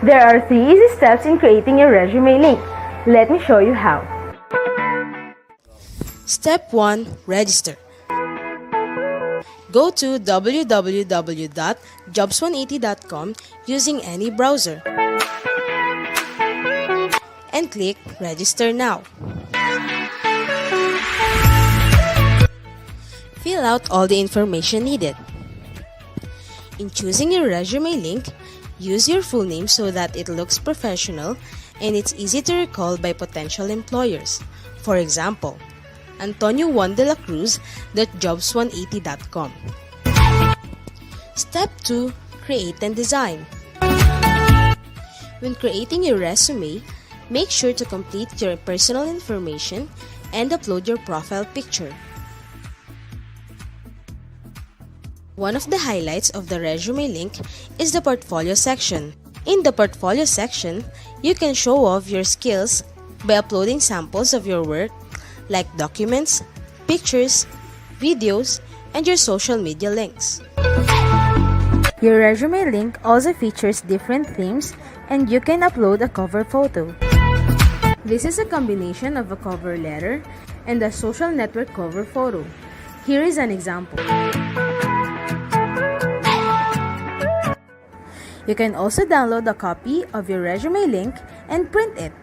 There are 3 easy steps in creating your resume link. Let me show you how. Step 1. Register. Go to www.jobs180.com using any browser and click Register Now. Fill out all the information needed. In choosing your resume link, use your full name so that it looks professional and it's easy to recall by potential employers. For example, Antonio Juan de la Cruz .jobs180.com. Step 2. Create and design. When creating your resume, make sure to complete your personal information and upload your profile picture. One of the highlights of the resume link is the portfolio section. In the portfolio section, you can show off your skills by uploading samples of your work like documents, pictures, videos, and your social media links. Your resume link also features different themes and you can upload a cover photo. This is a combination of a cover letter and a social network cover photo. Here is an example. You can also download a copy of your resume link and print it.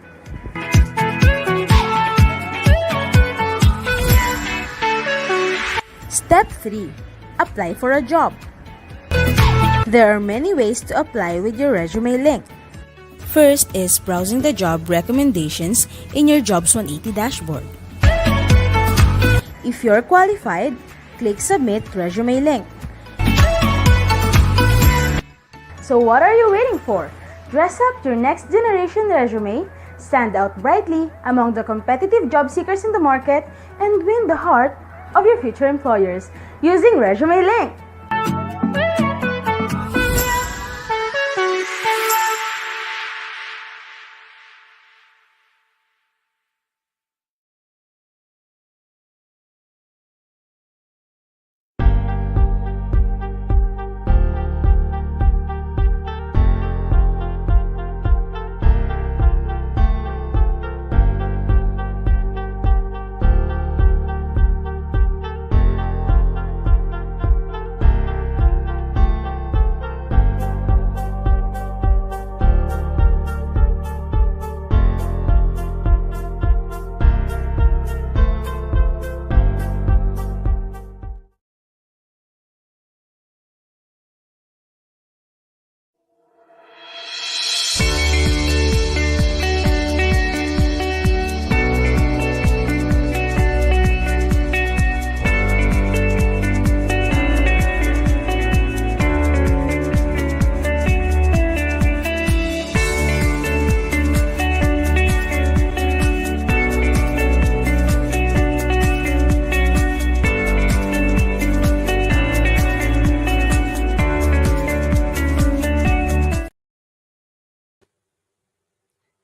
Step 3. Apply for a job. There are many ways to apply with your resume link. First is browsing the job recommendations in your Jobs 180 dashboard. If you're qualified, click Submit Resume Link. So what are you waiting for? Dress up your next generation resume, stand out brightly among the competitive job seekers in the market, and win the heart of your future employers using Resume Link.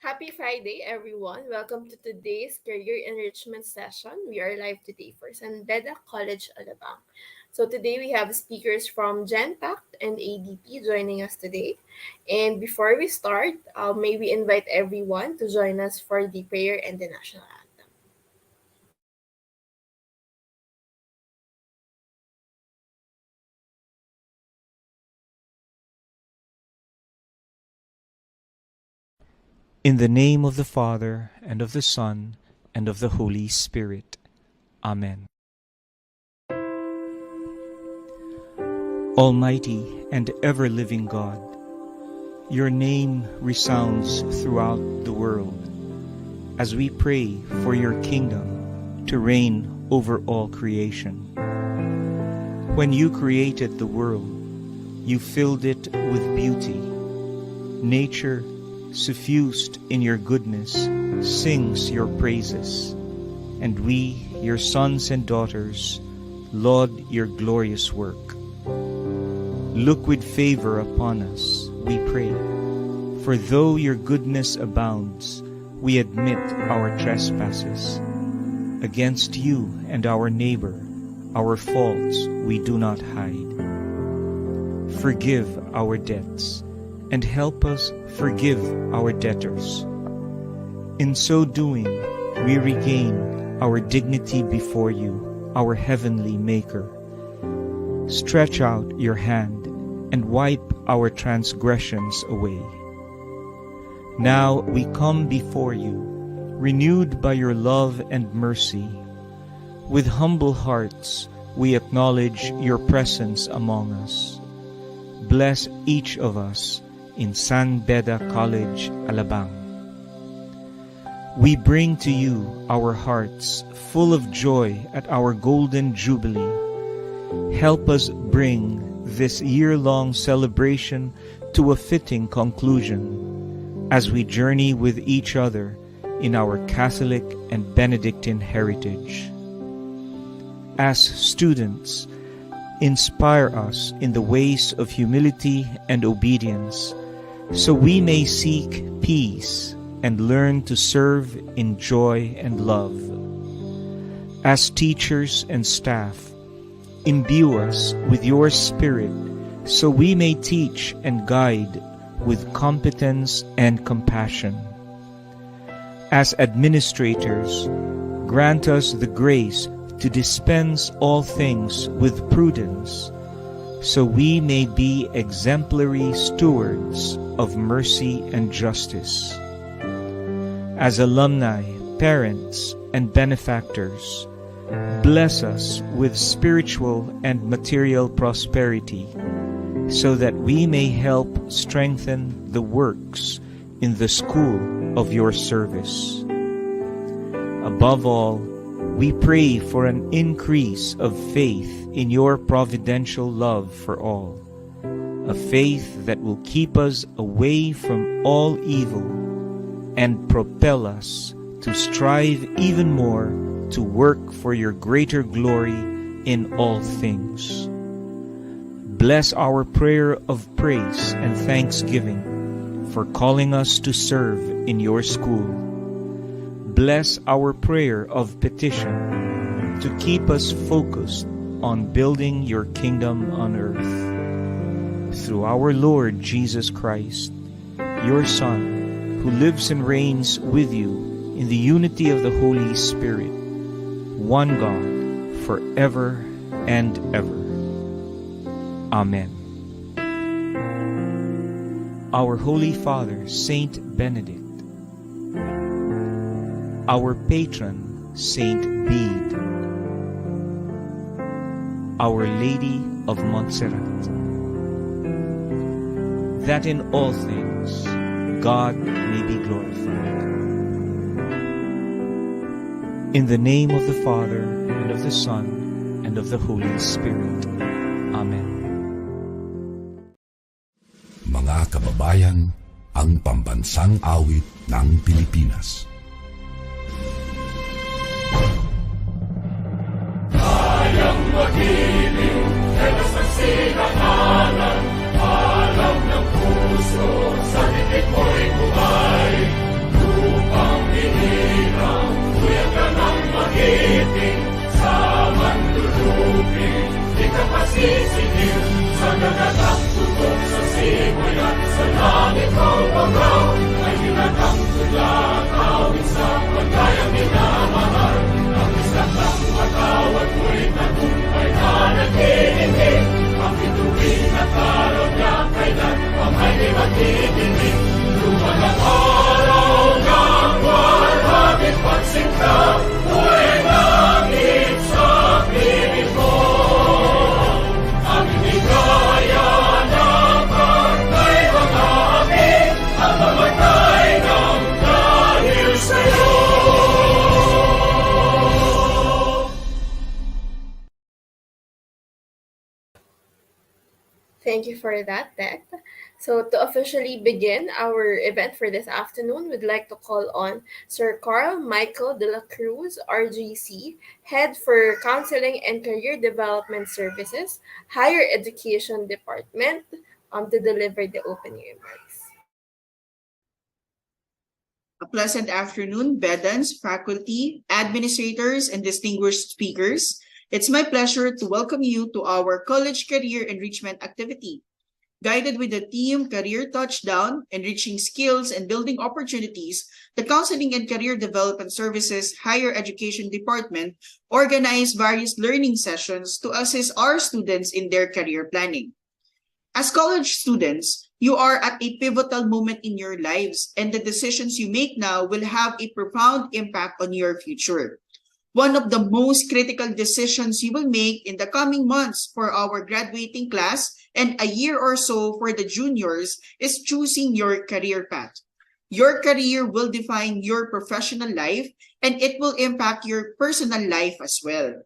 Happy Friday, everyone. Welcome to today's Career Enrichment Session. We are live today for San Beda College, Alabang. So today we have speakers from GenPact and ADP joining us today. And before we start, may we invite everyone to join us for the prayer and the national anthem. In the name of the Father, and of the Son, and of the Holy Spirit. Amen. Almighty and ever-living God, your name resounds throughout the world as we pray for your kingdom to reign over all creation. When you created the world, you filled it with beauty. Nature, suffused in your goodness, sings your praises, and we, your sons and daughters, laud your glorious work. Look with favor upon us, we pray, for though your goodness abounds, we admit our trespasses. Against you and our neighbor, our faults we do not hide. Forgive our debts, and help us forgive our debtors. In so doing, we regain our dignity before you, our heavenly Maker. Stretch out your hand and wipe our transgressions away. Now we come before you, renewed by your love and mercy. With humble hearts, we acknowledge your presence among us. Bless each of us in San Beda College, Alabang. We bring to you our hearts full of joy at our Golden Jubilee. Help us bring this year-long celebration to a fitting conclusion as we journey with each other in our Catholic and Benedictine heritage. As students, inspire us in the ways of humility and obedience, so we may seek peace and learn to serve in joy and love. As teachers and staff, imbue us with your Spirit, so we may teach and guide with competence and compassion. As administrators, grant us the grace to dispense all things with prudence, so we may be exemplary stewards of mercy and justice. As alumni, parents, and benefactors, bless us with spiritual and material prosperity, so that we may help strengthen the works in the school of your service. Above all, we pray for an increase of faith in your providential love for all, a faith that will keep us away from all evil and propel us to strive even more to work for your greater glory in all things. Bless our prayer of praise and thanksgiving for calling us to serve in your school. Bless our prayer of petition to keep us focused on building your kingdom on earth. Through our Lord Jesus Christ, your Son, who lives and reigns with you in the unity of the Holy Spirit, one God, forever and ever. Amen. Our Holy Father, Saint Benedict, our patron, Saint Beda, Our Lady of Montserrat, that in all things God may be glorified. In the name of the Father, and of the Son, and of the Holy Spirit. Amen. Mga kababayan, ang pambansang awit ng Pilipinas. Kayang magiliw, elas ng sinangalan, alam ng puso, sa titik mo'y buhay. Lupang hinirang, kuya ka ng magiting, sa manlulupin, di ka pasisingil, sa nagagang tutok sa simoy at sa langit kong panggaw, ay hinatang tula, awit sa pagkayang minamahal, ang isang ng matawad mo'y tagumpay na naghihindig, ang bituin at araw niya kailan, ang ay di magtitingin, lumalang araw ng walhagit pagsinta, mo'y langit sa piling ko. Ang inigaya ng pagkay mga api, ang mamatay ng dahil sa'yo. Thank you for that, Tet. So to officially begin our event for this afternoon, we'd like to call on Sir Carl Michael de la Cruz, RGC, Head for Counseling and Career Development Services, Higher Education Department, to deliver the opening remarks. A pleasant afternoon, Bedans, faculty, administrators, and distinguished speakers. It's my pleasure to welcome you to our College Career Enrichment activity. Guided with the theme Career Touchdown, Enriching Skills and Building Opportunities, the Counseling and Career Development Services Higher Education Department organized various learning sessions to assist our students in their career planning. As college students, you are at a pivotal moment in your lives, and the decisions you make now will have a profound impact on your future. One of the most critical decisions you will make in the coming months for our graduating class and a year or so for the juniors is choosing your career path. Your career will define your professional life and it will impact your personal life as well.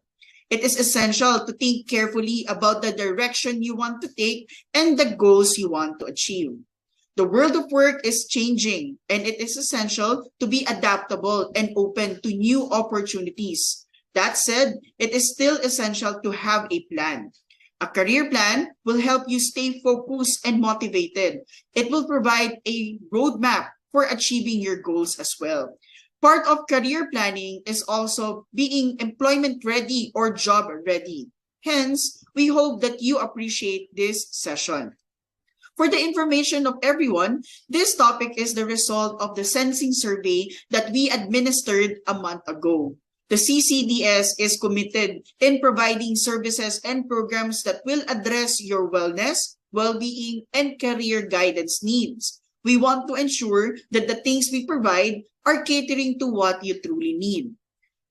It is essential to think carefully about the direction you want to take and the goals you want to achieve. The world of work is changing, and it is essential to be adaptable and open to new opportunities. That said, it is still essential to have a plan. A career plan will help you stay focused and motivated. It will provide a roadmap for achieving your goals as well. Part of career planning is also being employment ready or job ready. Hence, we hope that you appreciate this session. For the information of everyone, this topic is the result of the sensing survey that we administered a month ago. The CCDS is committed in providing services and programs that will address your wellness, well-being, and career guidance needs. We want to ensure that the things we provide are catering to what you truly need.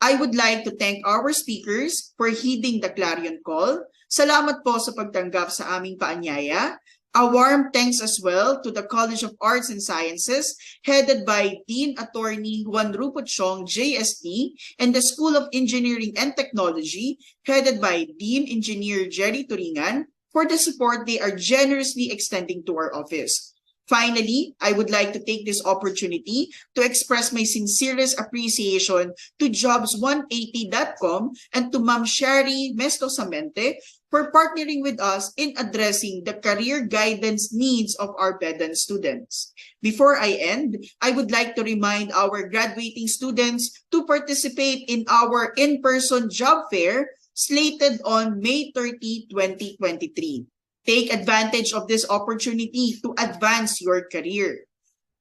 I would like to thank our speakers for heeding the clarion call. Salamat po sa pagtanggap sa aming paanyaya. A warm thanks as well to the College of Arts and Sciences, headed by Dean Attorney Juan Rupuchong, JST, and the School of Engineering and Technology, headed by Dean Engineer Jerry Turingan, for the support they are generously extending to our office. Finally, I would like to take this opportunity to express my sincerest appreciation to jobs180.com and to Ma'am Shari Mestosamente for partnering with us in addressing the career guidance needs of our Bedan students. Before I end, I would like to remind our graduating students to participate in our in-person job fair slated on May 30, 2023. Take advantage of this opportunity to advance your career.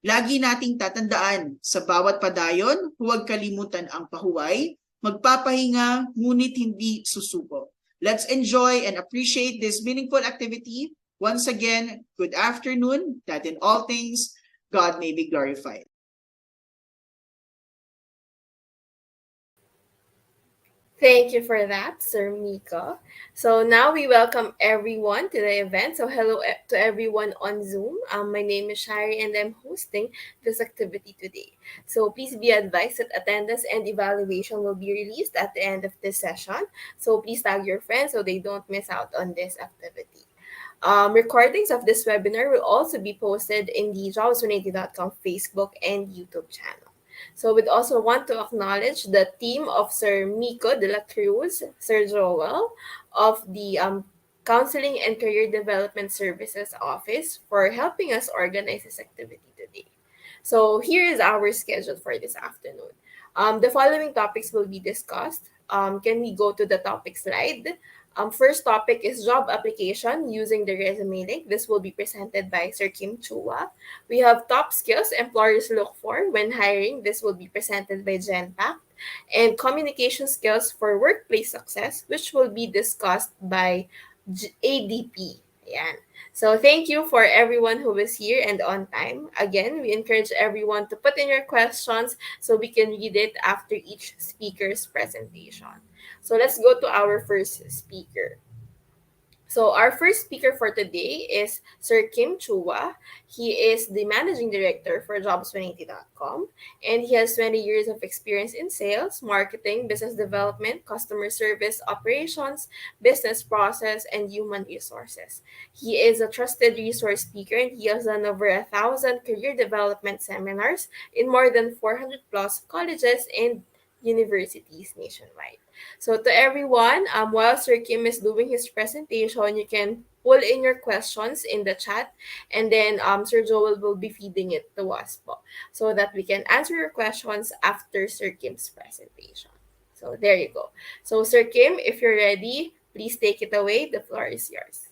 Lagi nating tatandaan, sa bawat padayon, huwag kalimutan ang pahuway, magpapahinga, ngunit hindi susuko. Let's enjoy and appreciate this meaningful activity. Once again, good afternoon, that in all things, God may be glorified. Thank you for that, Sir Mika. So now we welcome everyone to the event. So hello to everyone on Zoom. My name is Shari and I'm hosting this activity today. So please be advised that attendance and evaluation will be released at the end of this session. So please tag your friends so they don't miss out on this activity. Recordings of this webinar will also be posted in the jobs180.com Facebook and YouTube channel. So we'd also want to acknowledge the team of Sir Miko de la Cruz, Sir Joel of the Counseling and Career Development Services Office for helping us organize this activity today. So here is our schedule for this afternoon. The following topics will be discussed. Can we go to the topic slide? First topic is job application using the ResumeLink. This will be presented by Sir Kim Chua. We have top skills employers look for when hiring. This will be presented by Jen Pak. And communication skills for workplace success, which will be discussed by ADP. Yan. So thank you for everyone who was here and on time. Again, we encourage everyone to put in your questions so we can read it after each speaker's presentation. So let's go to our first speaker. So our first speaker for today is Sir Kim Chua. He is the managing director for jobs180.com and he has 20 years of experience in sales, marketing, business development, customer service, operations, business process, and human resources. He is a trusted resource speaker and he has done over 1,000 career development seminars in more than 400 plus colleges and universities nationwide. So to everyone, while Sir Kim is doing his presentation, you can pull in your questions in the chat and then Sir Joel will be feeding it to us po, so that we can answer your questions after Sir Kim's presentation. So there you go. So Sir Kim, if you're ready, please take it away. The floor is yours.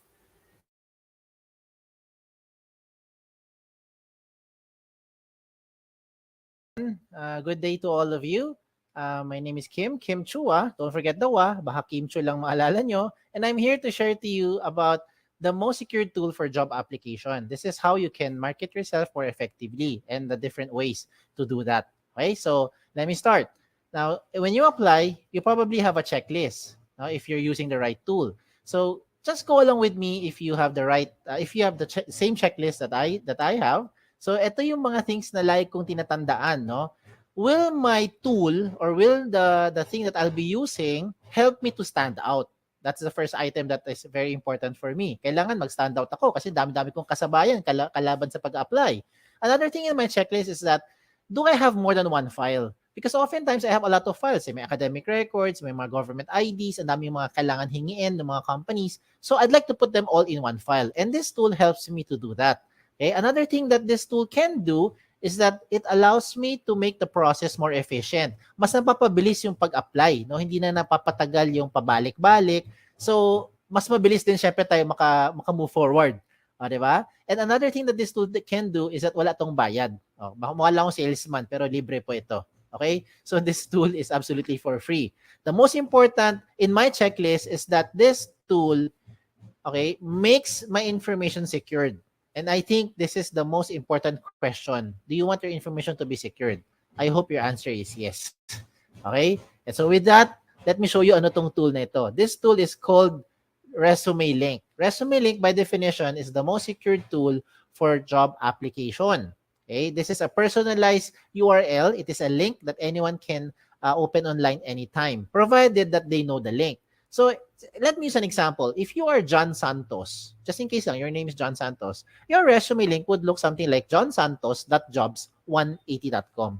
everyone. Good day to all of you. My name is Kim Chua. Don't forget the wa, baka Kim Chu lang maalala nyo. And I'm here to share to you about the most secure tool for job application. This is how you can market yourself more effectively and the different ways to do that. Okay, so let me start. Now, when you apply, you probably have a checklist if you're using the right tool. So just go along with me if you have the right, if you have the same checklist that I have. So ito yung mga things na like kong tinatandaan, no? Will my tool or will the thing that I'll be using help me to stand out? That's the first item that is very important for me. Kailangan mag-stand out ako kasi dami-dami kong kasabayan kalaban sa pag-apply. Another thing in my checklist is that, do I have more than one file? Because oftentimes I have a lot of files. May academic records, may mga government IDs, ang dami yung mga kailangan hingiin ng mga companies. So I'd like to put them all in one file. And this tool helps me to do that. Okay? Another thing that this tool can do is that it allows me to make the process more efficient. Mas napapabilis yung pag-apply, no? Hindi na napapatagal yung pabalik-balik. So, mas mabilis din syempre tayo maka-move forward. Di ba? And another thing that this tool can do is that wala tong bayad. Mukha lang akong salesman pero libre po ito. Okay? So, this tool is absolutely for free. The most important in my checklist is that this tool, okay, makes my information secured. And I think this is the most important question. Do you want your information to be secured? I hope your answer is yes. Okay? And so with that, let me show you ano tong tool na ito. This tool is called ResumeLink. ResumeLink by definition is the most secured tool for job application. Okay? This is a personalized URL. It is a link that anyone can open online anytime, provided that they know the link. So let me use an example. If you are John Santos, just in case lang, your name is John Santos, your resume link would look something like johnsantos.jobs180.com.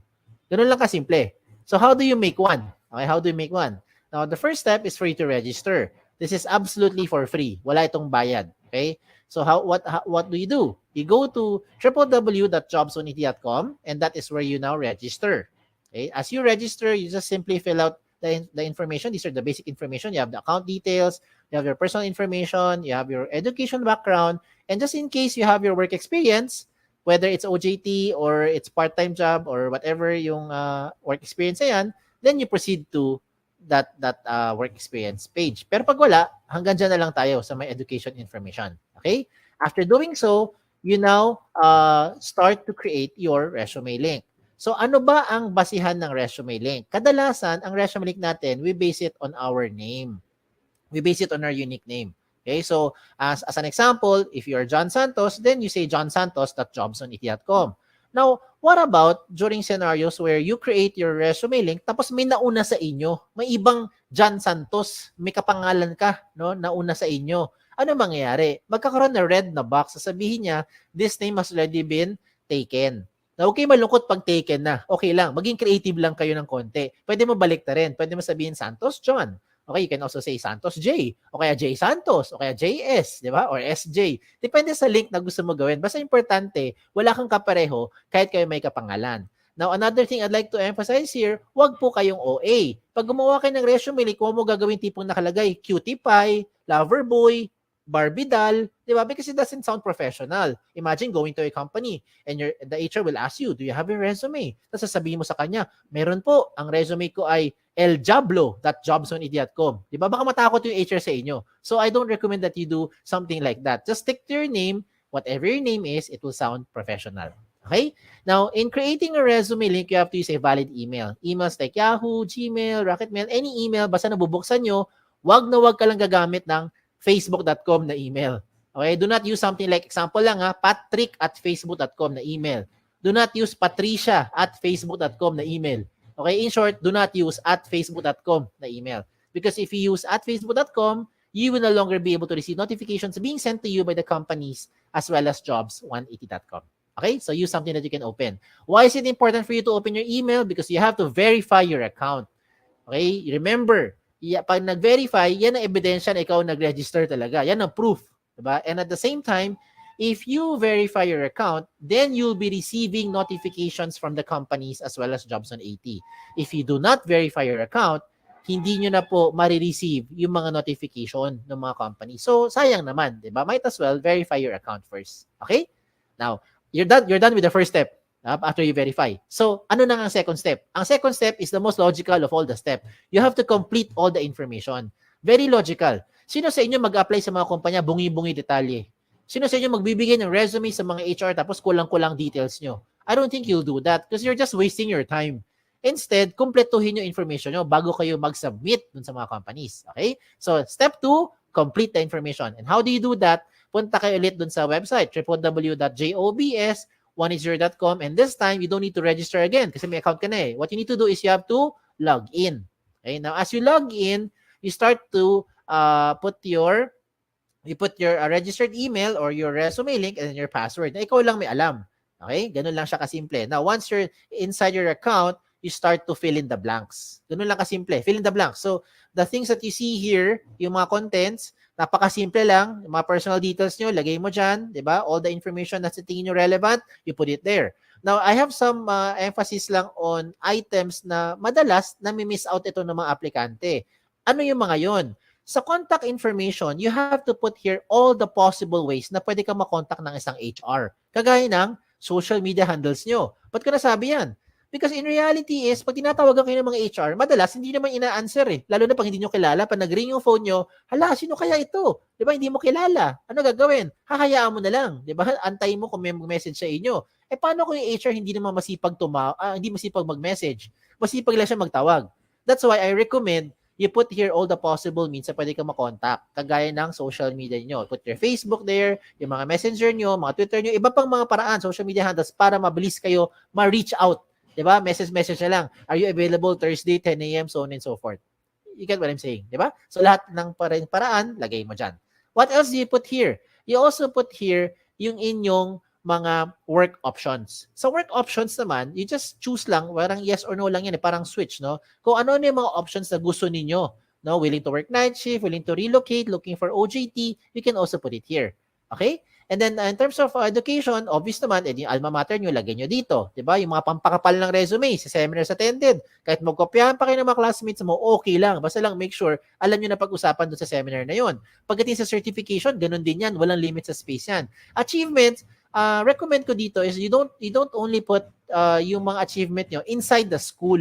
Ganun lang kasimple. So how do you make one? Okay, how do you make one? Now, the first step is for you to register. This is absolutely for free. Wala itong bayad. Okay? So what do? You go to www.jobs180.com and that is where you now register. Okay? As you register, you just simply fill out the information. These are the basic information. You have the account details, you have your personal information, you have your education background, and just in case you have your work experience, whether it's OJT or it's part-time job or whatever yung work experience yan, then you proceed to that work experience page. Pero pag wala, hanggang dyan na lang tayo sa my education information. Okay? After doing so, you now start to create your resume link. So ano ba ang basihan ng resume link? Kadalasan, ang resume link natin, we base it on our name. We base it on our unique name. Okay, so as an example, if you are John Santos, then you say johnsantos.jobs180.com. Now, what about during scenarios where you create your resume link tapos may nauna sa inyo? May ibang John Santos, may kapangalan ka, no, nauna sa inyo. Ano mangyayari? Magkakaroon na red na box, sasabihin niya, this name has already been taken. Na okay, malungkot pag taken na. Okay lang. Maging creative lang kayo ng konti. Pwede mo balik na rin. Pwede mo sabihin Santos John. Okay, you can also say Santos J. O kaya J Santos. O kaya JS. Di ba? Or SJ. Depende sa link na gusto mo gawin. Basta importante, wala kang kapareho kahit kayo may kapangalan. Now, another thing I'd like to emphasize here, wag po kayong OA. Pag gumawa kayo ng resume link, huwag mo gagawin tipong nakalagay Cutie Pie, Loverboy, Barbie doll, di ba? Because it doesn't sound professional. Imagine going to a company and the HR will ask you, do you have a resume? Tapos sasabihin mo sa kanya, meron po, ang resume ko ay eljablo.jobs180.com. Di ba? Baka matakot yung HR sa inyo. So I don't recommend that you do something like that. Just stick to your name. Whatever your name is, it will sound professional. Okay? Now, in creating a resume link, you have to use a valid email. Emails like Yahoo, Gmail, Rocketmail, any email, basta nabubuksan nyo, wag na wag ka lang gagamit ng facebook.com na email. Okay? Do not use something like, example lang patrick@facebook.com na email. Do not use patricia@facebook.com na email. Okay? In short, do not use @facebook.com na email. Because if you use @facebook.com, you will no longer be able to receive notifications being sent to you by the companies as well as jobs180.com. Okay? So use something that you can open. Why is it important for you to open your email? Because you have to verify your account. Okay? Remember, pag nag-verify, yan ang ebidensya na ikaw nag-register talaga. Yan ang proof. Diba? And at the same time, if you verify your account, then you'll be receiving notifications from the companies as well as Jobs180. If you do not verify your account, hindi nyo na po marireceive yung mga notification ng mga company. So, sayang naman. Diba? Might as well verify your account first. Okay? Now, you're done with the first step. after you verify. So, ano na ang second step? Ang second step is the most logical of all the steps. You have to complete all the information. Very logical. Sino sa inyo mag-apply sa mga kumpanya, bungi-bungi detalye? Sino sa inyo magbibigay ng resume sa mga HR tapos kulang-kulang details nyo? I don't think you'll do that because you're just wasting your time. Instead, kumpletuhin yung information nyo bago kayo mag-submit dun sa mga companies. Okay? So, step 2, complete the information. And how do you do that? Punta kayo ulit dun sa website, www.jobs180.com, and this time, you don't need to register again kasi may account ka na eh. What you need to do is you have to log in. Okay? Now, as you log in, you start to put your registered email or your resume link and then your password. Na ikaw lang may alam. Okay? Ganun lang siya kasimple. Now, once you're inside your account, you start to fill in the blanks. Ganun lang kasimple. Fill in the blanks. So, the things that you see here, yung mga contents, napakasimple lang. Yung mga personal details nyo, lagay mo dyan. Diba? All the information na sa tingin nyo relevant, you put it there. Now, I have some emphasis lang on items na madalas na may-miss out ito ng mga aplikante. Ano yung mga yon? Sa contact information, you have to put here all the possible ways na pwede ka makontak ng isang HR. Kagaya ng social media handles nyo. Ba't ko nasabi yan? Because in reality is, pag tinatawagan kayo ng mga HR, madalas hindi naman ina-answer eh. Lalo na pag hindi nyo kilala, pag nag-ring yung phone nyo, hala, sino kaya ito? Di ba, hindi mo kilala. Ano gagawin? Hahayaan mo na lang. Di ba? Antayin mo kung may message sa inyo. Eh, paano kung yung HR hindi naman hindi masipag mag-message? Masipag lang siya magtawag. That's why I recommend you put here all the possible means na pwede ka makontak. Kagaya ng social media nyo. Put your Facebook there, yung mga messenger nyo, mga Twitter nyo, iba pang mga paraan, social media handles para mabilis kayo ma-reach out. Diba? Message na lang. Are you available Thursday, 10 a.m., so on and so forth. You get what I'm saying? Diba? So lahat ng paraan, lagay mo dyan. What else do you put here? You also put here yung inyong mga work options. Sa work options naman, you just choose lang, parang yes or no lang yan, parang switch, no? Kung ano yung mga options na gusto ninyo, no? Willing to work night shift, willing to relocate, looking for OJT, you can also put it here. Okay? And then in terms of education, obvious naman, yung alma mater nyo, lagay nyo dito. Diba? Yung mga pampakapal ng resume, sa seminars attended, kahit magkopyahan pa kayo ng mga classmates mo, okay lang. Basta lang make sure, alam nyo na pag-usapan doon sa seminar na yon. Pagdating sa certification, ganun din yan. Walang limit sa space yan. Achievements, recommend ko dito is you don't only put yung mga achievement nyo inside the school.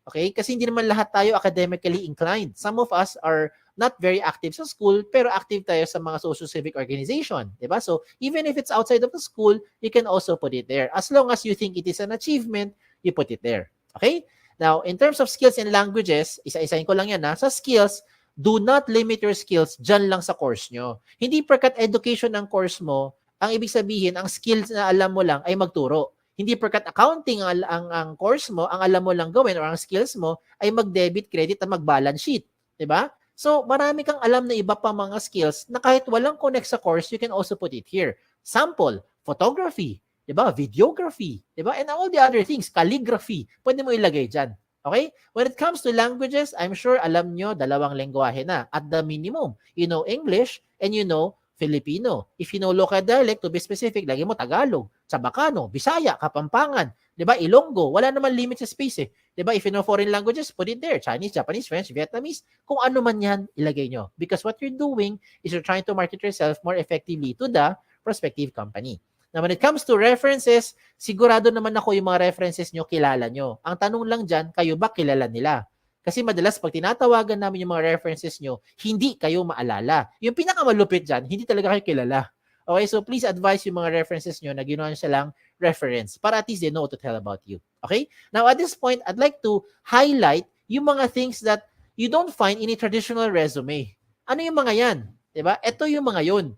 Okay? Kasi hindi naman lahat tayo academically inclined. Some of us are not very active sa school, pero active tayo sa mga social civic organization. Diba? So, even if it's outside of the school, you can also put it there. As long as you think it is an achievement, you put it there. Okay? Now, in terms of skills and languages, isa-isahin ko lang yan ha. Sa skills, do not limit your skills dyan lang sa course nyo. Hindi porkat education ng course mo, ang ibig sabihin, ang skills na alam mo lang ay magturo. Hindi porkat accounting ang course mo, ang alam mo lang gawin or ang skills mo ay mag-debit, credit, at mag-balance sheet. Diba? So, marami kang alam na iba pa mga skills na kahit walang connect sa course, you can also put it here. Sample, photography, diba? Videography, diba? And all the other things, calligraphy, pwede mo ilagay dyan. Okay? When it comes to languages, I'm sure alam nyo, 2 lengguwahe na. At the minimum, you know English and you know Filipino. If you know local dialect, to be specific, lagi mo Tagalog, Chabacano, Bisaya, Kapampangan, diba? Ilonggo, wala naman limit sa space eh. Diba? If you know foreign languages, put it there. Chinese, Japanese, French, Vietnamese, kung ano man yan, ilagay nyo. Because what you're doing is you're trying to market yourself more effectively to the prospective company. Now, when it comes to references, sigurado naman ako yung mga references nyo, kilala nyo. Ang tanong lang dyan, kayo ba kilala nila? Kasi madalas pag tinatawagan namin yung mga references nyo, hindi kayo maalala. Yung pinakamalupit dyan, hindi talaga kayo kilala. Okay, so please advise yung mga references nyo na ginawa nyo silang reference para at least they know what to tell about you. Okay? Now at this point, I'd like to highlight yung mga things that you don't find in a traditional resume. Ano yung mga yan? Diba? Ito yung mga yun.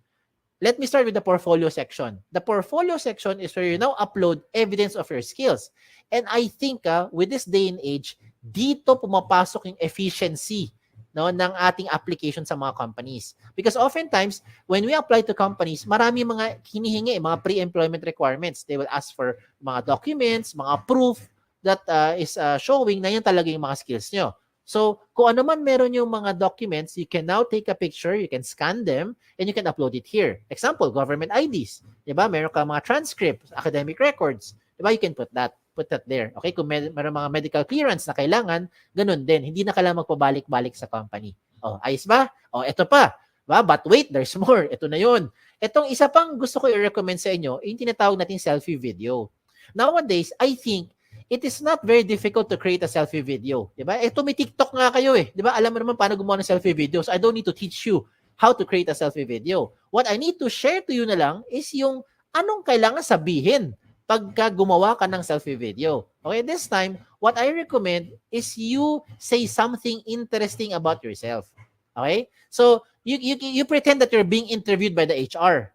Let me start with the portfolio section. The portfolio section is where you now upload evidence of your skills. And I think with this day and age, dito pumapasok yung efficiency, no, ng ating application sa mga companies. Because oftentimes, when we apply to companies, marami mga hinihingi, mga pre-employment requirements. They will ask for mga documents, mga proof that is showing na yan talaga yung mga skills nyo. So, kung ano man meron yung mga documents, you can now take a picture, you can scan them, and you can upload it here. Example, government IDs. Diba? Meron ka mga transcripts, academic records. Diba? You can put that there. Okay? Kung meron mga medical clearance na kailangan, ganun din. Hindi na kailangan magpabalik-balik sa company. Oh, ayos ba? Oh, eto pa. Diba? But wait, there's more. Ito na yun. Etong isa pang gusto ko i-recommend sa inyo, yung tinatawag natin selfie video. Nowadays, I think it is not very difficult to create a selfie video. Diba? TikTok nga kayo eh. Diba? Alam mo naman paano gumawa ng selfie video. So I don't need to teach you how to create a selfie video. What I need to share to you na lang is yung anong kailangan sabihin pagka gumawa ka ng selfie video. Okay, this time, what I recommend is you say something interesting about yourself. Okay? So, you pretend that you're being interviewed by the HR.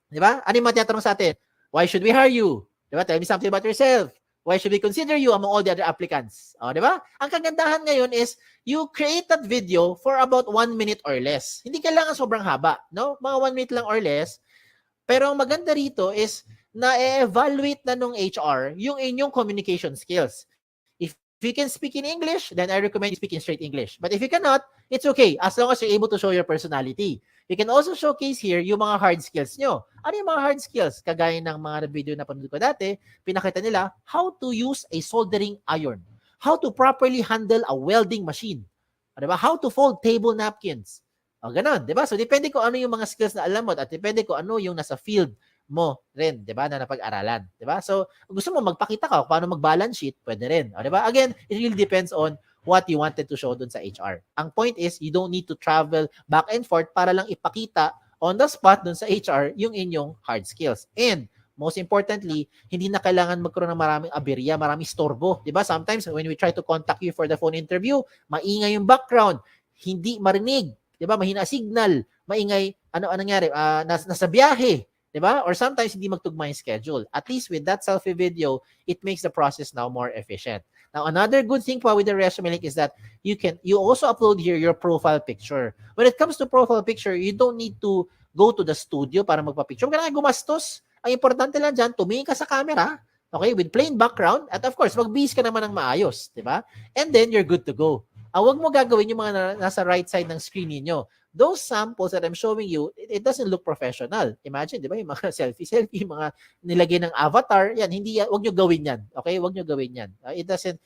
Diba? Ano yung matiyatanong sa atin? Why should we hire you? Diba? Tell me something about yourself. Why should we consider you among all the other applicants? O, diba? Ang kagandahan ngayon is you create that video for about 1 minute or less. Hindi kailangan sobrang haba. No? Mga 1 minute lang or less. Pero ang maganda rito is na-evaluate na nung HR yung inyong communication skills. If you can speak in English, then I recommend you speak in straight English. But if you cannot, it's okay as long as you're able to show your personality. You can also showcase here yung mga hard skills nyo. Ano yung mga hard skills? Kagaya ng mga video na panood ko dati, pinakita nila how to use a soldering iron, how to properly handle a welding machine, diba? How to fold table napkins. O ganun, diba? So depende ko ano yung mga skills na alam mo at depende ko ano yung nasa field mo rin, 'di ba, na napag-aralan, 'di ba? So, kung gusto mo magpakita ka paano mag-balance sheet, pwede rin, 'di ba? Again, it really depends on what you wanted to show dun sa HR. Ang point is, you don't need to travel back and forth para lang ipakita on the spot dun sa HR yung inyong hard skills. And most importantly, hindi na kailangan magkaroon ng maraming aberya, maraming storbo, 'di ba? Sometimes when we try to contact you for the phone interview, maingay yung background, hindi marinig, 'di ba? Mahina signal, maingay, ano nangyari? Nasa biyahe, diba? Or sometimes hindi magtugma yung schedule. At least with that selfie video, it makes the process now more efficient. Now, another good thing pa with the ResumeLink is that you also upload here your profile picture. When it comes to profile picture, you don't need to go to the studio para magpa-picture. Huwag ka na gumastos. Ang importante lang dyan, tumingin ka sa camera, okay, with plain background, at of course, mag-bihis ka naman ng maayos, diba? And then, you're good to go. Huwag mo gagawin yung mga nasa right side ng screen ninyo. Those samples that I'm showing you, it doesn't look professional. Imagine, di ba, yung mga selfie, mga nilagay ng avatar, yan, hindi, wag nyo gawin yan. Okay? Wag nyo gawin yan. It doesn't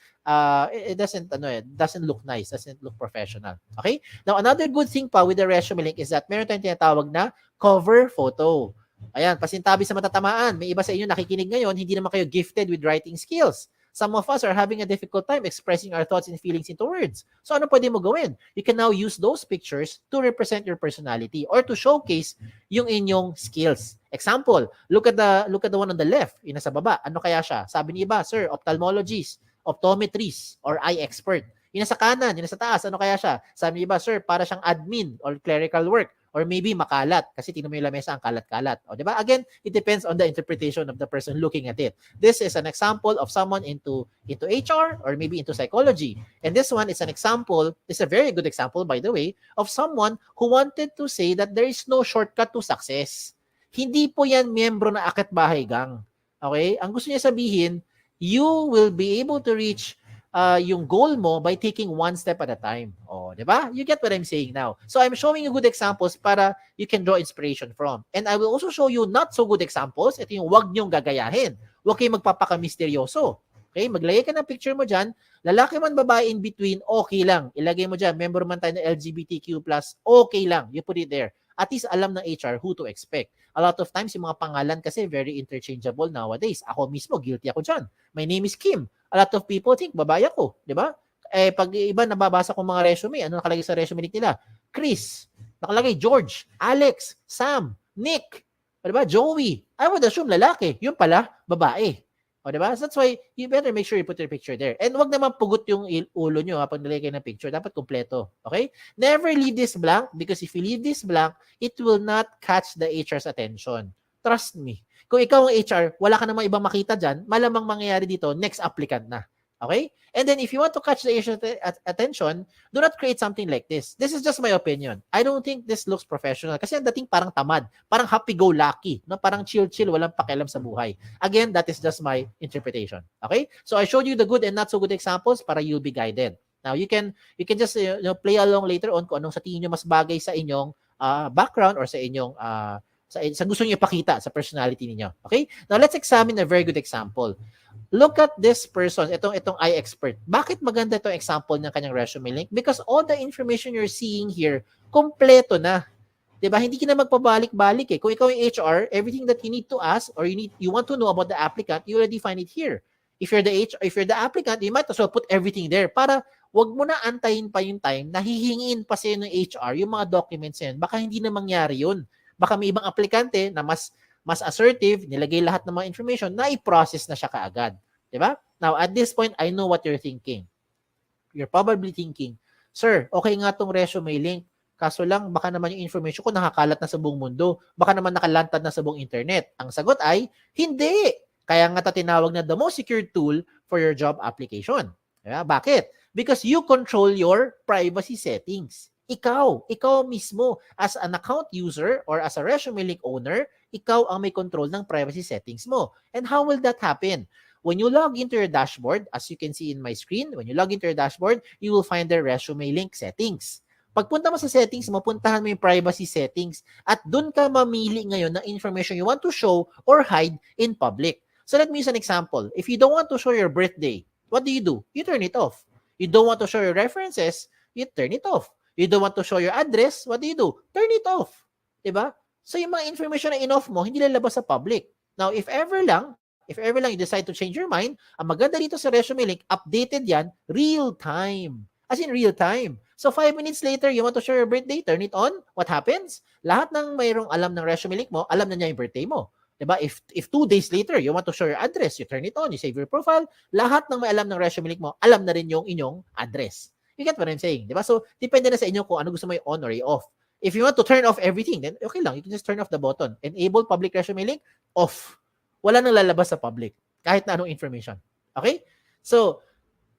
look nice, doesn't look professional. Okay? Now, another good thing pa with the ResumeLink is that meron tayong tinatawag na cover photo. Ayan, pasintabi sa matatamaan. May iba sa inyo nakikinig ngayon, hindi naman kayo gifted with writing skills. Some of us are having a difficult time expressing our thoughts and feelings into words. So ano pwede mo gawin? You can now use those pictures to represent your personality or to showcase yung inyong skills. Example, look at the one on the left, yung nasa baba. Ano kaya siya? Sabi ni iba, sir, ophthalmologist, optometrist, or eye expert. Yung nasa kanan, yung nasa taas, ano kaya siya? Sabi ni iba, sir, para siyang admin or clerical work. Or maybe makalat kasi tingnan mo yung lamesa ang kalat-kalat. O, diba? Again, it depends on the interpretation of the person looking at it. This is an example of someone into HR or maybe into psychology. And this one is an example, it's a very good example by the way, of someone who wanted to say that there is no shortcut to success. Hindi po yan miyembro na Akit Bahay Gang. Okay? Ang gusto niya sabihin, you will be able to reach yung goal mo by taking one step at a time. Oh, di ba? You get what I'm saying now. So I'm showing you good examples para you can draw inspiration from. And I will also show you not so good examples. Ito yung wag niyong gagayahin. Huwag kayong magpapaka-misteryoso. Okay? Maglagay ka ng picture mo dyan. Lalaki man, babae, in between, okay lang. Ilagay mo dyan. Member man tayo ng LGBTQ+, okay lang. You put it there. At least alam ng HR who to expect. A lot of times, yung mga pangalan kasi very interchangeable nowadays. Ako mismo, guilty ako dyan. My name is Kim. A lot of people think, babae ako. Di ba? Eh, pag iba nababasa ko mga resume, ano nakalagay sa resume nila? Chris. Nakalagay George, Alex, Sam, Nick. O, diba? Joey. I would assume lalaki. Yun pala, babae. O, diba? So that's why you better make sure you put your picture there. And wag naman pugot yung ulo nyo pag nilagay ng picture. Dapat kompleto. Okay? Never leave this blank because if you leave this blank, it will not catch the HR's attention. Trust me. Kung ikaw ang HR, wala ka namang ibang makita dyan, malamang mangyayari dito, next applicant na. Okay? And then if you want to catch the HR's attention, do not create something like this. This is just my opinion. I don't think this looks professional kasi ang dating parang tamad, parang happy-go-lucky, no? Parang chill-chill, walang pakialam sa buhay. Again, that is just my interpretation. Okay? So I showed you the good and not so good examples para you'll be guided. Now, you can just play along later on kung anong sa tingin nyo mas bagay sa inyong background or sa inyong sa gusto niyo ipakita sa personality niyo. Okay? Now, let's examine a very good example. Look at this person, itong eye expert. Bakit maganda itong example ng kanyang ResumeLink? Because all the information you're seeing here, kompleto na. 'Di ba? Hindi ka na magpabalik-balik eh. Kung ikaw yung HR, everything that you need to ask or you want to know about the applicant, you already find it here. If you're the applicant, you might as well put everything there para wag mo na antayin pa yung time na hihingin pa sa'yo ng HR yung mga documents yan. Baka hindi na mangyari yun. Baka may ibang aplikante na mas assertive, nilagay lahat ng mga information na i-process na siya kaagad. 'Di ba? Now, at this point, I know what you're thinking. You're probably thinking, Sir, okay nga tong ResumeLink. Kaso lang, baka naman yung information ko nakakalat na sa buong mundo. Baka naman nakalantad na sa buong internet. Ang sagot ay, hindi. Kaya nga tinawag na the most secure tool for your job application. Diba? Bakit? Because you control your privacy settings. Ikaw mismo, as an account user or as a ResumeLink owner, ikaw ang may control ng privacy settings mo. And how will that happen? When you log into your dashboard, as you can see in my screen, when you log into your dashboard, you will find the ResumeLink settings. Pagpunta mo sa settings mo, puntahan mo yung privacy settings at dun ka mamili ngayon ng information you want to show or hide in public. So let me use an example. If you don't want to show your birthday, what do? You turn it off. You don't want to show your references, you turn it off. You don't want to show your address, what do? Turn it off. Diba? So yung mga information na in-off mo, hindi lalabas sa public. Now, if ever lang you decide to change your mind, ang maganda dito sa ResumeLink, updated yan, real time. As in real time. So 5 minutes later, you want to show your birthday, turn it on. What happens? Lahat ng mayroong alam ng ResumeLink mo, alam na niya yung birthday mo. Diba? If 2 days later, you want to show your address, you turn it on, you save your profile, lahat ng may alam ng ResumeLink mo, alam na rin yung inyong address. You get what I'm saying? Diba? So, depende na sa inyo kung ano gusto mo i-on or i-off. If you want to turn off everything, then okay lang. You can just turn off the button. Enable public ResumeLink, off. Wala nang lalabas sa public. Kahit na anong information. Okay? So,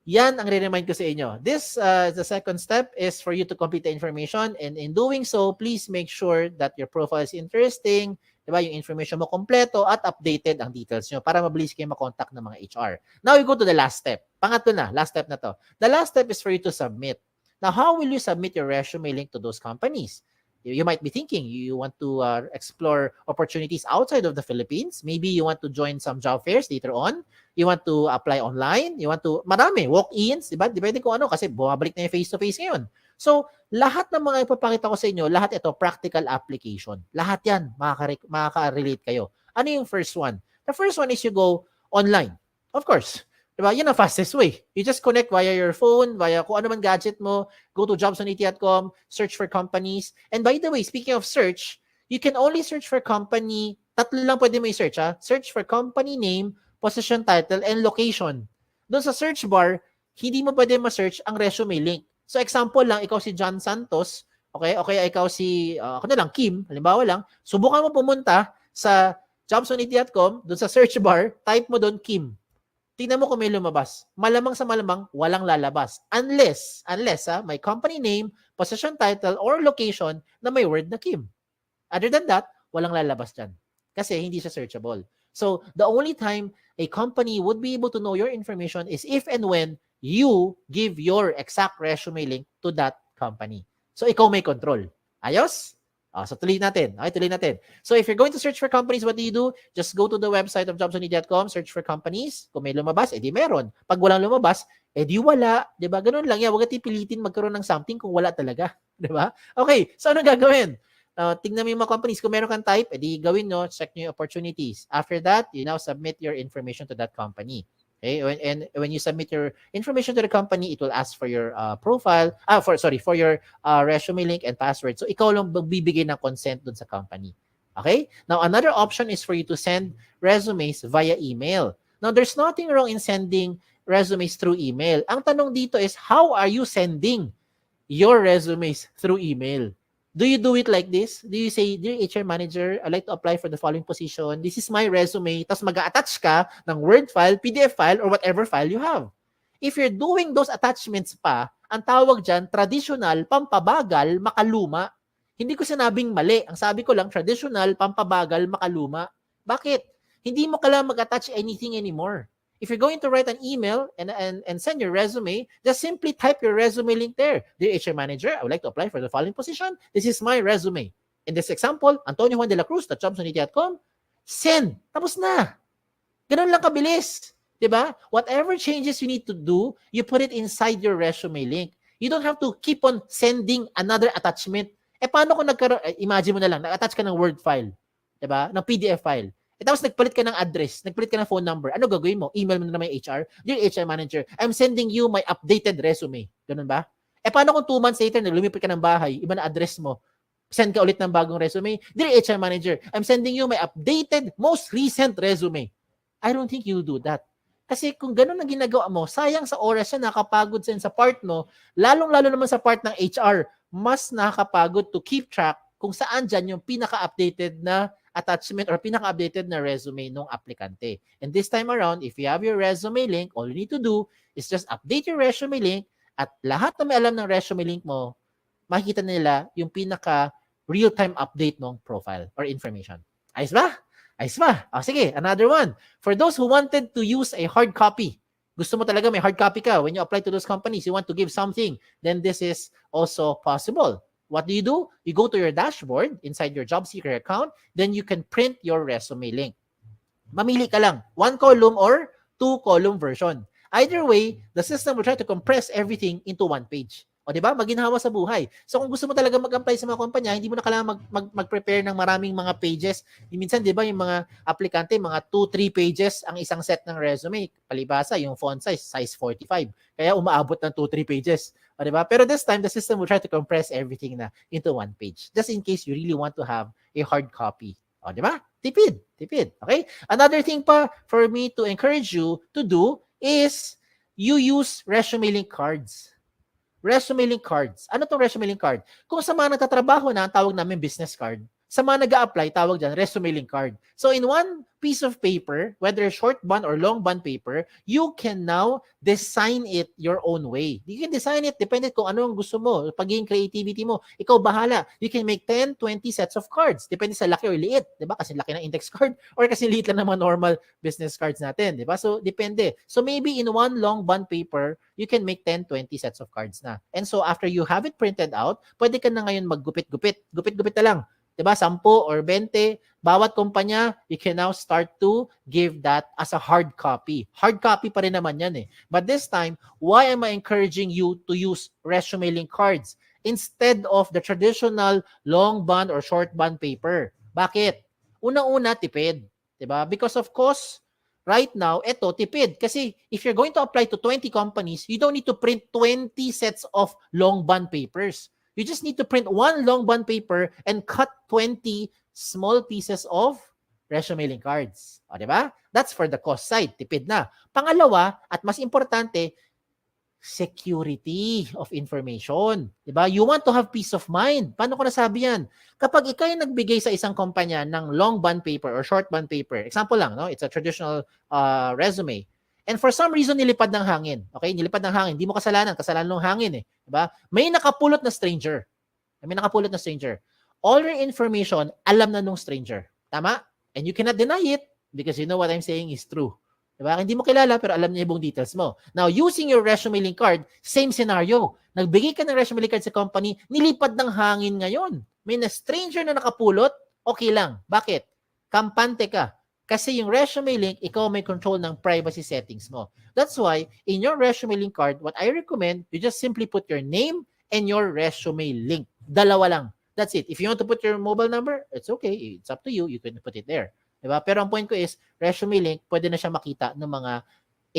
yan ang re-remind ko sa inyo. This, the second step is for you to complete the information. And in doing so, please make sure that your profile is interesting, diba? Yung information mo kompleto at updated ang details nyo para mabilis kayo makontak ng mga HR. Now, we go to the last step. Pangatlo na, last step na to. The last step is for you to submit. Now, how will you submit your ResumeLink to those companies? You might be thinking you want to explore opportunities outside of the Philippines. Maybe you want to join some job fairs later on. You want to apply online. You want to, marami, walk-ins, diba? Depende kung ano kasi bumabalik na yung face-to-face ngayon. So, lahat ng mga ipapakita ko sa inyo, lahat ito, practical application. Lahat yan, makaka-relate kayo. Ano yung first one? The first one is you go online. Of course. Diba? Yan ang fastest way. You just connect via your phone, via kung ano man gadget mo, go to jobsonit.com, search for companies. And by the way, speaking of search, you can only search for company, tatlo lang pwede mo i-search ha. Search for company name, position title, and location. Doon sa search bar, hindi mo pwede ma-search ang ResumeLink. So example lang, ikaw si John Santos, okay? Okay, ikaw si, ako na lang, Kim, halimbawa lang, subukan mo pumunta sa jobsonit.com, doon sa search bar, type mo doon Kim. Tingnan mo kung may lumabas. Malamang sa malamang, walang lalabas. Unless may company name, position title, or location na may word na Kim. Other than that, walang lalabas dyan. Kasi hindi siya searchable. So, the only time a company would be able to know your information is if and when you give your exact ResumeLink to that company. So, ikaw may control. Ayos? So, tuloy natin. Okay, tuloy natin. So, if you're going to search for companies, what do? Just go to the website of jobsonit.com, search for companies. Kung may lumabas, edi meron. Pag walang lumabas, edi wala. Diba? Ganun lang yan. Huwag natin pilitin magkaroon ng something kung wala talaga. Diba? Okay, so ano gagawin? Tingnan mo yung mga companies. Kung meron kang type, edi gawin nyo, check nyo yung opportunities. After that, you now submit your information to that company. Okay, and when you submit your information to the company, it will ask for your profile, for your ResumeLink and password. So ikaw lang magbibigay ng consent dun sa company. Okay? Now another option is for you to send resumes via email. Now there's nothing wrong in sending resumes through email. Ang tanong dito is, how are you sending your resumes through email? Do you do it like this? Do you say, dear HR manager, I'd like to apply for the following position. This is my resume. Tapos mag-attach ka ng Word file, PDF file, or whatever file you have. If you're doing those attachments pa, ang tawag dyan, traditional, pampabagal, makaluma. Hindi ko sinabing mali. Ang sabi ko lang, traditional, pampabagal, makaluma. Bakit? Hindi mo kailangan mag-attach anything anymore. If you're going to write an email and send your resume, just simply type your resume link there. Dear HR manager, I would like to apply for the following position. This is my resume. In this example, Antonio Juan de la Cruz, jobsonit.com. Send. Tapos na. Ganun lang kabilis. Diba? Whatever changes you need to do, you put it inside your resume link. You don't have to keep on sending another attachment Paano kung imagine mo na lang, nag-attach ka ng Word file, 'di ba? Ng PDF file. Tapos nagpalit ka ng address, nagpalit ka ng phone number. Ano gagawin mo? Email mo na naman yung HR. Dear HR manager, I'm sending you my updated resume. Ganun ba? Paano kung 2 months later, lumipat ka ng bahay, iba na address mo, send ka ulit ng bagong resume. Dear HR manager, I'm sending you my updated, most recent resume. I don't think you'll do that. Kasi kung ganun ang ginagawa mo, sayang sa oras siya, nakakapagod sa part mo, lalong-lalo naman sa part ng HR, mas nakakapagod to keep track kung saan dyan yung pinaka-updated na attachment or pinaka-updated na resume ng aplikante. And this time around, if you have your resume link, all you need to do is just update your resume link at lahat na may alam ng resume link mo, makikita nila yung pinaka real-time update ng profile or information. Ayos ba? Ayos ba? Sige, another one. For those who wanted to use a hard copy, gusto mo talaga may hard copy ka when you apply to those companies, you want to give something, then this is also possible. What do? You go to your dashboard inside your job seeker account, then you can print your resume link. Mamili ka lang, 1 column or 2 column version. Either way, the system will try to compress everything into 1 page. O, di ba? Maginhawa sa buhay. So, kung gusto mo talaga mag-apply sa mga kumpanya, hindi mo na kailangan mag-prepare ng maraming mga pages. Minsan, di ba, yung mga aplikante, mga 2-3 pages ang isang set ng resume. Palibasa, yung font size 45. Kaya umaabot ng 2-3 pages. O, di ba? Pero this time, the system will try to compress everything na into 1 page. Just in case you really want to have a hard copy. O, di ba? Tipid. Okay? Another thing pa for me to encourage you to do is you use ResumeLink cards. ResumeLink cards. Ano tong ResumeLink card? Kung sa mga nagtatrabaho na, ang tawag namin business card. Sa mga nag-a-apply, tawag dyan, ResumeLink card. So in one piece of paper, whether short bond or long bond paper, you can now design it your own way. You can design it, depende kung ano ang gusto mo, pagiging creativity mo. Ikaw bahala. You can make 10, 20 sets of cards. Depende sa laki or liit. Diba? Kasi laki ng index card or kasi liit lang ng mga normal business cards natin. Diba? So, depende. So, maybe in one long bond paper, you can make 10, 20 sets of cards na. And so, after you have it printed out, pwede ka na ngayon maggupit-gupit. Gupit-gupit na lang. Diba? 10 or 20, bawat kumpanya, you can now start to give that as a hard copy. Hard copy pa rin naman yan eh. But this time, why am I encouraging you to use ResumeLink cards instead of the traditional long bond or short bond paper? Bakit? Una-una, tipid. Diba? Because of course, right now, eto, tipid. Kasi if you're going to apply to 20 companies, you don't need to print 20 sets of long bond papers. You just need to print one long bond paper and cut 20 small pieces of ResumeLink cards. O, diba? That's for the cost side. Tipid na. Pangalawa, at mas importante, security of information. Diba? You want to have peace of mind. Paano ko nasabi yan? Kapag ikaw yung nagbigay sa isang kumpanya ng long bond paper or short bond paper, example lang, no? It's a traditional resume. And for some reason, nilipad ng hangin. Okay? Nilipad ng hangin. Hindi mo kasalanan. Kasalanan ng hangin eh. Diba? May nakapulot na stranger. All your information, alam na nung stranger. Tama? And you cannot deny it because you know what I'm saying is true. Diba? Hindi mo kilala pero alam niya yung buong details mo. Now, using your ResumeLink card, same scenario. Nagbigay ka ng ResumeLink card sa company, nilipad ng hangin ngayon. May na stranger na nakapulot, okay lang. Bakit? Kampante ka. Kasi yung ResumeLink, ikaw may control ng privacy settings mo. That's why, in your ResumeLink card, what I recommend, you just simply put your name and your resume link. Dalawa lang. That's it. If you want to put your mobile number, it's okay. It's up to you. You can put it there. Diba? Pero ang point ko is, ResumeLink, pwede na siya makita ng mga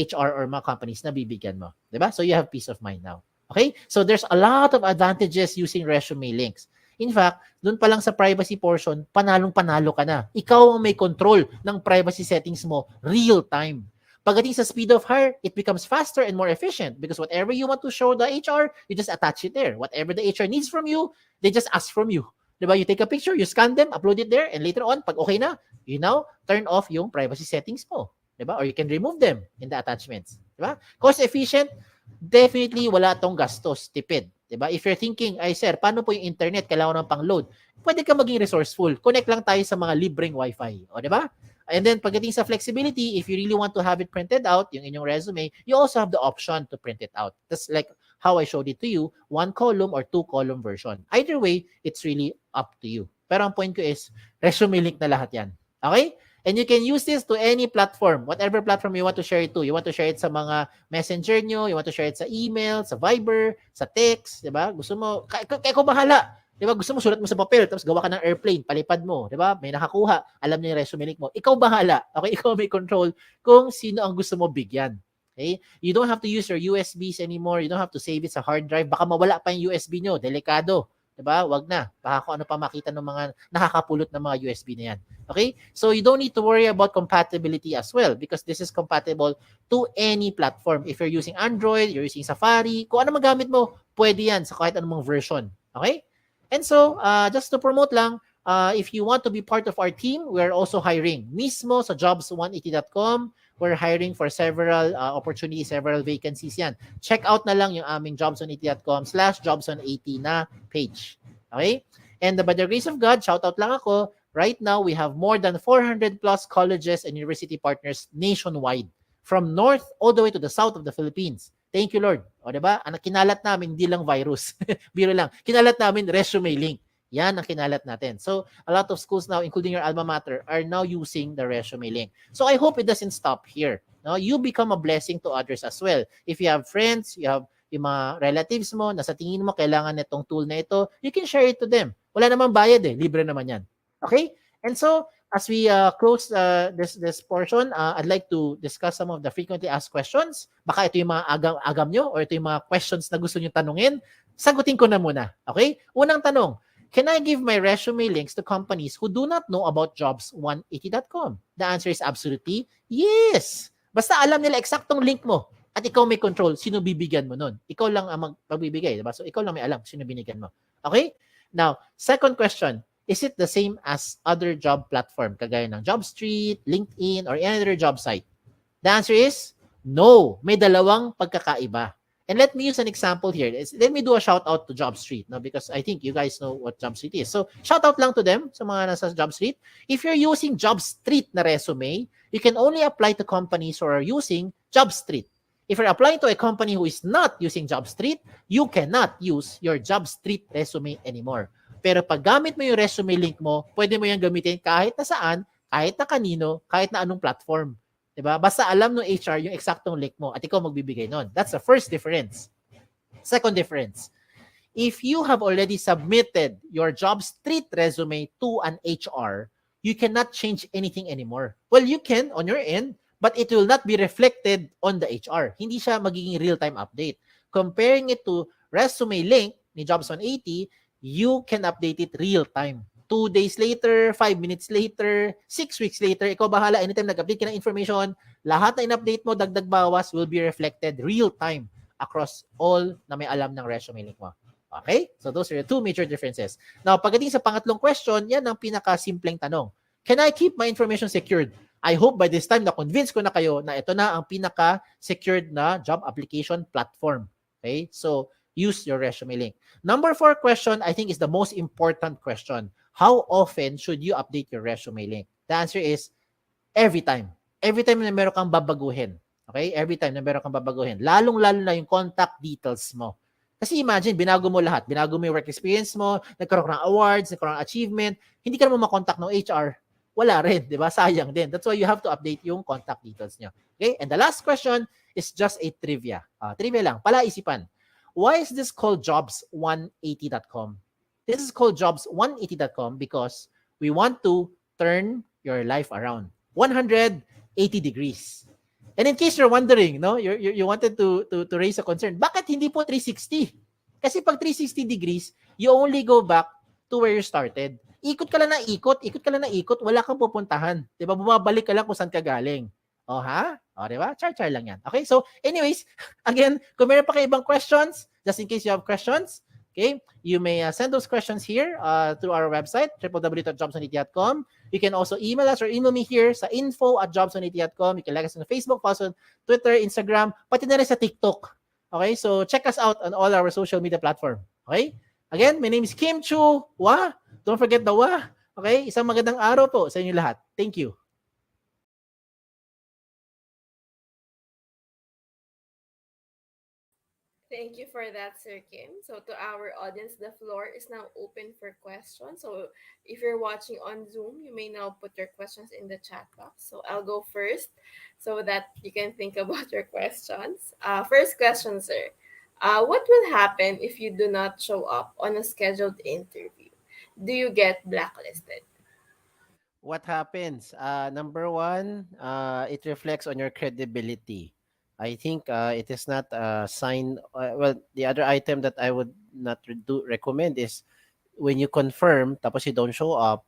HR or mga companies na bibigyan mo. Diba? So you have peace of mind now. Okay? So there's a lot of advantages using ResumeLinks. In fact, doon pa lang sa privacy portion, panalong-panalo ka na. Ikaw ang may control ng privacy settings mo real time. Pagdating sa speed of hire, it becomes faster and more efficient because whatever you want to show the HR, you just attach it there. Whatever the HR needs from you, they just ask from you. Diba? You take a picture, you scan them, upload it there, and later on, pag okay na, you now turn off yung privacy settings mo. Diba? Or you can remove them in the attachments. Diba? Cost efficient, definitely wala tong gastos, tipid. Diba? If you're thinking, ay sir, paano po yung internet? Kailangan ng pang-load. Pwede ka maging resourceful. Connect lang tayo sa mga libreng wifi. O, diba? And then, pagdating sa flexibility, if you really want to have it printed out, yung inyong resume, you also have the option to print it out. That's like how I showed it to you, 1 column or 2 column version. Either way, it's really up to you. Pero ang point ko is, ResumeLink na lahat yan. Okay? And you can use this to any platform, whatever platform you want to share it to. You want to share it sa mga messenger nyo, you want to share it sa email, sa Viber, sa text, di ba? Gusto mo, kaya ko bahala. Di ba? Gusto mo sulat mo sa papel, tapos gawa ka ng airplane, palipad mo. Di ba? May nakakuha, alam niya yung resume link mo. Ikaw bahala. Okay? Ikaw may control kung sino ang gusto mo bigyan. Okay? You don't have to use your USBs anymore. You don't have to save it sa hard drive. Baka mawala pa yung USB nyo. Delikado. Diba? Wag na. Baka kung ano pa makita ng mga nakakapulot ng mga USB na yan. Okay? So you don't need to worry about compatibility as well because this is compatible to any platform. If you're using Android, you're using Safari, kung ano magamit mo, pwede yan sa kahit anong version. Okay? And so, just to promote lang, if you want to be part of our team, we're also hiring. Mismo sa jobs180.com, we're hiring for several opportunities, several vacancies yan. Check out na lang yung aming jobs180.com/jobs180 na page. Okay? And by the grace of God, shout out lang ako, right now we have more than 400 plus colleges and university partners nationwide from north all the way to the south of the Philippines. Thank you, Lord. O, diba? Ang kinalat namin, hindi lang virus. Biro lang. Kinalat namin, ResumeLink. Yan ang kinalat natin. So, a lot of schools now, including your alma mater, are now using the ResumeLink. So, I hope it doesn't stop here. No? You become a blessing to others as well. If you have friends, you have yung mga relatives mo, na sa tingin mo, kailangan nitong tool na ito, you can share it to them. Wala namang bayad eh. Libre naman yan. Okay? And so, as we close this portion, I'd like to discuss some of the frequently asked questions. Baka ito yung mga agam nyo or ito yung mga questions na gusto nyo tanungin. Sagutin ko na muna. Okay? Unang tanong, can I give my resume links to companies who do not know about jobs180.com? The answer is absolutely yes. Basta alam nila eksaktong link mo at ikaw may control sino bibigyan mo nun. Ikaw lang ang magbibigay. Diba? So, ikaw lang may alam sino binigyan mo. Okay? Now, second question. Is it the same as other job platform kagaya ng JobStreet, LinkedIn, or any other job site? The answer is no. May dalawang pagkakaiba. And let me use an example here. Let me do a shout out to JobStreet, no, because I think you guys know what JobStreet is. So, shout out lang to them sa mga nasa JobStreet. If you're using JobStreet na resume, you can only apply to companies who are using JobStreet. If you're applying to a company who is not using JobStreet, you cannot use your JobStreet resume anymore. Pero pag gamit mo yung resume link mo, pwede mo yan gamitin kahit na saan, kahit na kanino, kahit na anong platform. Diba? Basta alam ng HR yung eksaktong link mo at ikaw magbibigay nun. That's the first difference. Second difference, if you have already submitted your JobStreet resume to an HR, you cannot change anything anymore. Well, you can on your end, but it will not be reflected on the HR. Hindi siya magiging real-time update. Comparing it to resume link ni Jobs 180, you can update it real time. 2 days later, 5 minutes later, 6 weeks later, ikaw bahala. Anytime nag-update ka ng information, lahat na in-update mo, dagdag bawas, will be reflected real time across all na may alam ng resume link mo. Okay? So those are the two major differences. Now, pagdating sa pangatlong question, yan ang pinaka-simpleng tanong. Can I keep my information secured? I hope by this time na-convince ko na kayo na ito na ang pinaka-secured na job application platform. Okay? So, use your resume link. Number 4 question, I think, is the most important question. How often should you update your resume link? The answer is every time. Every time na meron kang babaguhin. Okay? Every time na meron kang babaguhin. Lalong-lalo na yung contact details mo. Kasi imagine, binago mo lahat. Binago mo yung work experience mo, nagkaroon ka ng awards, nagkaroon ng achievement, hindi ka naman makontakt ng HR. Wala rin, di ba? Sayang din. That's why you have to update yung contact details nyo. Okay? And the last question is just a trivia. Trivia lang, palaisipan. Why is this called jobs180.com? This is called jobs180.com because we want to turn your life around 180 degrees. And in case you're wondering, no, you wanted to raise a concern, bakit hindi po 360? Kasi pag 360 degrees, you only go back to where you started. Ikot ka lang na ikot, wala kang pupuntahan. 'Di ba? Bumabalik ka lang kung saan ka galing. Oh, ha? O, diba? Char-char lang yan. Okay, so anyways, again, kung meron pa kayo ibang questions, just in case you have questions, okay, you may send those questions here through our website, www.jobs180.com. You can also email us or email me here sa info@jobs180.com. You can like us on Facebook, also Twitter, Instagram, pati na rin sa TikTok. Okay, so check us out on all our social media platform. Okay? Again, my name is Kim Chu. Wa? Don't forget the wa. Okay? Isang magandang araw po sa inyo lahat. Thank you. Thank you for that, Sir Kim. So to our audience, the floor is now open for questions. So if you're watching on Zoom, you may now put your questions in the chat box. So I'll go first so that you can think about your questions. First question, sir. What will happen if you do not show up on a scheduled interview? Do you get blacklisted? What happens? Number one, it reflects on your credibility. I think it is not a sign. Well, the other item that I would not recommend is when you confirm tapos you don't show up,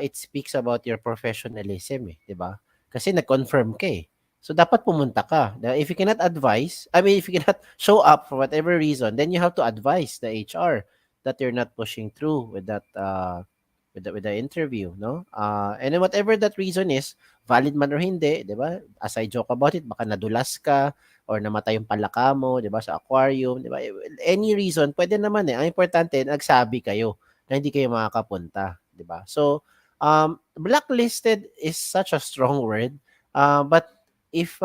it speaks about your professionalism, eh, 'di ba? Kasi nag-confirm ka eh. So dapat pumunta ka. If you cannot advise, I mean if you cannot show up for whatever reason, then you have to advise the HR that you're not pushing through with that with the interview, no? And then whatever that reason is, valid man or hindi, 'di ba? As I joke about it, baka nadulas ka or namatay yung palaka mo, 'di ba, sa aquarium, 'di ba? Any reason, pwede naman eh. Ang importante, nagsabi kayo na hindi kayo makakapunta, 'di ba? So, blacklisted is such a strong word. But if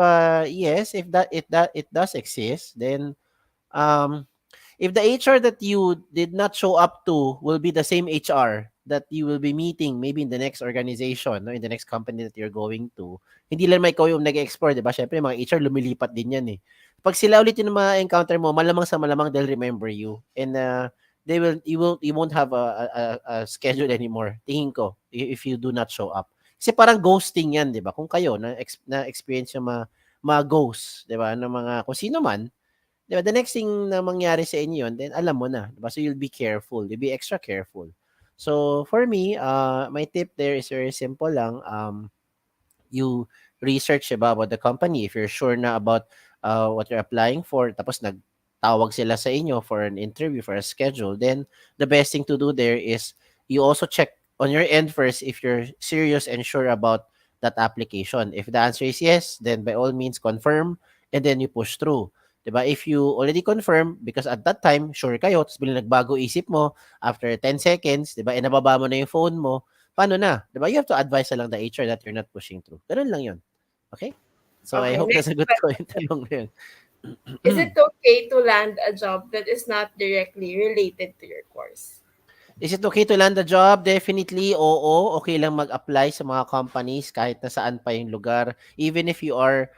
yes, if that it does exist, then um if the HR that you did not show up to will be the same HR that you will be meeting maybe in the next organization, no, in the next company that you're going to, hindi lang may ikaw yung nag-explore, di ba? Syempre, mga HR lumilipat din yan eh. Pag sila ulit yung ma-encounter mo, malamang sa malamang they'll remember you. And you won't have a schedule anymore, tingin ko, if you do not show up. Kasi parang ghosting yan, di ba? Kung kayo, na experience yung mga ghost, di ba? Ng mga, kung sino man, 'di ba, the next thing na mangyari sa inyo yun, then alam mo na, 'di ba? So you'll be careful, you'll be extra careful. So for me, my tip there is very simple lang. You research about the company. If you're sure na about what you're applying for, tapos nagtawag sila sa inyo for an interview, for a schedule, then the best thing to do there is you also check on your end first if you're serious and sure about that application. If the answer is yes, then by all means confirm and then you push through. 'Di ba? If you already confirm because at that time sure kayo tapos biglang nagbago isip mo after 10 seconds, 'di ba? E nababa mo na yung phone mo, paano na? 'Di ba? You have to advise na lang the HR that you're not pushing through. Ganun lang 'yun. Okay? So I Okay, hope next nasagot ko yung question. tanong na yun. Is it okay to land a job that is not directly related to your course? Is it okay to land a job? Definitely, oo. Okay lang mag-apply sa mga companies kahit na saan pa yung lugar. Even if you are,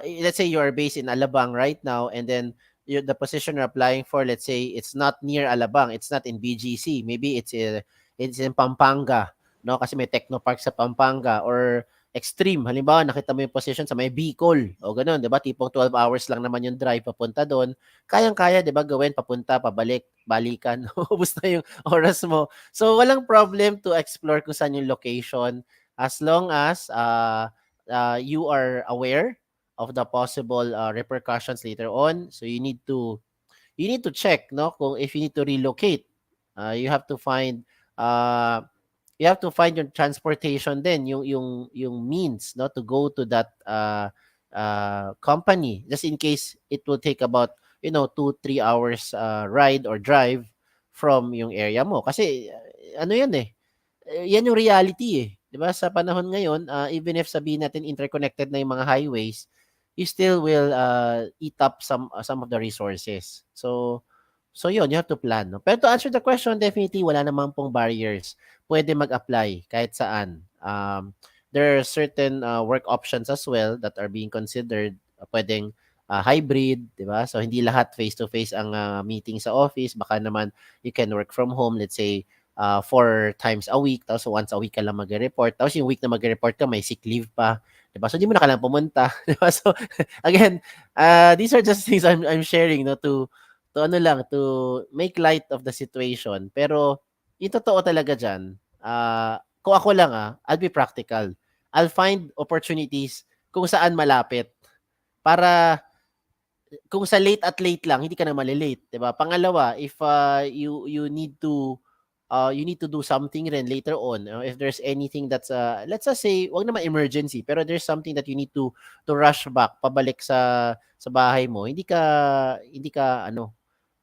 let's say you are based in Alabang right now and then the position you're applying for, let's say it's not near Alabang, it's not in BGC. Maybe it's in Pampanga, no? Kasi may Technopark sa Pampanga or extreme. Halimbawa, nakita mo yung position sa may Bicol o ganun, 'di ba? Tipong 12 hours lang naman yung drive papunta doon. Kayang-kaya, 'di ba, gawin papunta, pabalik, balikan. Ubos na yung oras mo. So walang problem to explore kung saan yung location as long as you are aware of the possible repercussions later on. So you need to check, no, kung if you need to relocate. You have to find uh your transportation then yung means, no, to go to that company just in case it will take about 2-3 hours ride or drive from yung area mo kasi ano yan eh, yan yung reality eh, 'di ba? Sa panahon ngayon, even if sabihin natin interconnected na yung mga highways, you still will eat up some of the resources. So yun, you have to plan, no? Pero to answer the question, definitely wala naman pong barriers. Pwede mag-apply kahit saan. There are certain work options as well that are being considered. Pwedeng hybrid, 'di ba? So hindi lahat face-to-face ang meeting sa office. Baka naman you can work from home, let's say 4 times a week, tapos once a week ka lang mag-report. Tapos yung week na mag-report ka, may sick leave pa. 'Di ba? So hindi mo na kailangan pumunta, 'di ba? So again, these are just things I'm sharing, no, to ano lang, to make light of the situation. Pero yung totoo talaga diyan, kung ako lang I'll be practical. I'll find opportunities kung saan malapit para kung sa late at late lang, hindi ka na malilate, 'di ba? Pangalawa, if you need to do something rin later on, if there's anything that's let's just say wag naman emergency, pero there's something that you need to rush back pabalik sa bahay mo, hindi ka ano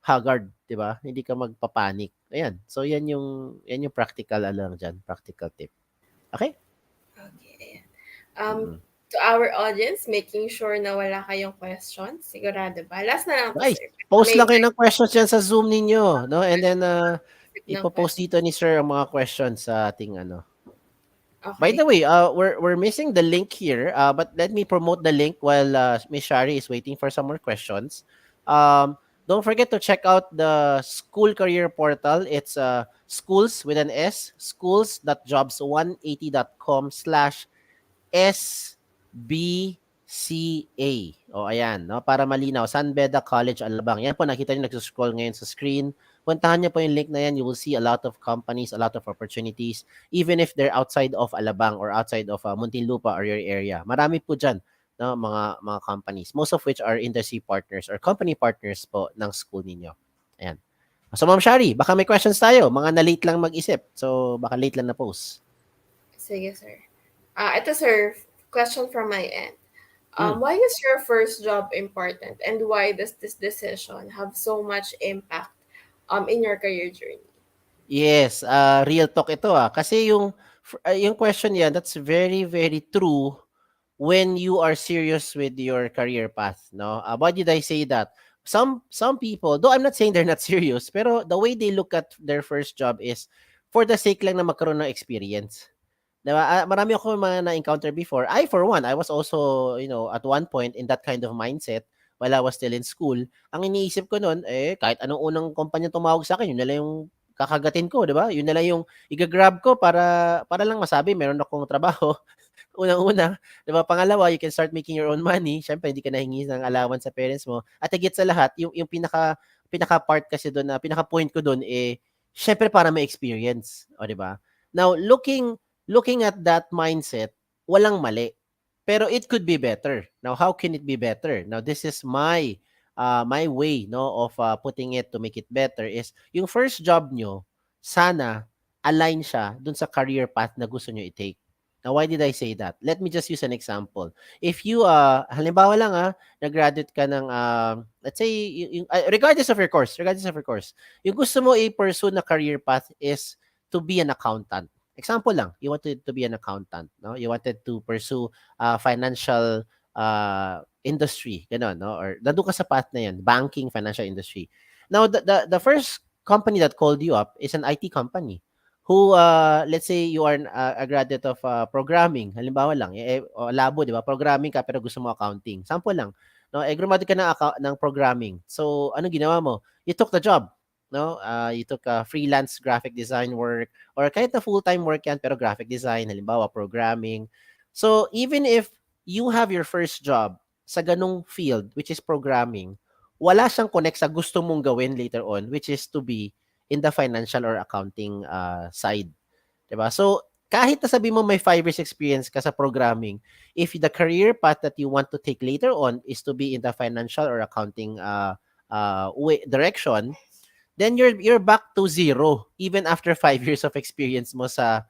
haggard, 'di ba? Hindi ka magpapanik. Ayan. So yan yung practical lang diyan, practical tip. Okay? Okay. Mm. To our audience, making sure na wala kayong questions. Sigurado ba? Last na lang to, Nice. sir. Post May lang kayo ng questions diyan sa Zoom ninyo, no? And then specific ng ipo-post question. dito ni Sir ang mga questions sa ating ano. By the Okay. way, we're missing the link here, but let me promote the link while Miss Shari is waiting for some more questions. Um, Don't forget to check out the school career portal. It's schools with an S, schools.jobs180.com/SBCA. O ayan, no? Para malinaw, San Beda College Alabang. Yan po, nakita niyo nagsuscroll ngayon sa screen. Puntahan niyo po yung link na yan. You will see a lot of companies, a lot of opportunities, even if they're outside of Alabang or outside of Muntinlupa or your area. Marami po dyan, no, mga companies, most of which are industry partners or company partners po ng school ninyo. Ayan. So Ma'am Shari, baka may questions tayo. Mga na-late lang mag-isip. So baka late lang na post. Sige, sir. Ito, sir, question from my end. Mm. Why is your first job important, and why does this decision have so much impact in your career journey? Yes, real talk ito kasi yung question yan, that's very very true when you are serious with your career path, no? Why did I say that? Some people, though I'm not saying they're not serious, pero the way they look at their first job is for the sake lang na magkaroon ng experience. Diba? Marami ako mga na-encounter before. I, for one, I was also, at one point in that kind of mindset while I was still in school. Ang iniisip ko noon, kahit anong unang kumpanya tumawag sa akin, yun na lang yung kakagatin ko, di ba? Yun na lang yung igagrab ko para lang masabi meron akong trabaho. Unang-una, 'di ba? Pangalawa, you can start making your own money. Syempre hindi ka nahingi ng allowance sa parents mo. At higit sa lahat, yung pinaka part kasi doon na pinaka point ko doon syempre para may experience, o 'di ba? Now, looking at that mindset, walang mali. Pero it could be better. Now, how can it be better? Now, this is my way, no, of putting it to make it better is yung first job nyo, sana align siya dun sa career path na gusto nyo i-take. Now, why did I say that? Let me just use an example. If you, halimbawa lang nag-graduate ka ng, let's say, regardless of your course, yung gusto mo i-pursue na career path is to be an accountant. Example lang, you wanted to be an accountant, no? You wanted to pursue financial industry, gano'n, no? Or nandun ka sa path na yan, banking, financial industry. Now, the first company that called you up is an IT company who, let's say you are a graduate of programming, halimbawa lang, labo, di ba? Programming ka pero gusto mo accounting. Sample lang, no? Graduate ka ng programming. So, ano ginawa mo? You took the job, no? You took freelance graphic design work or kahit na full-time work yan pero graphic design, halimbawa programming. So, even if you have your first job sa ganung field, which is programming, wala siyang connect sa gusto mong gawin later on, which is to be in the financial or accounting side. Diba? So, kahit nasabi mo may 5 years experience ka sa programming, if the career path that you want to take later on is to be in the financial or accounting direction, then you're back to zero even after 5 years of experience mo sa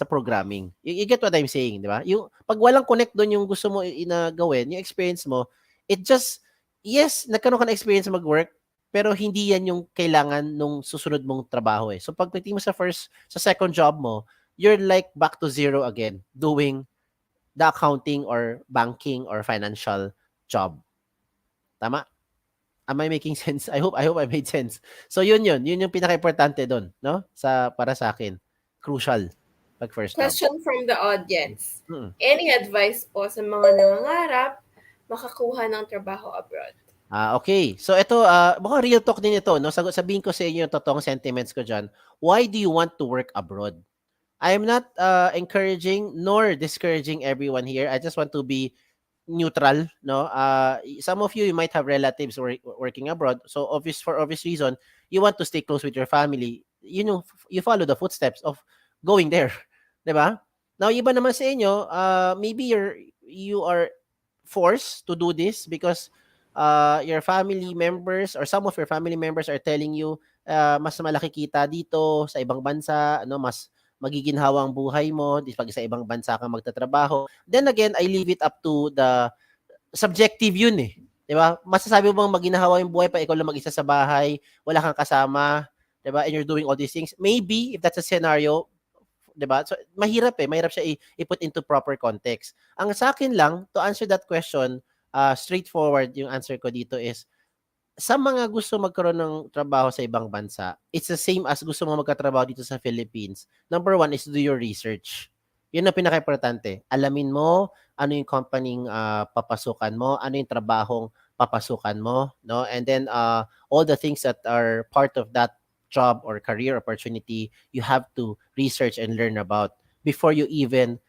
programming. You get what I'm saying, di ba? Yung pag walang connect doon yung gusto mo gawin, yung experience mo, it just yes, nagkaroon ka ng experience mag-work, pero hindi yan yung kailangan nung susunod mong trabaho eh. So pagdating mo sa second job mo, you're like back to zero again doing the accounting or banking or financial job. Tama? Am I making sense? I hope I made sense. So yun yung pinaka-importante doon, no? Para sa akin. Crucial pag first job. Question from the audience. Mm. Any advice po sa mga nangangarap makakuha ng trabaho abroad? Okay. So ito, mukhang real talk din ito, no? Sabihin ko sa inyo yung totoong sentiments ko dyan. Why do you want to work abroad? I am not encouraging nor discouraging everyone here. I just want to be neutral, no? Some of you might have relatives working abroad. So for obvious reason, you want to stay close with your family. You know, you follow the footsteps of going there. 'Di ba? Now, iba naman sa inyo, maybe you are forced to do this because your family members or some of your family members are telling you mas malaki kita dito sa ibang bansa, ano, mas magiginhawa ang buhay mo pag sa ibang bansa ka magtatrabaho. Then again, I leave it up to the subjective yun eh. 'Di ba? Masasabi mo bang maginhawa yung buhay pa ikaw lang mag-isa sa bahay, wala kang kasama, 'di ba? And you're doing all these things. Maybe if that's a scenario, 'di ba? So mahirap siya i-put into proper context. Ang sa akin lang to answer that question, straightforward yung answer ko dito is sa mga gusto magkaroon ng trabaho sa ibang bansa, it's the same as gusto mo magkatrabaho dito sa Philippines. Number one is do your research. Yun ang pinaka-importante. Alamin mo ano yung company papasukan mo, ano yung trabahong papasukan mo, no? And then all the things that are part of that job or career opportunity, you have to research and learn about before you even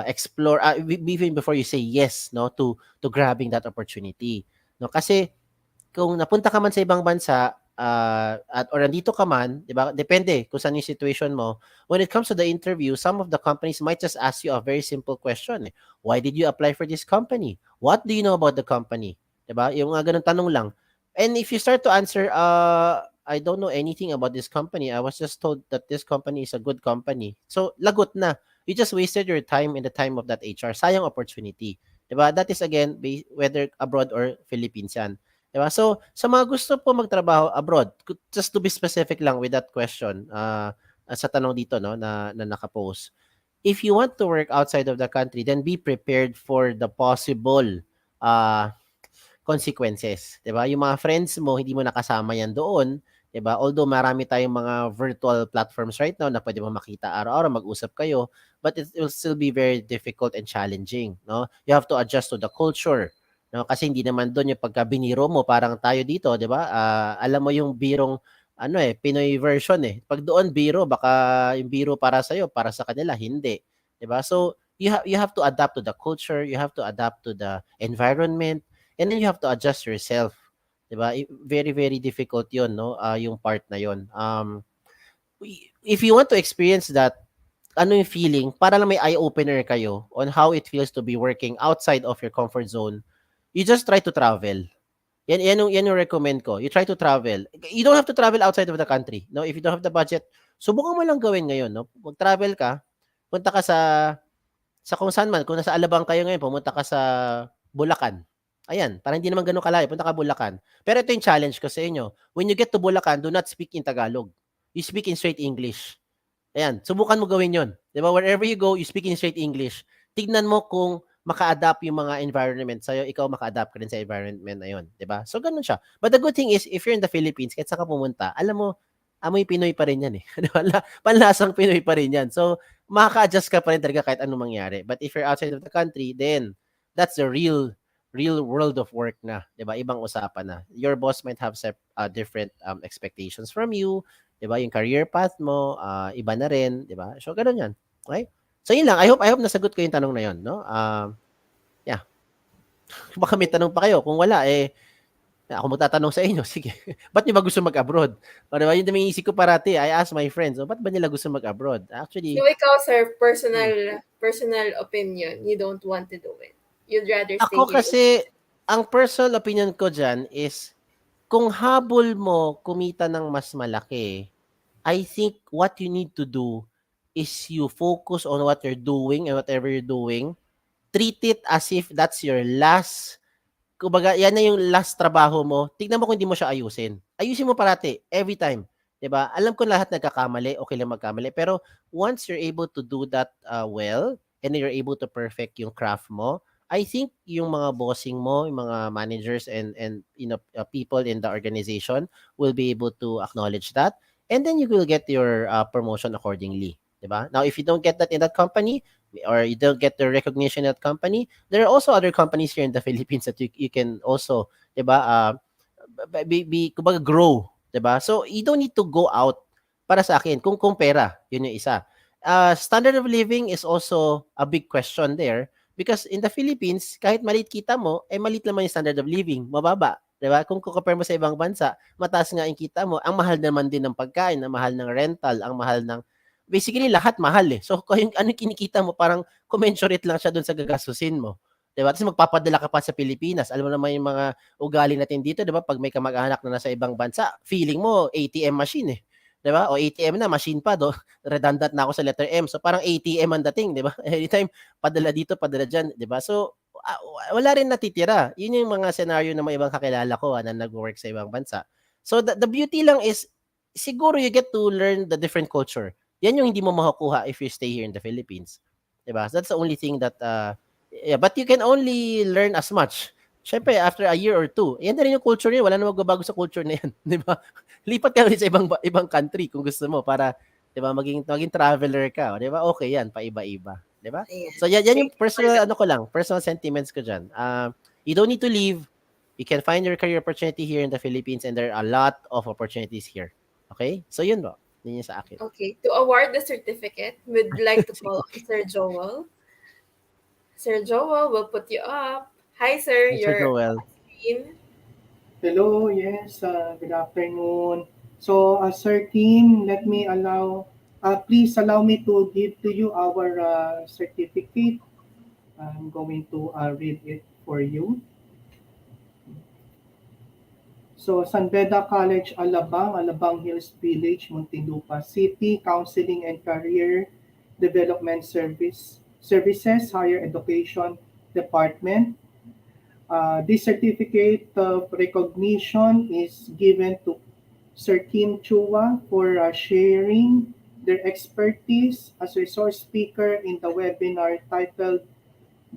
explore, even before you say yes, no, to grabbing that opportunity, no? Kasi kung napunta ka man sa ibang bansa, at or nandito ka man, 'di ba? Depende kung saan yung situation mo. When it comes to the interview, some of the companies might just ask you a very simple question. Why did you apply for this company? What do you know about the company? 'Di ba? Yung mga ganung tanong lang. And if you start to answer, I don't know anything about this company. I was just told that this company is a good company. So, lagot na. You just wasted your time and the time of that HR. Sayang opportunity. 'Di ba? That is again whether abroad or Philippines 'yan. Diba? So, sa mga gusto po magtrabaho abroad, just to be specific lang with that question, sa tanong dito, no, na nakapost. If you want to work outside of the country, then be prepared for the possible uh, consequences, 'di ba? Yung mga friends mo, hindi mo nakasama yan doon, 'di ba? Although marami tayong mga virtual platforms right now na pwede mo makita araw-araw, mag-usap kayo, but it will still be very difficult and challenging, no? You have to adjust to the culture, no? Kasi hindi naman doon yung pagka biniro mo, parang tayo dito, 'di ba? Alam mo yung birong ano Pinoy version eh. Pag doon biro, baka yung biro para sa para sa kanila hindi, 'di ba? So you have to adapt to the culture, you have to adapt to the environment, and then you have to adjust yourself, 'di ba? Very very difficult 'yon, no? Yung part na 'yon. If you want to experience that, ano yung feeling, para lang may eye opener kayo on how it feels to be working outside of your comfort zone, you just try to travel. Yan yung recommend ko. You try to travel. You don't have to travel outside of the country. No, if you don't have the budget, subukan mo lang gawin ngayon, no? Mag-travel ka, punta ka sa kung saan man, kung nasa Alabang kayo ngayon, pumunta ka sa Bulacan. Ayan, parang hindi naman gano'n kalayo, punta ka Bulacan. Pero ito yung challenge ko sa inyo. When you get to Bulacan, do not speak in Tagalog. You speak in straight English. Ayan, subukan mo gawin 'yon. 'Di ba? Wherever you go, you speak in straight English. Tignan mo kung maka-adapt yung mga environment sa'yo, ikaw maka-adapt ka rin sa environment na 'yon, 'di ba? So gano'n siya. But the good thing is, if you're in the Philippines, kahit saan ka pumunta, alam mo, amoy Pinoy pa rin 'yan eh. 'Di ba? Panlasang Pinoy pa rin 'yan. So makaka-adjust ka pa rin talaga kahit anong mangyari. But if you're outside of the country, then that's the real world of work na, 'di ba? Ibang usapan na. Your boss might have different expectations from you, 'di ba? Yung career path mo, iba na rin, 'di ba? So gano'n 'yan. Okay? So yun lang. I hope nasagot ko yung tanong na 'yon, no? Yeah. Baka may tanong pa kayo. Kung wala ako magtatanong sa inyo. Sige. Ba't niyo ba gusto mag-abroad? O, 'di ba? Yun din yung isip ko parati. I ask my friends, ba't ba nila gusto mag-abroad? Actually, So ikaw, sir, personal opinion, you don't want to do it. You'd rather stay ako here. kasi, ang personal opinion ko dyan is, kung habol mo kumita ng mas malaki, I think what you need to do is you focus on what you're doing, and whatever you're doing, treat it as if that's your last, kumbaga, yan na yung last trabaho mo. Tignan mo kung hindi mo siya ayusin. Ayusin mo parati, every time. 'Di ba? Alam ko lahat nagkakamali, okay lang magkamali. Pero once you're able to do that well, and you're able to perfect yung craft mo, I think yung mga bossing mo, yung mga managers and people in the organization will be able to acknowledge that, and then you will get your promotion accordingly, 'di ba? Now, if you don't get that in that company, or you don't get the recognition in that company, there are also other companies here in the Philippines that you can also, 'di ba? Kumbaga grow, 'di ba? So you don't need to go out. Para sa akin, kung pera, yun yung isa. Standard of living is also a big question there, because in the Philippines, kahit maliit kita mo, maliit naman yung standard of living, mababa, 'di ba? Kung compare mo sa ibang bansa, mataas nga yung kita mo, ang mahal naman din ng pagkain, ang mahal ng rental, ang mahal ng basically lahat mahal eh. So kung ano kinikita mo, parang commensurate lang siya doon sa gagastusin mo. 'Di ba? Tapos magpapadala ka pa sa Pilipinas. Alam mo naman yung mga ugali natin dito, 'di ba? Pag may kamag-anak na nasa ibang bansa, feeling mo ATM machine eh. 'Di ba? O ATM na, machine pa do. Redundant na ako sa letter M. So parang ATM ang dating, 'di ba? Anytime padala dito, padala diyan, 'di ba? So wala rin natitira. Yun yung mga scenario ng mga ibang kakilala ko na nag-work sa ibang bansa. So the beauty lang is, siguro you get to learn the different culture. Yan yung hindi mo makukuha if you stay here in the Philippines. 'Di ba? That's the only thing that yeah, but you can only learn as much. Syempre, after a year or two, yan na rin yung culture niya. Wala na magbabago sa culture na yan. 'Di ba? Lipat ka ulit sa ibang country kung gusto mo para, 'di ba, maging traveler ka, 'di ba? Okay yan, paiba-iba, 'di ba? Ayan. So yan yung personal ano ko lang, personal sentiments ko diyan. You don't need to leave. You can find your career opportunity here in the Philippines, and there are a lot of opportunities here. Okay? So yun ba? Yun yung sa akin. Okay, to award the certificate, we'd like to call on Sir Joel. Sir Joel, we'll put you up. Hi, sir. Hi, Sir You're Joel. on screen. Hello, yes, good afternoon. So, Sir Kim, please allow me to give to you our certificate. I'm going to read it for you. So, San Beda College, Alabang, Alabang Hills Village, Muntinlupa City, Counseling and Career Development Services, Higher Education Department. This certificate of recognition is given to Sir Kim Chua for sharing their expertise as resource speaker in the webinar titled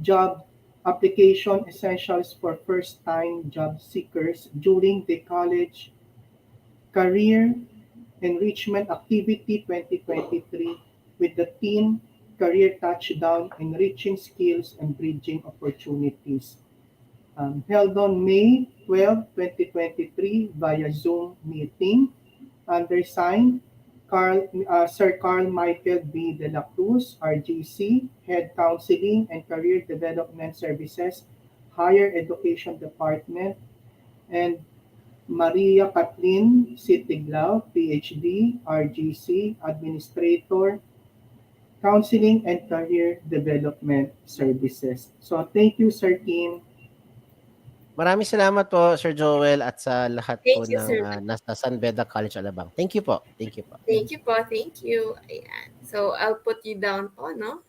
Job Application Essentials for First-Time Job Seekers during the College Career Enrichment Activity 2023 with the theme Career Touchdown Enriching Skills and Bridging Opportunities. Held on May 12, 2023 via Zoom meeting. Undersigned, Sir Carl Michael B. De La Cruz, RGC, Head Counseling and Career Development Services, Higher Education Department, and Maria Kathleen Sitiglao, PhD, RGC, Administrator, Counseling and Career Development Services. So thank you, Sir Kim. Maraming salamat po, Sir Joel, at sa lahat po Thank you, ng sir. nasa San Beda College, Alabang. Thank you po. Thank you po. Thank you po. Thank you. Ayan. So, I'll put you down po, no?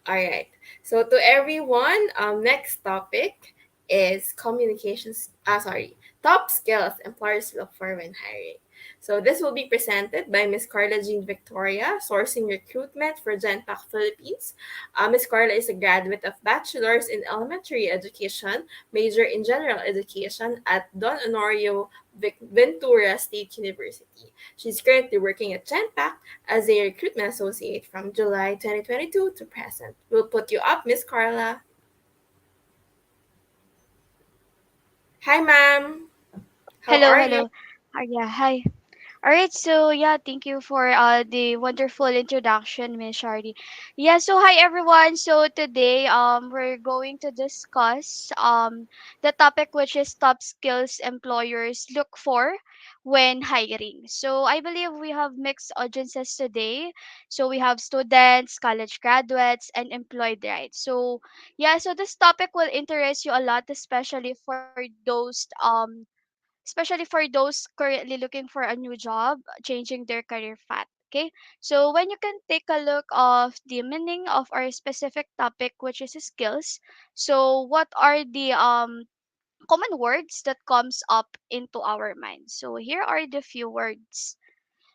All right. So to everyone, next topic is communications. Top skills employers look for when hiring. So this will be presented by Miss Carla Jean Victoria, sourcing recruitment for Genpac Philippines. Miss Carla is a graduate of Bachelor's in Elementary Education, major in General Education at Don Honorio Ventura State University. She's currently working at Genpac as a recruitment associate from July 2022 to present. We'll put you up, Miss Carla. Hi, ma'am. How Hello, are you? hello. Yeah, hi. All right, so yeah, thank you for the wonderful introduction, Miss Shardy. Yeah, so hi everyone. So today we're going to discuss the topic which is top skills employers look for when hiring. So I believe we have mixed audiences today. So we have students, college graduates, and employed, right? So yeah, so this topic will interest you a lot, especially for those currently looking for a new job, changing their career path. Okay, so when you can take a look of the meaning of our specific topic, which is skills. So what are the common words that comes up into our mind? So here are the few words.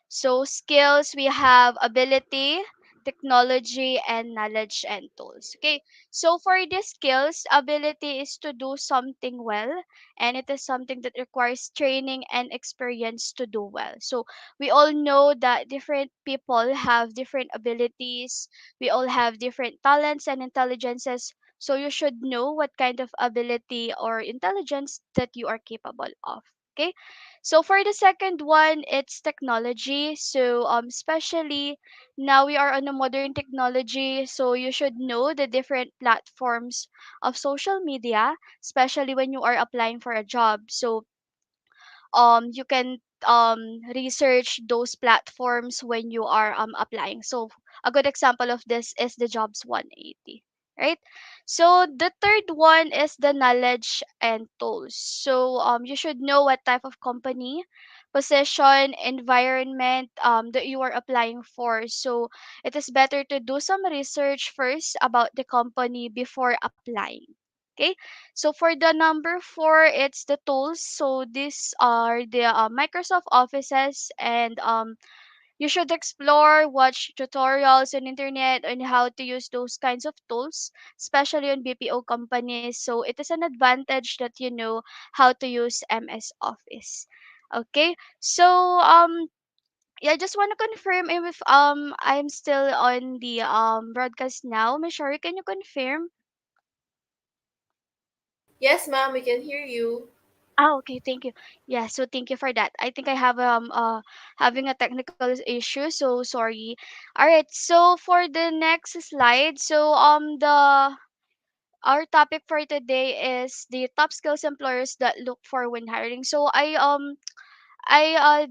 So skills, we have ability, technology, and knowledge and tools. Okay. So for the skills, ability is to do something well, and it is something that requires training and experience to do well. So we all know that different people have different abilities. We all have different talents and intelligences. So you should know what kind of ability or intelligence that you are capable of. Okay. So for the second one, it's technology. So especially now we are on a modern technology, so you should know the different platforms of social media, especially when you are applying for a job. So you can research those platforms when you are applying. So a good example of this is the Jobs 180, right? So the third one is the knowledge and tools. So you should know what type of company, position, environment that you are applying for. So it is better to do some research first about the company before applying. Okay, so for the number four, it's the tools. So these are the Microsoft Offices, and you should explore, watch tutorials on internet on how to use those kinds of tools, especially on BPO companies. So it is an advantage that you know how to use MS Office. Okay, so yeah, I just want to confirm if I'm still on the broadcast now. Miss Shari, can you confirm? Yes, ma'am. We can hear you. Oh, okay, thank you. Yeah, so thank you for that. I think I have having a technical issue, so sorry. All right, so for the next slide, so the our topic for today is the top skills employers that look for when hiring. So I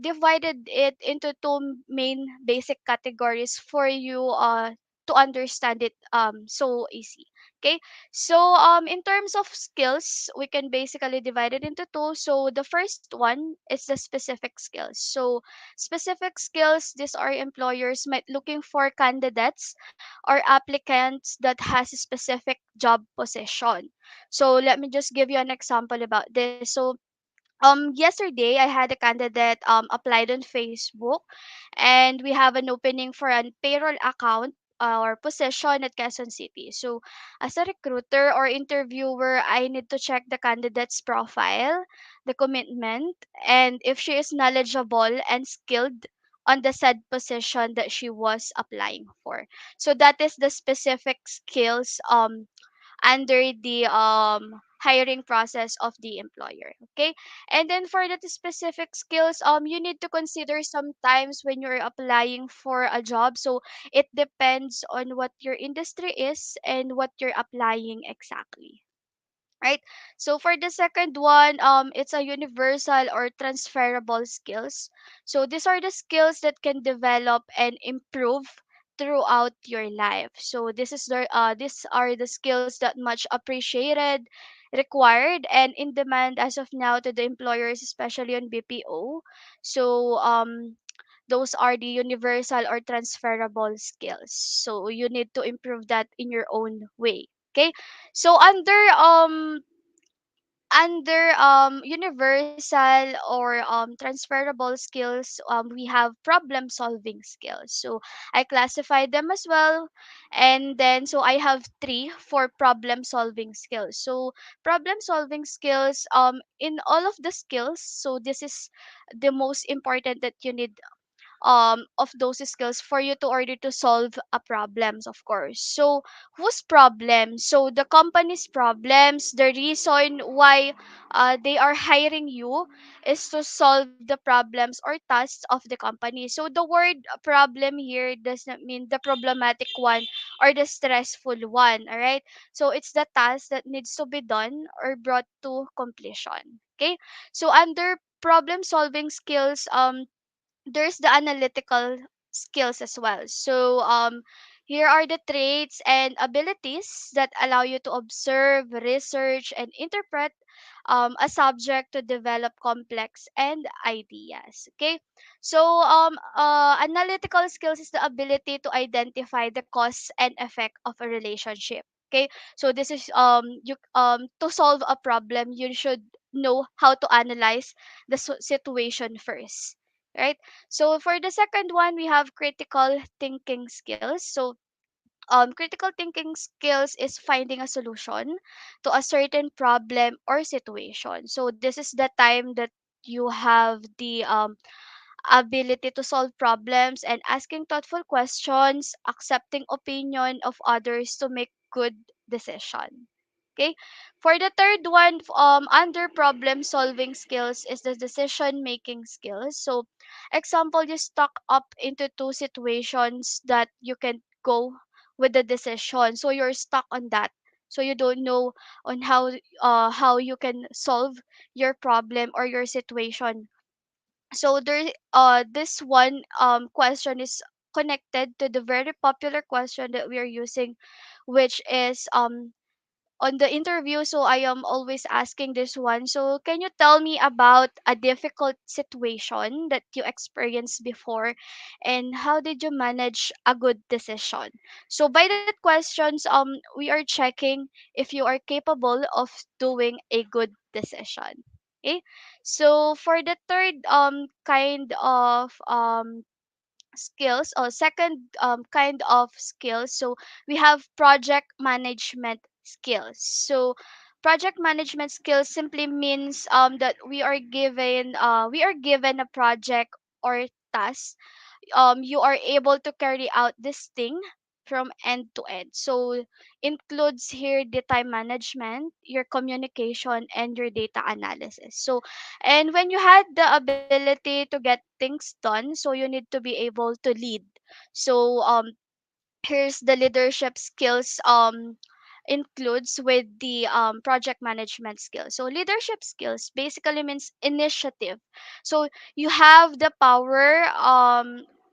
divided it into two main basic categories for you to understand it so easy. Okay, so in terms of skills, we can basically divide it into two. So the first one is the specific skills. So specific skills, these are employers might looking for candidates or applicants that has a specific job position. So let me just give you an example about this. So yesterday I had a candidate applied on Facebook, and we have an opening for an payroll account or position at Quezon City. So as a recruiter or interviewer, I need to check the candidate's profile, the commitment, and if she is knowledgeable and skilled on the said position that she was applying for. So that is the specific skills under the hiring process of the employer. Okay, and then for the specific skills, you need to consider sometimes when you're applying for a job. So it depends on what your industry is and what you're applying exactly, right? So for the second one, it's a universal or transferable skills. So these are the skills that can develop and improve throughout your life. So these are the skills that much appreciated, required, and in demand as of now to the employers, especially on BPO. So those are the universal or transferable skills. So you need to improve that in your own way. Okay, so under universal or transferable skills, we have problem solving skills. So I classified them as well, and then so I have three for problem solving skills. So problem solving skills, in all of the skills, so this is the most important that you need of those skills for you to order to solve a problems, of course. So whose problem? So the company's problems, the reason why they are hiring you is to solve the problems or tasks of the company. So the word problem here does not mean the problematic one or the stressful one, all right? So it's the task that needs to be done or brought to completion. Okay, so under problem solving skills, there's the analytical skills as well. So here are the traits and abilities that allow you to observe, research, and interpret a subject to develop complex and ideas. Okay, so analytical skills is the ability to identify the cause and effect of a relationship. Okay, so this is you to solve a problem, you should know how to analyze the situation first, right? So for the second one, we have critical thinking skills. So critical thinking skills is finding a solution to a certain problem or situation. So this is the time that you have the ability to solve problems and asking thoughtful questions, accepting opinion of others to make good decision. Okay. For the third one, under problem solving skills is the decision making skills. So, example, you stuck up into two situations that you can go with the decision. So you're stuck on that. So you don't know on how you can solve your problem or your situation. So there this one question is connected to the very popular question that we are using, which is on the interview. So I am always asking this one. So can you tell me about a difficult situation that you experienced before, and how did you manage a good decision? So by that questions, we are checking if you are capable of doing a good decision. Okay, so for the third kind of skills, or second kind of skills, so we have project management skills. So project management skills simply means that we are given a project or task. You are able to carry out this thing from end to end. So includes here the time management, your communication, and your data analysis. So and when you had the ability to get things done, so you need to be able to lead. So here's the leadership skills includes with the project management skills. So leadership skills basically means initiative. So you have the power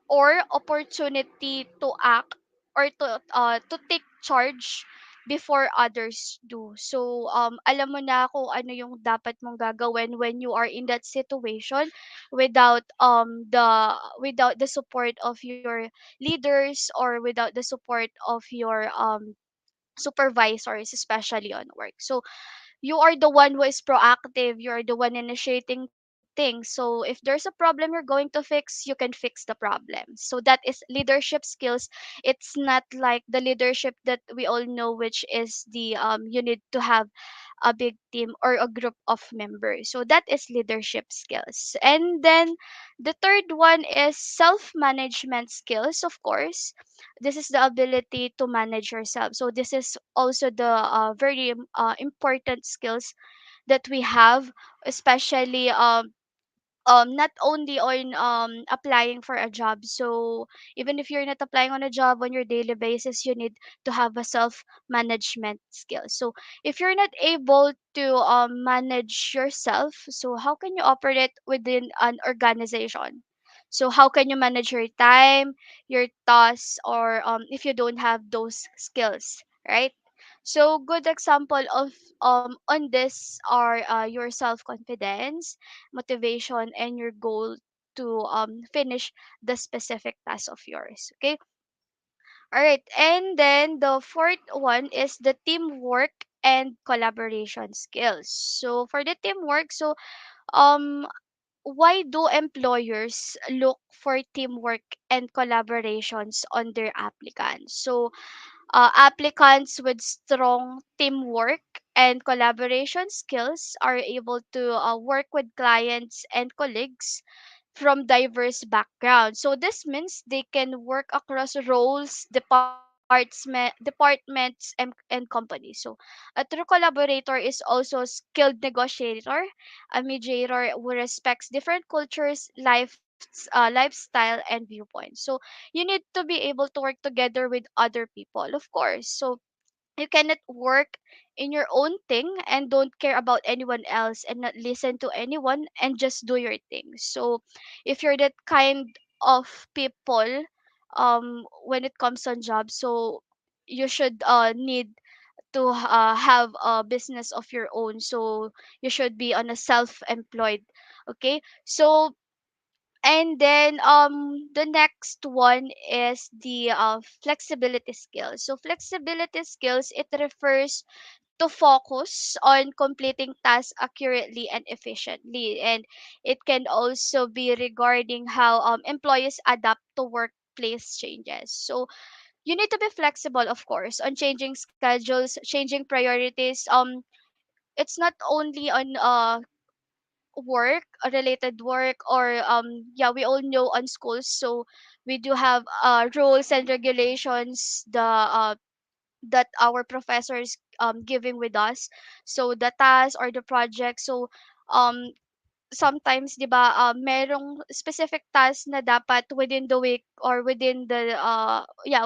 or opportunity to act or to take charge before others do. So alam mo na kung ano yung dapat mong gagawin when you are in that situation without the support of your leaders or without the support of your supervisors, especially on work. So you are the one who is proactive, you are the one initiating things. So if there's a problem you're going to fix, you can fix the problem. So that is leadership skills. It's not like the leadership that we all know, which is the you need to have a big team or a group of members. So that is leadership skills. And then the third one is self management skills, of course. This is the ability to manage yourself. So this is also the very important skills that we have, especially not only on applying for a job. So even if you're not applying on a job on your daily basis, you need to have a self management skill. So if you're not able to manage yourself, so how can you operate within an organization? So how can you manage your time, your tasks, or if you don't have those skills, right? So good example of on this are your self confidence, motivation, and your goal to finish the specific task of yours. Okay. All right. And then the fourth one is the teamwork and collaboration skills. So for the teamwork, so um why do employers look for teamwork and collaborations on their applicants? So applicants with strong teamwork and collaboration skills are able to work with clients and colleagues from diverse backgrounds. So this means they can work across roles, departments, and companies. So a true collaborator is also a skilled negotiator, a mediator who respects different cultures, lifestyle, and viewpoints. So you need to be able to work together with other people, of course. So you cannot work in your own thing and don't care about anyone else and not listen to anyone and just do your thing. So if you're that kind of people when it comes on jobs, so you should need to have a business of your own. So you should be on a self-employed. Okay. So and then the next one is the flexibility skills. So flexibility skills, it refers to focus on completing tasks accurately and efficiently, and it can also be regarding how employees adapt to workplace changes. So you need to be flexible, of course, on changing schedules, changing priorities. It's not only on work, related work, or yeah, we all know on schools. So we do have rules and regulations that our professors giving with us. So the task or the project. So um sometimes 'di ba merong specific task na dapat within the week or within the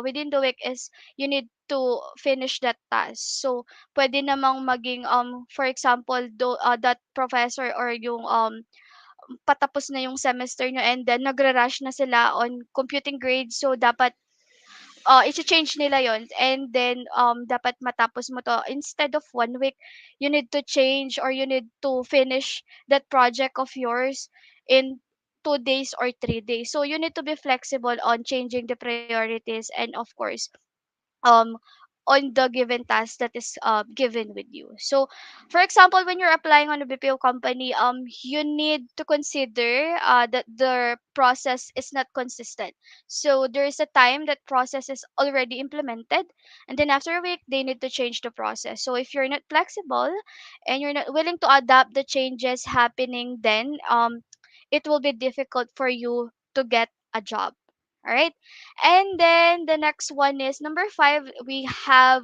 within the week is you need to finish that task. So pwede namang maging for example that professor or yung patapos na yung semester nyo and then nagra-rush na sila on computing grades. So dapat i-change nila yon, and then dapat matapos mo to instead of 1 week. You need to change or you need to finish that project of yours in 2 days or 3 days. So you need to be flexible on changing the priorities and of course um on the given task that is given with you. So for example, when you're applying on a BPO company, you need to consider that the process is not consistent. So there is a time that process is already implemented, and then after a week they need to change the process. So if you're not flexible and you're not willing to adapt the changes happening, then it will be difficult for you to get a job. All right. And then the next one is number 5. We have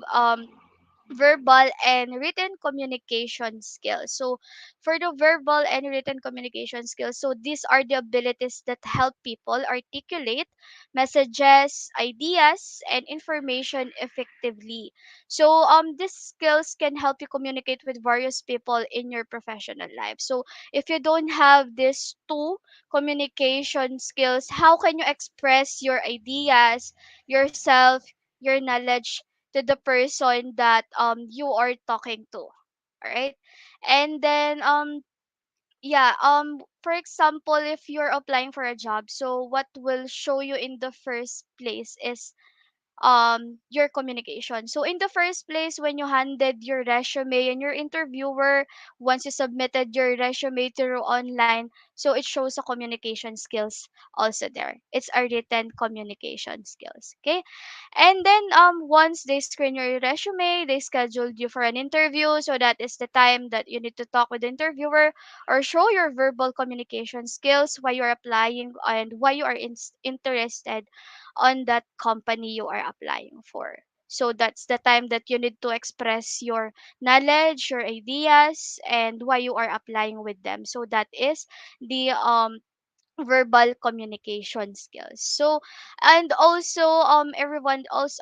verbal and written communication skills. So, for the verbal and written communication skills, so these are the abilities that help people articulate messages, ideas, and information effectively. So, these skills can help you communicate with various people in your professional life. So, if you don't have these two communication skills, how can you express your ideas, yourself, your knowledge to the person that you are talking to, all right? And then yeah, for example, if you're applying for a job, so what will show you in the first place is your communication. So in the first place, when you handed your resume and your interviewer, once you submitted your resume through online, so it shows a communication skills also there. It's a written communication skills. Okay. And then once they screen your resume, they scheduled you for an interview. So that is the time that you need to talk with the interviewer or show your verbal communication skills, why you're applying and why you are interested on that company you are applying for. So that's the time that you need to express your knowledge, your ideas, and why you are applying with them. So that is the verbal communication skills. So and also everyone else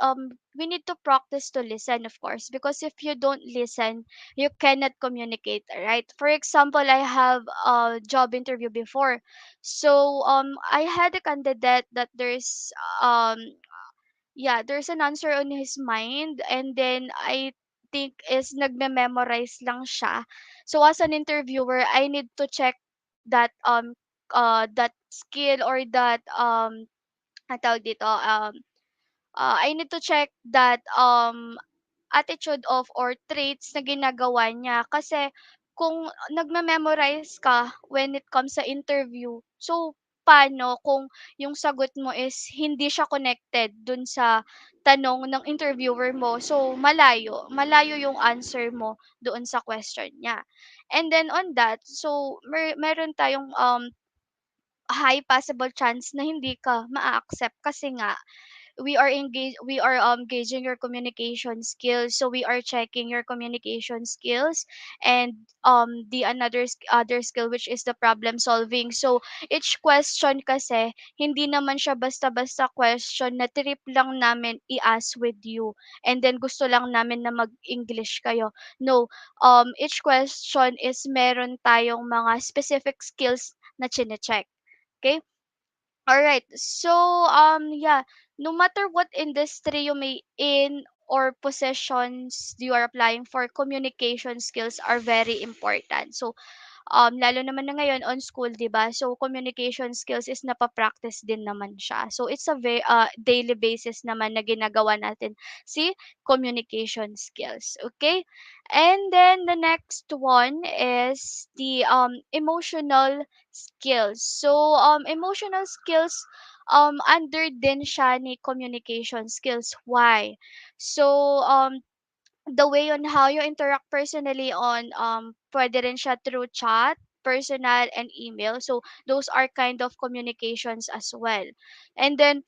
we need to practice to listen, of course, because if you don't listen, you cannot communicate, right? For example, I have a job interview before. So I had a candidate that um there's an answer on his mind, and then I think is nagme-memorize lang siya. So as an interviewer, I need to check that that skill or that ang tawag dito I need to check that attitude of or traits na ginagawa niya. Kasi kung nagme-memorize ka when it comes sa interview, so paano kung yung sagot mo is hindi siya connected dun sa tanong ng interviewer mo? So malayo, malayo yung answer mo doon sa question niya. And then on that, so meron tayong high possible chance na hindi ka maa-accept kasi nga we are gauging your communication skills, so we are checking your communication skills and the other skill, which is the problem solving. So each question kasi hindi naman siya basta-basta question na trip lang namin i-ask with you and then gusto lang namin na mag-English kayo. No, each question is meron tayong mga specific skills na chine-check. Okay. All right. So, no matter what industry you may in or positions you are applying for, communication skills are very important. So, lalo naman na ngayon on school, 'di ba? So communication skills is napa-practice din naman siya. So it's a daily basis naman na ginagawa natin si communication skills. Okay? And then the next one is the emotional skills. So emotional skills under din siya ni communication skills. Why? So the way on how you interact personally on pwede rin siya through chat, personal and email. So those are kind of communications as well. And then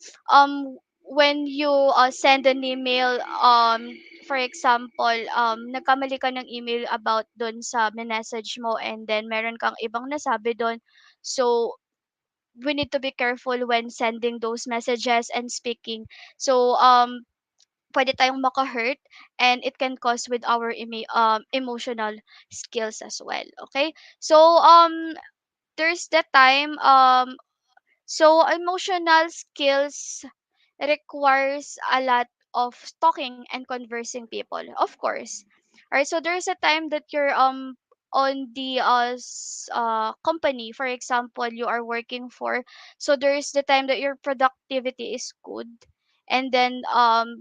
when you send an email, for example, nagkamali ka ng email about dun sa message mo and then meron kang ibang nasabi dun. So we need to be careful when sending those messages and speaking. So pwede tayong maka-hurt and it can cause with our emotional skills as well. Okay? So there's the time so emotional skills requires a lot of talking and conversing people, of course. All right, so there's a time that you're on the company, for example, you are working for. So there's the time that your productivity is good and then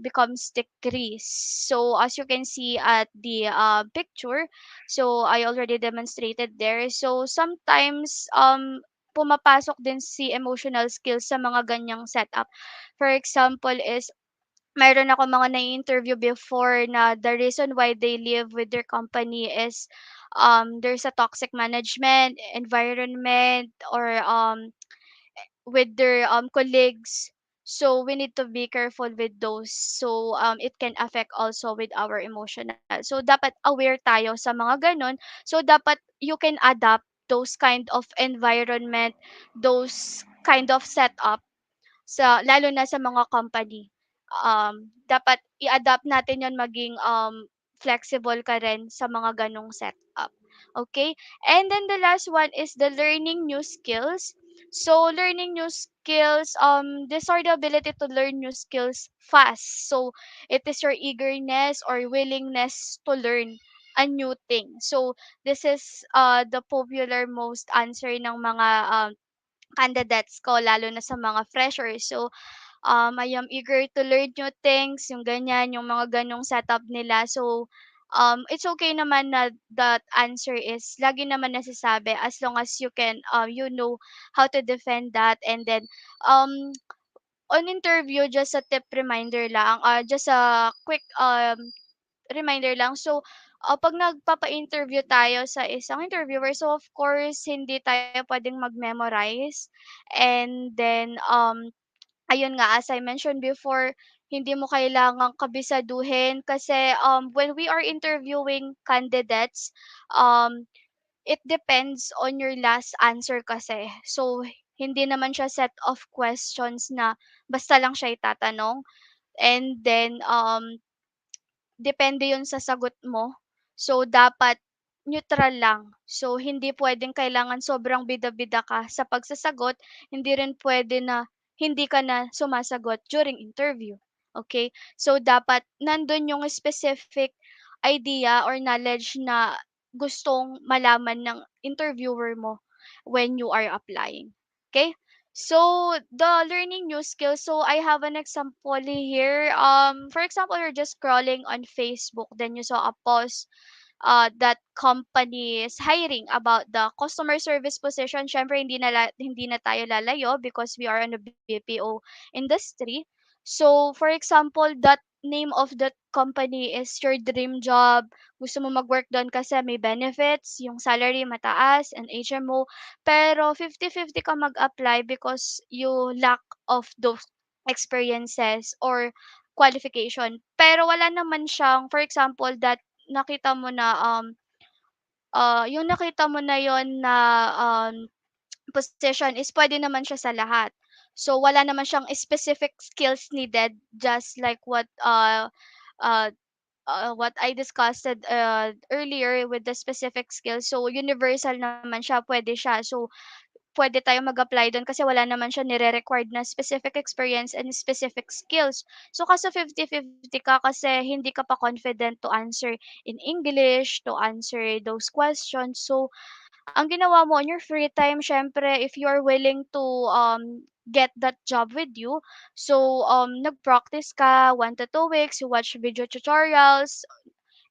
becomes decrease. So as you can see at the picture, so I already demonstrated there. So sometimes pumapasok din si emotional skills sa mga ganyang setup. For example is mayroon ako mga na-interview before na the reason why they leave with their company is there's a toxic management environment or with their colleagues. So we need to be careful with those. So it can affect also with our emotional. So dapat aware tayo sa mga ganon. So dapat you can adapt those kind of environment, those kind of setup sa lalo na sa mga company. Dapat i-adapt natin 'yon maging flexible ka rin sa mga ganong setup. Okay? And then the last one is the learning new skills. So learning new skills, these are the ability to learn new skills fast. So it is your eagerness or willingness to learn a new thing. So this is the popular most answer ng mga candidates ko lalo na sa mga freshers. So I am eager to learn new things, yung ganyan, yung mga ganong setup nila. So, it's okay naman na that answer is lagi naman nasasabi as long as you can, you know how to defend that. And then, on interview, just a tip reminder lang, just a quick reminder lang. So, pag nagpapa-interview tayo sa isang interviewer, so of course, hindi tayo pwedeng mag-memorize. And then, ayun nga, as I mentioned before, hindi mo kailangang kabisaduhin kasi when we are interviewing candidates, um, it depends on your last answer kasi. So, hindi naman siya set of questions na basta lang siya itatanong. And then, depende 'yun sa sagot mo. So, dapat neutral lang. So, hindi puwedeng kailangan sobrang bida-bida ka sa pagsasagot, hindi rin puwede na hindi ka na sumasagot during interview, okay? So, dapat nandun yung specific idea or knowledge na gustong malaman ng interviewer mo when you are applying, okay? So the learning new skills. So I have an example here. For example, you're just scrolling on Facebook, then you saw a post that company is hiring about the customer service position. Syempre, hindi na tayo lalayo because we are in the BPO industry. So, for example, that name of that company is your dream job. Gusto mo mag-work doon kasi may benefits, yung salary mataas, and HMO. Pero 50-50 ka mag-apply because you lack of those experiences or qualification. Pero wala naman siyang, for example, that nakita mo na, yung nakita mo na yon na, position is puwede naman siya sa lahat. So, wala naman siyang specific skills needed just like uh, what I discussed earlier with the specific skills. So, universal naman siya, puwede siya. So, puwede tayong mag-apply dun kasi wala naman siya nire-required na specific experience and specific skills. So, kaso 50-50 ka kasi hindi ka pa confident to answer in English, to answer those questions. So, ang ginawa mo on your free time, siyempre, if you are willing to get that job with you, so nag-practice ka 1 to 2 weeks, you watch video tutorials,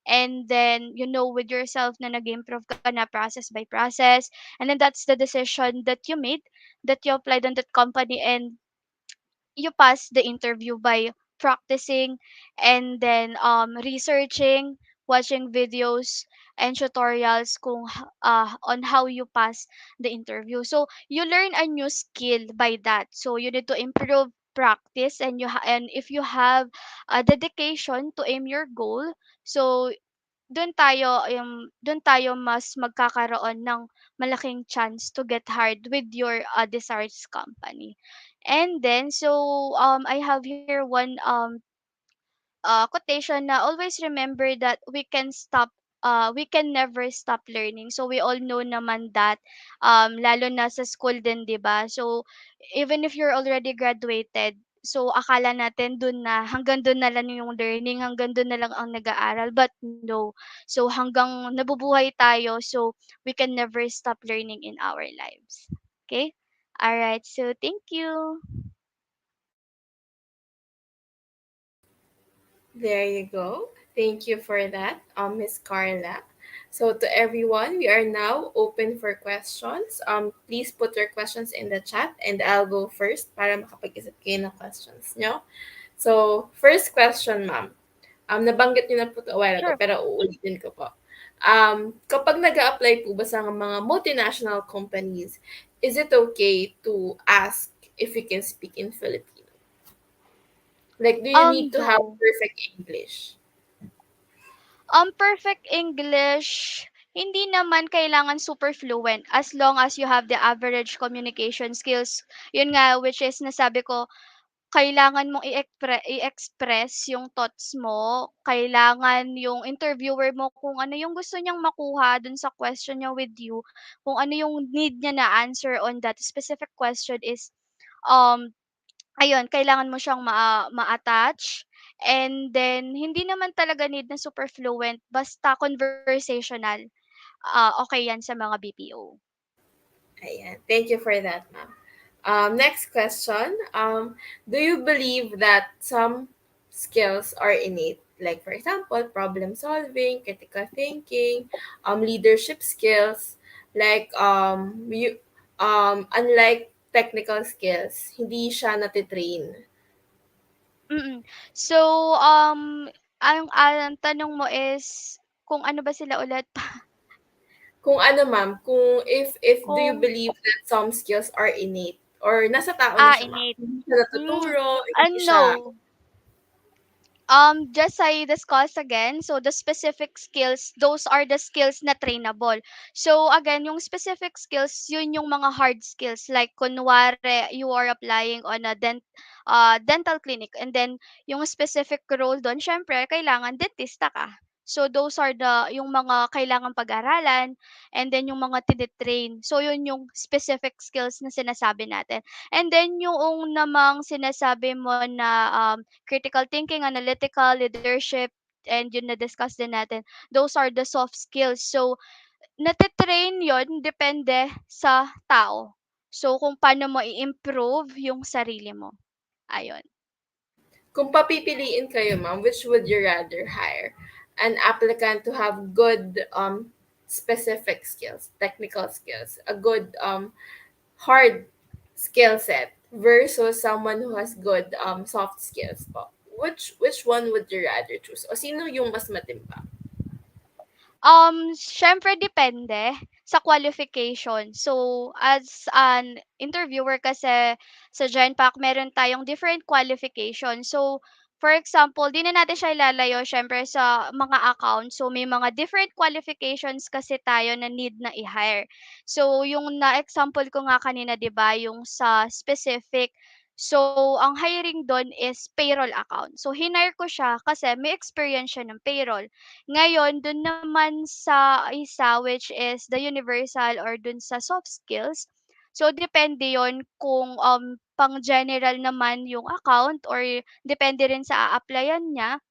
and then you know with yourself na nag-improve ka na process by process, and then that's the decision that you made, that you applied on that company, and you pass the interview by practicing and then researching, watching videos and tutorials on how you pass the interview. So you learn a new skill by that. So you need to improve practice, and and if you have a dedication to aim your goal, so dun tayo mas magkakaroon ng malaking chance to get hired with your desired company. And then so I have here one quotation na always remember that we can never stop learning. So we all know naman that lalo na sa school din, 'di ba? So even if you're already graduated, so akala natin dun na hanggang dun na lang yung learning, hanggang dun na lang ang nag-aaral, but no. So hanggang nabubuhay tayo, so we can never stop learning in our lives. Okay? All right. So thank you. There you go. Thank you for that, Miss Carla. So to everyone, we are now open for questions. Please put your questions in the chat and I'll go first para makapag-isip kayo ng questions nyo. So, first question, ma'am. Nabanggit niyo na po ito a while ago, Sure. pero uulitin ko po. Kapag nag apply po ba sa mga multinational companies, is it okay to ask if you can speak in Filipino? Like, do you need to have No. perfect English? Perfect English, hindi naman kailangan super fluent as long as you have the average communication skills. Yun nga, which is nasabi ko, kailangan mong i-express yung thoughts mo, kailangan yung interviewer mo kung ano yung gusto niyang makuha dun sa question niya with you, kung ano yung need niya na answer on that specific question is, um, ayun, kailangan mo siyang ma-attach, and then hindi naman talaga need na super fluent, basta conversational, okey 'yan sa mga BPO. Ayan. Thank you for that, ma'am. Next question. Do you believe that some skills are innate? Like, for example, problem solving, critical thinking, leadership skills. Like, unlike technical skills, hindi siya natitrain. Mm. So, ang tanong mo is kung ano ba sila ulit? Kung ano, ma'am, if do you Kung believe that some skills are innate or nasa tao na siya, ma'am? innate. Hindi siya Hmm, natuturo, hindi siya. ano just I discuss again. So the specific skills, those are the skills na trainable. So again, yung specific skills, yun yung mga hard skills. Like kunwari, you are applying on a dental clinic, and then yung specific role doon, syempre, kailangan dentista ka. So those are yung mga kailangan pag-aralan, and then yung mga tinitrain. So yun yung specific skills na sinasabi natin. And then yung namang sinasabi mo na critical thinking, analytical, leadership, and yun na-discuss din natin. Those are the soft skills. So, natitrain yon depende sa tao. So, kung paano mo i-improve yung sarili mo. Ayun. Kung papipiliin kayo, ma'am, which would you rather hire? An applicant to have good specific skills, technical skills, a good hard skill set versus someone who has good soft skills po. Which one would you rather choose? O sino yung mas matimbang? Siyempre depende sa qualification. So, as an interviewer kasi sa Genpack, meron tayong different qualification. So, for example, di na natin siya ilalayo siyempre sa mga account. So, may mga different qualifications kasi tayo na need na i-hire. So, yung na-example ko nga kanina, di ba, yung sa specific. So, ang hiring doon is payroll account. So, hinire ko siya kasi may experience siya ng payroll. Ngayon dun naman sa isa, which is the universal or dun sa soft skills, so depende yon kung, pang-general naman yung account or depende rin sa a-applyan niya,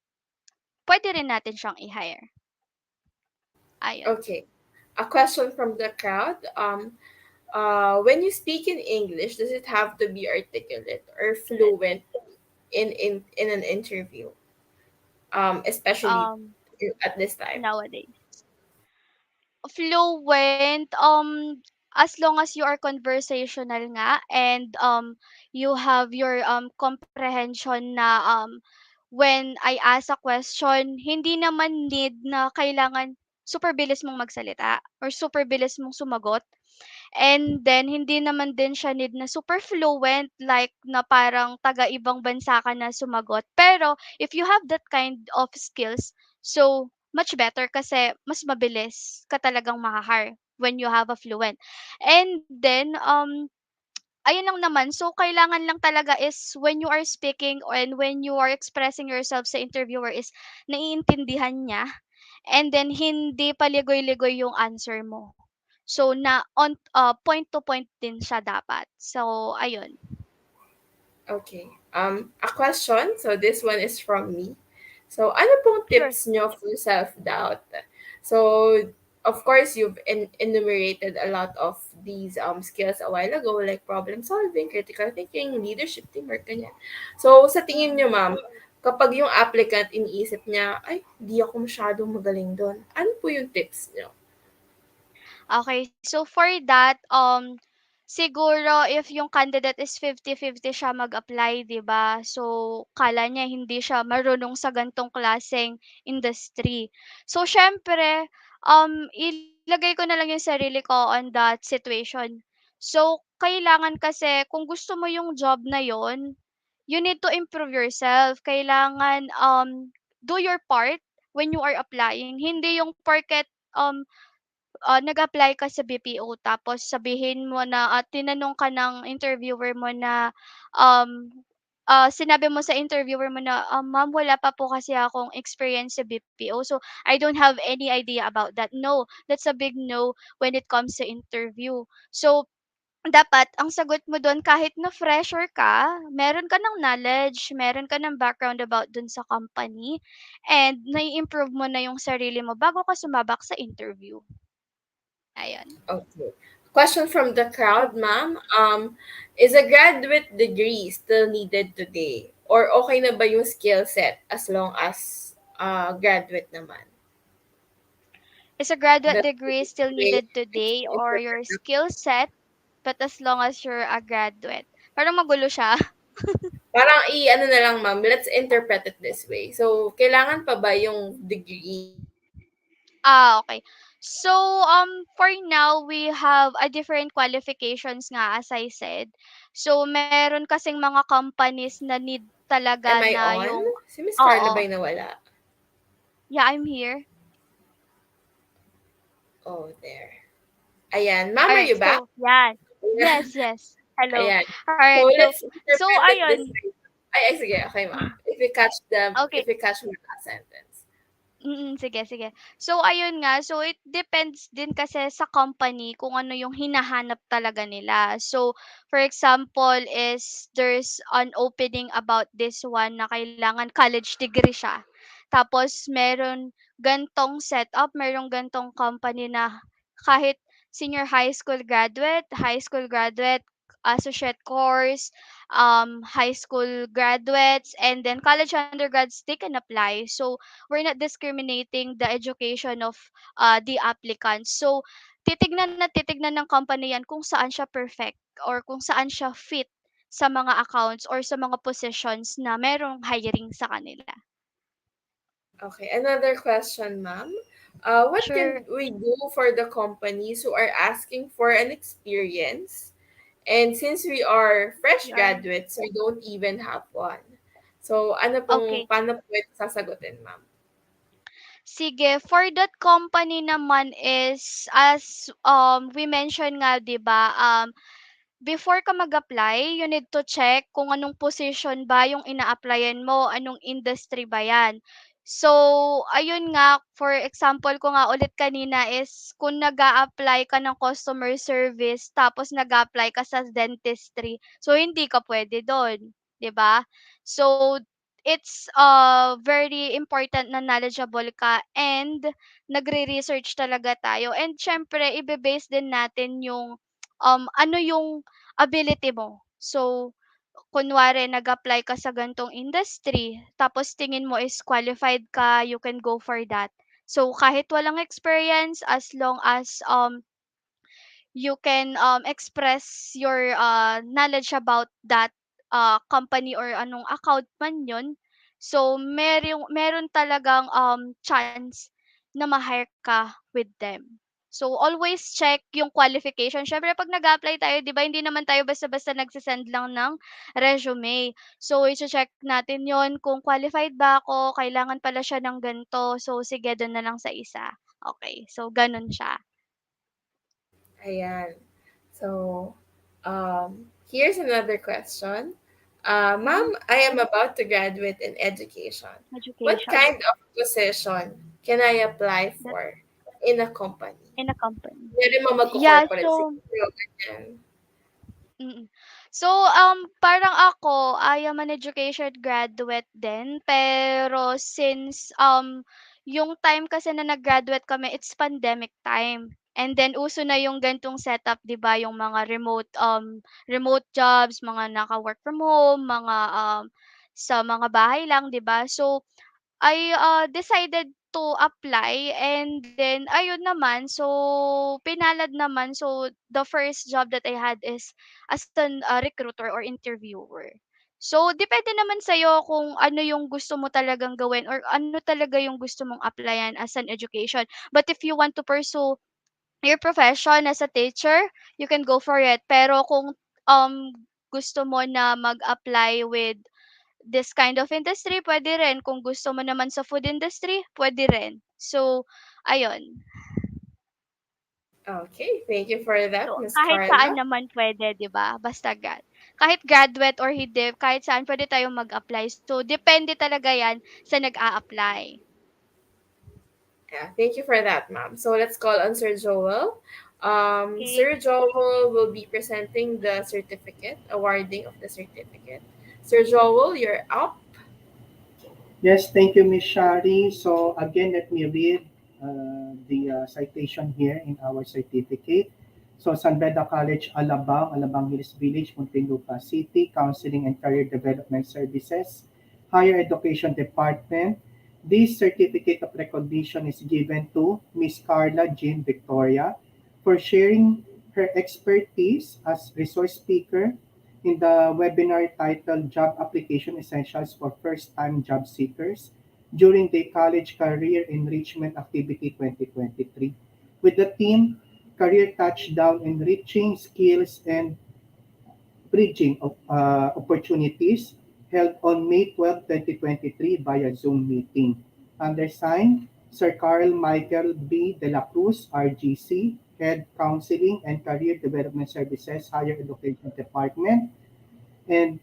puwede rin natin siyang i-hire, ayun. Okay. A question from the crowd. When you speak in English, does it have to be articulate or fluent in an interview? Especially Um, at this time. Nowadays. Fluent, as long as you are conversational nga, and you have your comprehension na when I ask a question, hindi naman need na kailangan super bilis mong magsalita or super bilis mong sumagot. And then hindi naman din siya need na super fluent, like na parang taga-ibang bansa ka na sumagot. Pero if you have that kind of skills, so much better kasi mas mabilis ka talagang when you have a fluent. And then ayun lang naman, so kailangan lang talaga is when you are speaking and when you are expressing yourself sa interviewer is naiintindihan niya, and then hindi paligoy-ligoy yung answer mo. So point to point din siya dapat. So ayun. Okay. A question. So this one is from me. So ano pong Sure. tips nyo for self-doubt? So of course you've enumerated a lot of these skills a while ago, like problem solving, critical thinking, leadership, teamwork, ganyan. So sa tingin nyo, Mm. ma'am, kapag yung applicant iniisip niya, ay, di ako masyadong magaling doon. Ano po yung tips nyo? Okay, so for that, siguro if yung candidate is 50-50 siya mag-apply, 'di ba? So, kala niya hindi siya marunong sa gantong klaseng industry. So, siyempre, ilagay ko na lang yung sarili ko on that situation. So, kailangan kasi kung gusto mo yung job na yon, you need to improve yourself. Kailangan do your part when you are applying. Hindi yung porket nag-apply ka sa BPO tapos sabihin mo na at tinanong ka ng interviewer mo na um sinabi mo sa interviewer mo na, "Ma'am, wala pa po kasi akong experience sa BPO, so I don't have any idea about that." No, that's a big no when it comes sa interview. So, dapat ang sagot mo dun kahit na fresher ka, meron ka ng knowledge, meron ka ng background about dun sa company, and nai-improve mo na yung sarili mo bago ka sumabak sa interview. Ayan. Okay. Question from the crowd, ma'am. Is a graduate degree still needed today? Or okay na ba yung skill set as long as graduate naman? Is a graduate That's degree the still way needed today I or interpret your that. skill set, but as long as you're a graduate? Parang magulo siya. Parang i-ano na lang, ma'am, let's interpret it this way. So, kailangan pa ba yung degree? Okay. So, for now, we have a different qualifications nga, as I said. So, meron kasing mga companies na need talaga Am I na on? yung Si Miss Carla oo. ba'y nawala? Yeah, I'm here. Oh, there. Ayan. Ma'am, are Alright, you back? so, yan. Ayan. Yes, yes. Hello. Ayan. So, Alright, let's so interpret it this ayun. way. Ay, sige. Okay, ma'am. If Okay. we catch my last sentence. Sige, sige. So ayun nga, so it depends din kasi sa company kung ano yung hinahanap talaga nila. So for example is there's an opening about this one na kailangan college degree siya. Tapos meron gantong setup, merong gantong company na kahit senior high school graduate, associate course, high school graduates, and then college undergrads, they can apply. So we're not discriminating the education of the applicants. So, titignan ng company yan kung saan siya perfect or kung saan siya fit sa mga accounts or sa mga positions na merong hiring sa kanila. Okay, another question, ma'am. What Sure. can we do for the companies who are asking for an experience? And since we are fresh We are. graduates, we don't even have one. So, Okay. paano po ito sasagutin, ma'am? Sige, for that company naman is as we mentioned nga 'di ba, before ka mag-apply, you need to check kung anong position ba yung ina-applyan mo, anong industry ba 'yan. So, ayun nga, for example ko nga ulit kanina is kung nag-a-apply ka ng customer service tapos nag-a-apply ka sa dentistry, so hindi ka puwede dun, 'di ba? So, it's very important na knowledgeable ka and nagre-research talaga tayo and siyempre ibe-base din natin yung ano yung ability mo. So, kunwari nag-apply ka sa gantong industry, tapos tingin mo is qualified ka, you can go for that. So, kahit walang experience, as long as you can express your knowledge about that company or anong account man yun. So, meron talagang chance na ma-hire ka with them. So, always check yung qualification. Syempre, pag nag-apply tayo, di ba, hindi naman tayo basta-basta nagsisend lang ng resume. So, i-check natin yon kung qualified ba ako, kailangan pala siya ng ganito. So, sige, doon na lang sa isa. Okay, so ganun siya. Ayan. So, here's another question. Ma'am, Mhm. I am about to graduate in education. What Education. kind of position can I apply That for in a company? in a company. Pwede mo Yeah, magko-corporate so siguro, ganyan. So, parang ako, I am an education graduate din, pero since, yung time kasi na nag-graduate kami, it's pandemic time. And then uso na yung gan'tong setup, 'di ba, yung mga remote jobs, mga naka-work from home, mga, sa mga bahay lang, 'di ba? So, I, decided to apply and then ayun naman, so pinalad naman. So the first job that I had is as an, recruiter or interviewer. So depende naman sa'yo kung ano yung gusto mo talagang gawin or ano talaga yung gusto mong applyan as an education. But if you want to pursue your profession as a teacher, you can go for it. Pero kung, um, gusto mo na mag-apply with this kind of industry, pwede rin. Kung gusto mo naman sa food industry, pwede rin. So, ayun. Okay, thank you for So, that, Miss kahit saan Carla. naman pwede, 'di ba? Basta kahit graduate or hindi, kahit saan pwede tayong mag-apply. So, depende talaga 'yan sa nag-a-apply. Yeah, thank you for that, ma'am. So let's call on Sir Joel. Okay? Sir Joel will be presenting the certificate, awarding of the certificate. Sir Joel, you're up. Yes, thank you, Miss Shari. So again, let me read the citation here in our certificate. So San Beda College, Alabang, Alabang Hills Village, Muntinlupa City, Counseling and Career Development Services, Higher Education Department. This certificate of recognition is given to Miss Carla Jean Victoria for sharing her expertise as resource speaker in the webinar titled Job Application Essentials for First-Time Job Seekers during the College Career Enrichment Activity 2023 with the theme Career Touchdown Enriching Skills and Bridging of Opportunities held on May 12, 2023 via Zoom meeting. Undersigned, Sir Carl Michael B. De La Cruz, RGC, Head Counseling and Career Development Services, Higher Education Department, and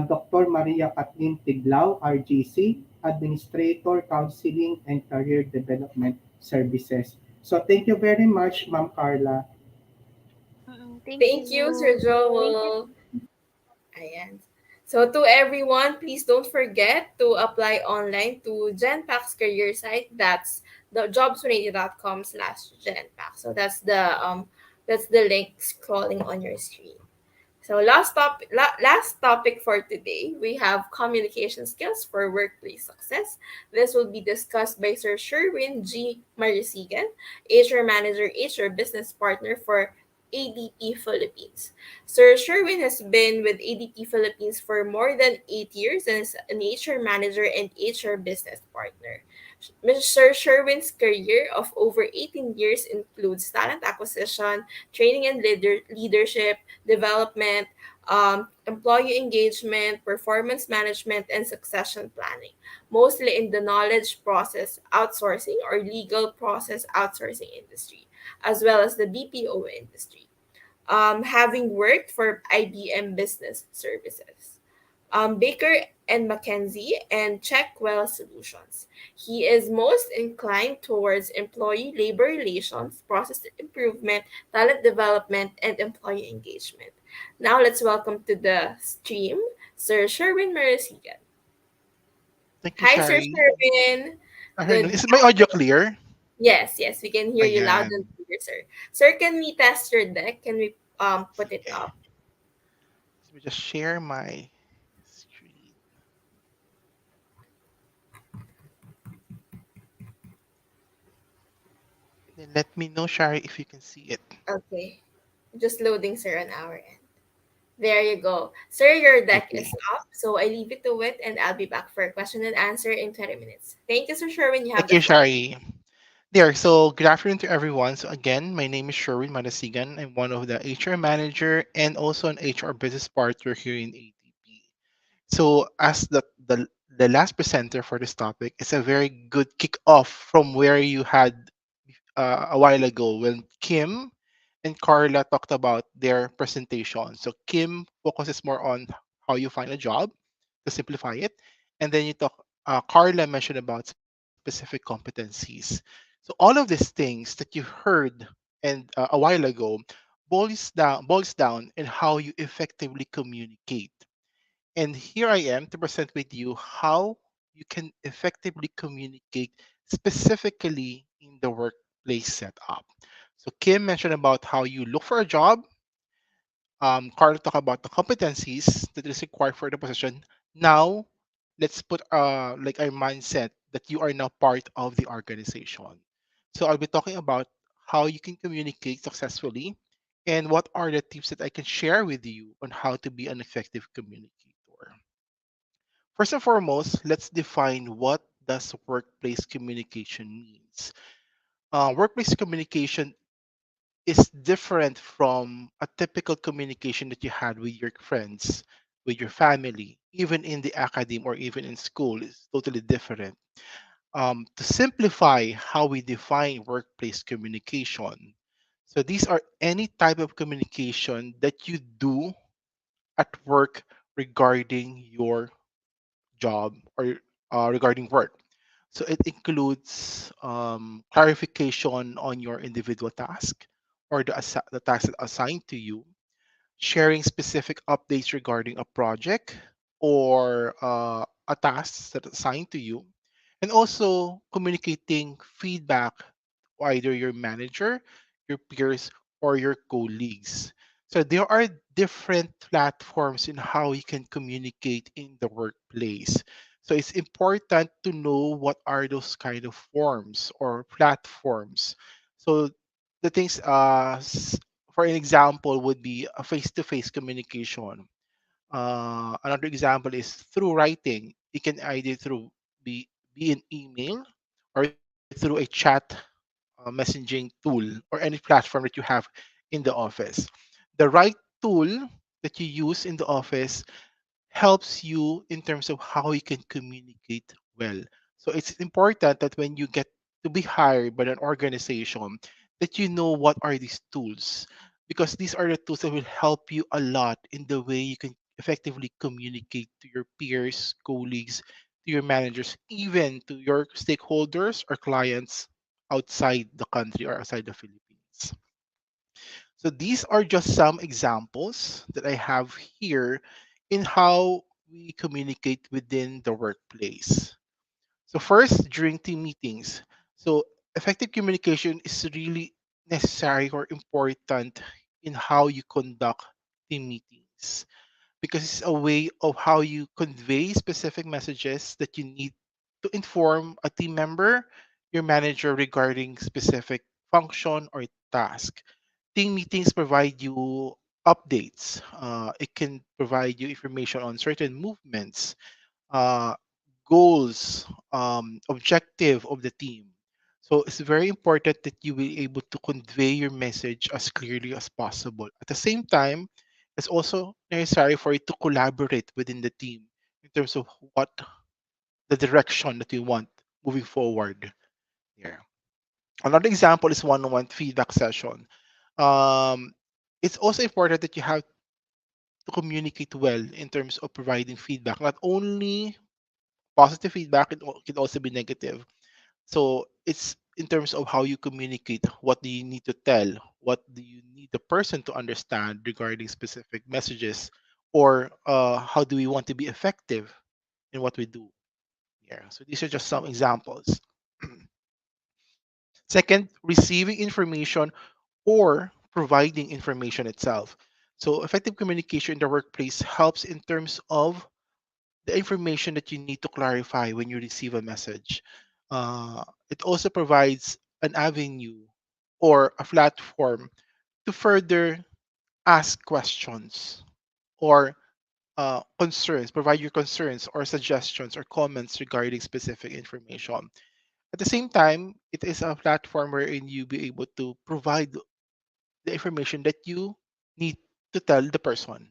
Dr. Maria Kathleen Tiglao, RGC, Administrator, Counseling and Career Development Services. So thank you very much, Ma'am Carla. Thank Thank you, Sir you. Thank you. Joel. Ayan. So to everyone, please don't forget to apply online to GenPack's career site. That's the jobs180.com/GenPack. So that's the link scrolling on your screen. So last topic for today, we have communication skills for workplace success. This will be discussed by Sir Sherwin G. Marisigan, HR Manager, HR Business Partner for ADP Philippines. Sir Sherwin has been with ADP Philippines for more than 8 years and is an HR Manager and HR Business Partner. Mr. Sherwin's career of over 18 years includes talent acquisition, training and leadership, development, employee engagement, performance management, and succession planning, mostly in the knowledge process outsourcing or legal process outsourcing industry, as well as the BPO industry, having worked for IBM Business Services, Baker and McKenzie, and Checkwell Solutions. He is most inclined towards employee labor relations, process improvement, talent development, and employee engagement. Now let's welcome to the stream Sir Sherwin Marasigan. Thank you, Hi, Sir Shari. Sherwin. Arnold, Good. is my audio clear? Yes, we can hear you loud and Ayan. clear, sir. Sir, can we test your deck? Can we put it Sige. up? Let me just share my screen. Then let me know, Shari, if you can see it. Okay. Just loading, sir, on our end. There you go. Sir, your deck is Okay. up, so I leave it to it and I'll be back for a question and answer in 20 minutes. Thank you, Sir Sherwin. You have Thank the you, floor. Shari. There, so good afternoon to everyone. So again, my name is Sherwin Manasigan. I'm one of the HR manager and also an HR business partner here in ATP. So as the last presenter for this topic, it's a very good kick-off from where you had a while ago when Kim and Carla talked about their presentation. So Kim focuses more on how you find a job to simplify it, and then Carla mentioned about specific competencies. So all of these things that you heard and a while ago boils down in how you effectively communicate. And here I am to present with you how you can effectively communicate specifically in the workplace setup. So Kim mentioned about how you look for a job. Carl talked about the competencies that is required for the position. Now, let's put like our mindset that you are now part of the organization. So I'll be talking about how you can communicate successfully and what are the tips that I can share with you on how to be an effective communicator. First and foremost, let's define what does workplace communication means. Workplace communication is different from a typical communication that you had with your friends, with your family. even in the academy or even in school, is totally different. To simplify how we define workplace communication. So these are any type of communication that you do at work regarding your job or regarding work. So it includes clarification on your individual task or the task that assigned to you, sharing specific updates regarding a project or a task that is assigned to you, and also communicating feedback to either your manager, your peers, or your colleagues. So there are different platforms in how you can communicate in the workplace. So it's important to know what are those kind of forms or platforms. So the things for an example would be a face-to-face communication. Another example is through writing. It can either through be an email or through a chat messaging tool or any platform that you have in the office. The right tool that you use in the office helps you in terms of how you can communicate well. So it's important that when you get to be hired by an organization, that you know what are these tools, because these are the tools that will help you a lot in the way you can effectively communicate to your peers, colleagues, to your managers, even to your stakeholders or clients outside the country or outside the Philippines. So these are just some examples that I have here in how we communicate within the workplace. So first, during team meetings. So effective communication is really necessary or important in how you conduct team meetings, because it's a way of how you convey specific messages that you need to inform a team member, your manager regarding specific function or task. Team meetings provide you updates. It can provide you information on certain movements, uh, goals, objective of the team. So it's very important that you will able to convey your message as clearly as possible. At the same time, it's also necessary for you to collaborate within the team in terms of what the direction that you want moving forward. Yeah. Another example is one-on-one feedback session. Um, it's also important that you have to communicate well in terms of providing feedback, not only positive feedback, it can also be negative. So it's in terms of how you communicate, what do you need to tell, what do you need the person to understand regarding specific messages, or how do we want to be effective in what we do. Yeah, so these are just some examples. Second, receiving information or providing information itself. So effective communication in the workplace helps in terms of the information that you need to clarify when you receive a message. It also provides an avenue or a platform to further ask questions or concerns, provide your concerns or suggestions or comments regarding specific information. At the same time, it is a platform wherein you be able to provide the information that you need to tell the person.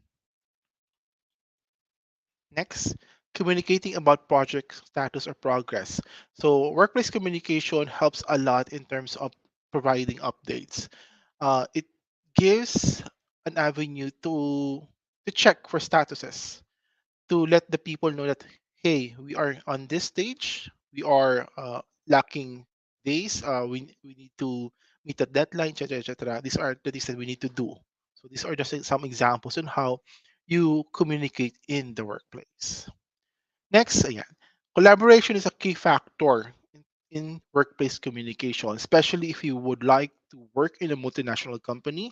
Next, communicating about project status or progress. So, workplace communication helps a lot in terms of providing updates. It gives an avenue to check for statuses, to let the people know that, hey, we are on this stage, we are lacking days, we need to meet the deadline, etc., etc. These are the things that we need to do. So these are just some examples on how you communicate in the workplace. Next, ayan, collaboration is a key factor in workplace communication, especially if you would like to work in a multinational company.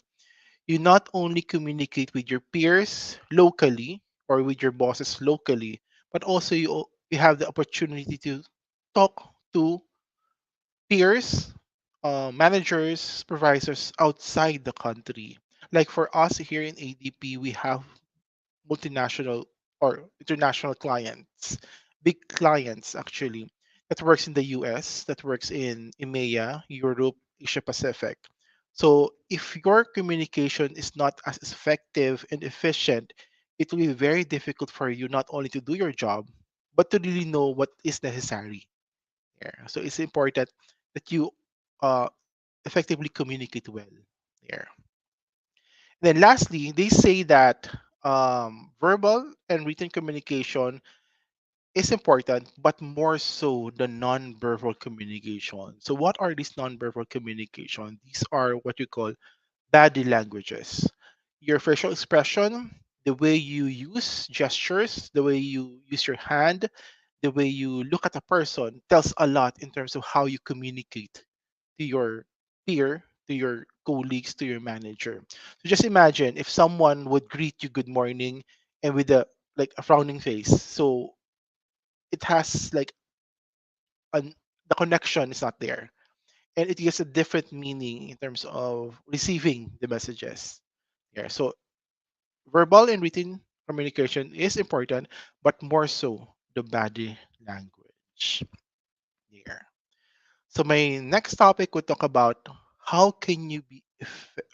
You not only communicate with your peers locally or with your bosses locally, but also you have the opportunity to talk to peers, managers, supervisors outside the country. Like for us here in ADP, we have multinational or international clients, big clients actually, that works in the US, that works in EMEA, Europe, Asia Pacific. So if your communication is not as effective and efficient, it will be very difficult for you not only to do your job, but to really know what is necessary. Yeah. So it's important that you uh, effectively communicate well there. Then lastly, they say that verbal and written communication is important, but more so the non-verbal communication. So what are these non-verbal communication? These are what you call body languages. Your facial expression, the way you use gestures, the way you use your hand, the way you look at a person tells a lot in terms of how you communicate to your peer, to your colleagues, to your manager. So just imagine if someone would greet you good morning and with a like a frowning face. So it has like an the connection is not there. And it gives a different meaning in terms of receiving the messages. Yeah. So verbal and written communication is important, but more so the body language. Yeah. So my next topic would talk about how can you be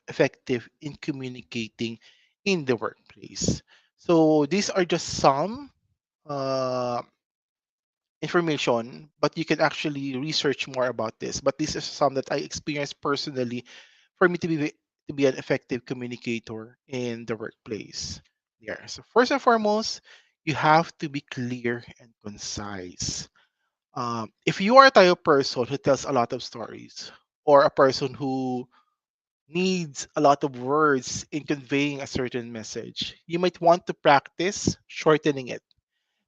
effective in communicating in the workplace. So these are just some uh, information, but you can actually research more about this. But this is some that I experienced personally for me to be an effective communicator in the workplace. Yeah. So first and foremost, you have to be clear and concise. If you are a type of person who tells a lot of stories, or a person who needs a lot of words in conveying a certain message, you might want to practice shortening it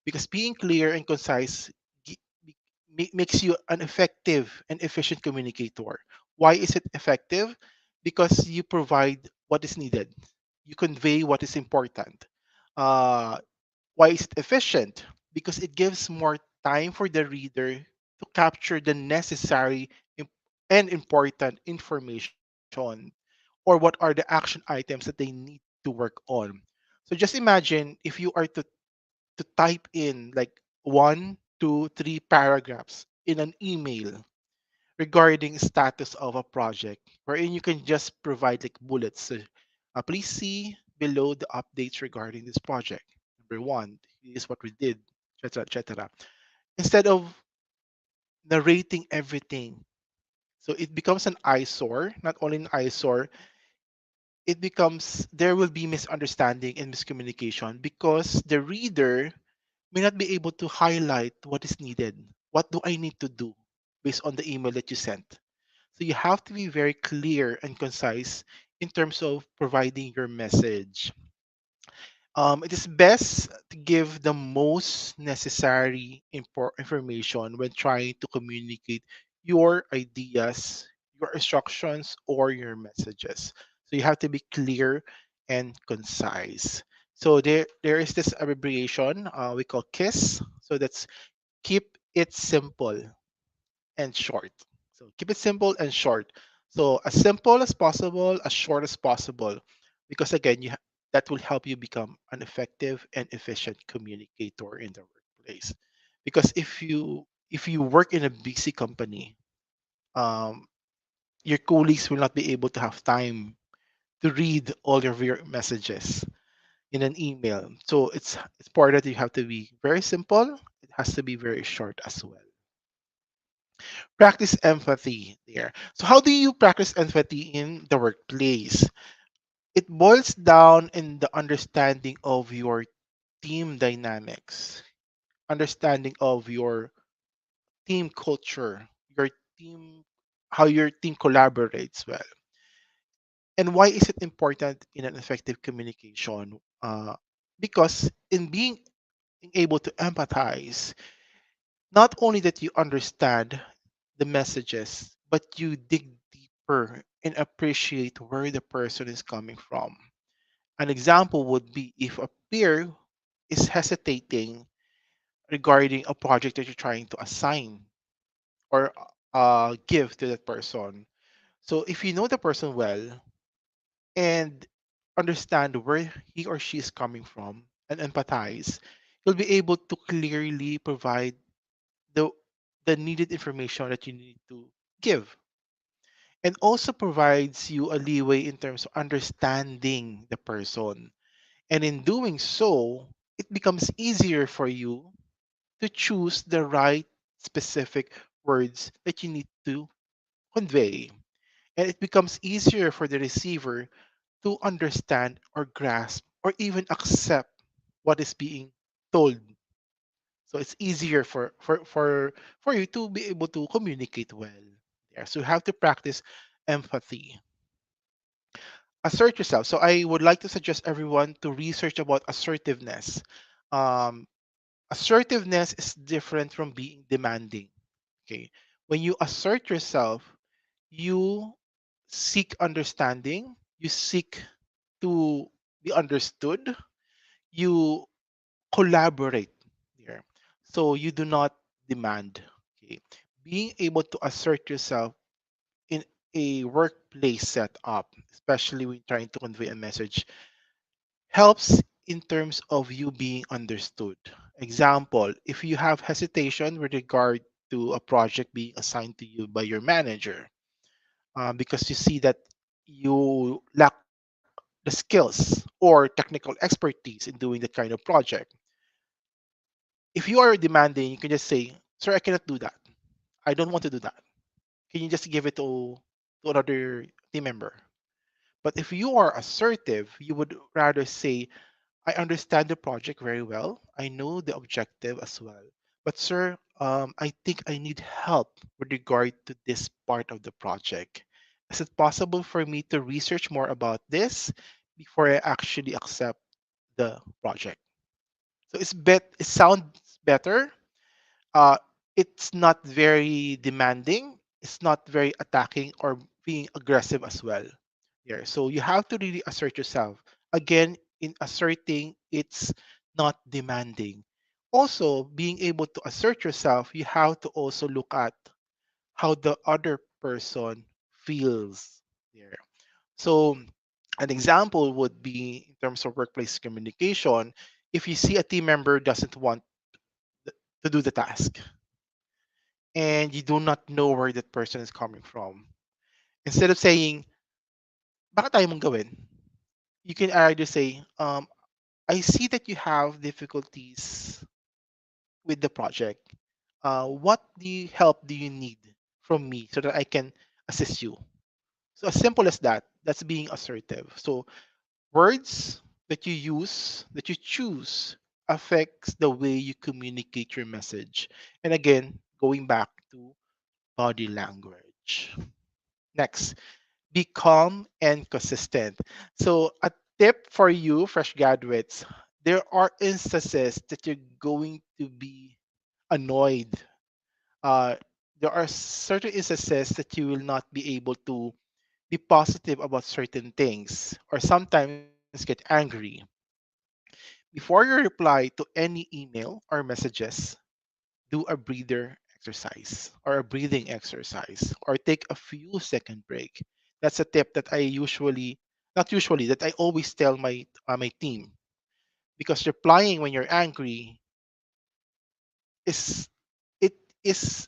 because being clear and concise gi- makes you an effective and efficient communicator. Why is it effective? Because you provide what is needed, you convey what is important. Uh, why is it efficient? Because it gives more time for the reader to capture the necessary and important information, or what are the action items that they need to work on. So just imagine if you are to type in like one, two, three paragraphs in an email regarding status of a project, wherein you can just provide like bullets. So, please see below the updates regarding this project. Number one, is what we did, etc., etc. Instead of narrating everything, so it becomes an eyesore. Not only an eyesore, it becomes there will be misunderstanding and miscommunication because the reader may not be able to highlight what is needed. What do I need to do based on the email that you sent? So you have to be very clear and concise in terms of providing your message. It is best to give the most necessary information when trying to communicate your ideas, your instructions, or your messages. So you have to be clear and concise. So there is this abbreviation we call KISS. So that's keep it simple and short. So keep it simple and short. So as simple as possible, as short as possible, because again, that will help you become an effective and efficient communicator in the workplace. Because if you work in a busy company, um, your colleagues will not be able to have time to read all of your messages in an email. So it's important that you have to be very simple. It has to be very short as well. Practice empathy there. So how do you practice empathy in the workplace? It boils down in the understanding of your team dynamics, understanding of your team culture, your team how your team collaborates well. And why is it important in an effective communication? Because in being able to empathize, not only that you understand the messages, but you dig deeper and appreciate where the person is coming from. An example would be if a peer is hesitating regarding a project that you're trying to assign or give to that person. So if you know the person well and understand where he or she is coming from and empathize, you'll be able to clearly provide the the needed information that you need to give, and also provides you a leeway in terms of understanding the person And in doing so, it becomes easier for you to choose the right specific words that you need to convey. And it becomes easier for the receiver to understand or grasp or even accept what is being told. So it's easier for you to be able to communicate well. Yeah, so you have to practice empathy. Assert yourself. So I would like to suggest everyone to research about assertiveness. Um, Assertiveness is different from being demanding. Okay, when you assert yourself, you seek understanding, you seek to be understood, you collaborate there. So you do not demand. Okay, being able to assert yourself in a workplace setup, especially when trying to convey a message, helps in terms of you being understood. Example, if you have hesitation with regard to a project being assigned to you by your manager, because you see that you lack the skills or technical expertise in doing that kind of project, if you are demanding, you can just say, "Sir, I cannot do that. I don't want to do that. Can you just give it to another team member?" But if you are assertive, you would rather say, "I understand the project very well. I know the objective as well. But sir, I think I need help with regard to this part of the project. Is it possible for me to research more about this before I actually accept the project?" So it sounds better. uh, it's not very demanding. It's not very attacking or being aggressive as well. Yeah. So you have to really assert yourself. Again, in asserting, it's not demanding. Also, being able to assert yourself, you have to also look at how the other person feels there. So an example would be in terms of workplace communication, if you see a team member doesn't want to do the task and you do not know where that person is coming from. Instead of saying, "Bakit tayo mong gawin?" You can either say, "I see that you have difficulties with the project. What help do you need from me so that I can assist you?" So as simple as that, that's being assertive. So words that you use, that you choose, affects the way you communicate your message. And again, going back to body language. Next, be calm and consistent. So, a tip for you, fresh graduates, there are instances that you're going to be annoyed. Uh, there are certain instances that you will not be able to be positive about certain things or sometimes get angry. Before you reply to any email or messages, do a breather exercise or a breathing exercise or take a few second break. That's a tip that I usually, not usually, that I always tell my team, because replying when you're angry is it is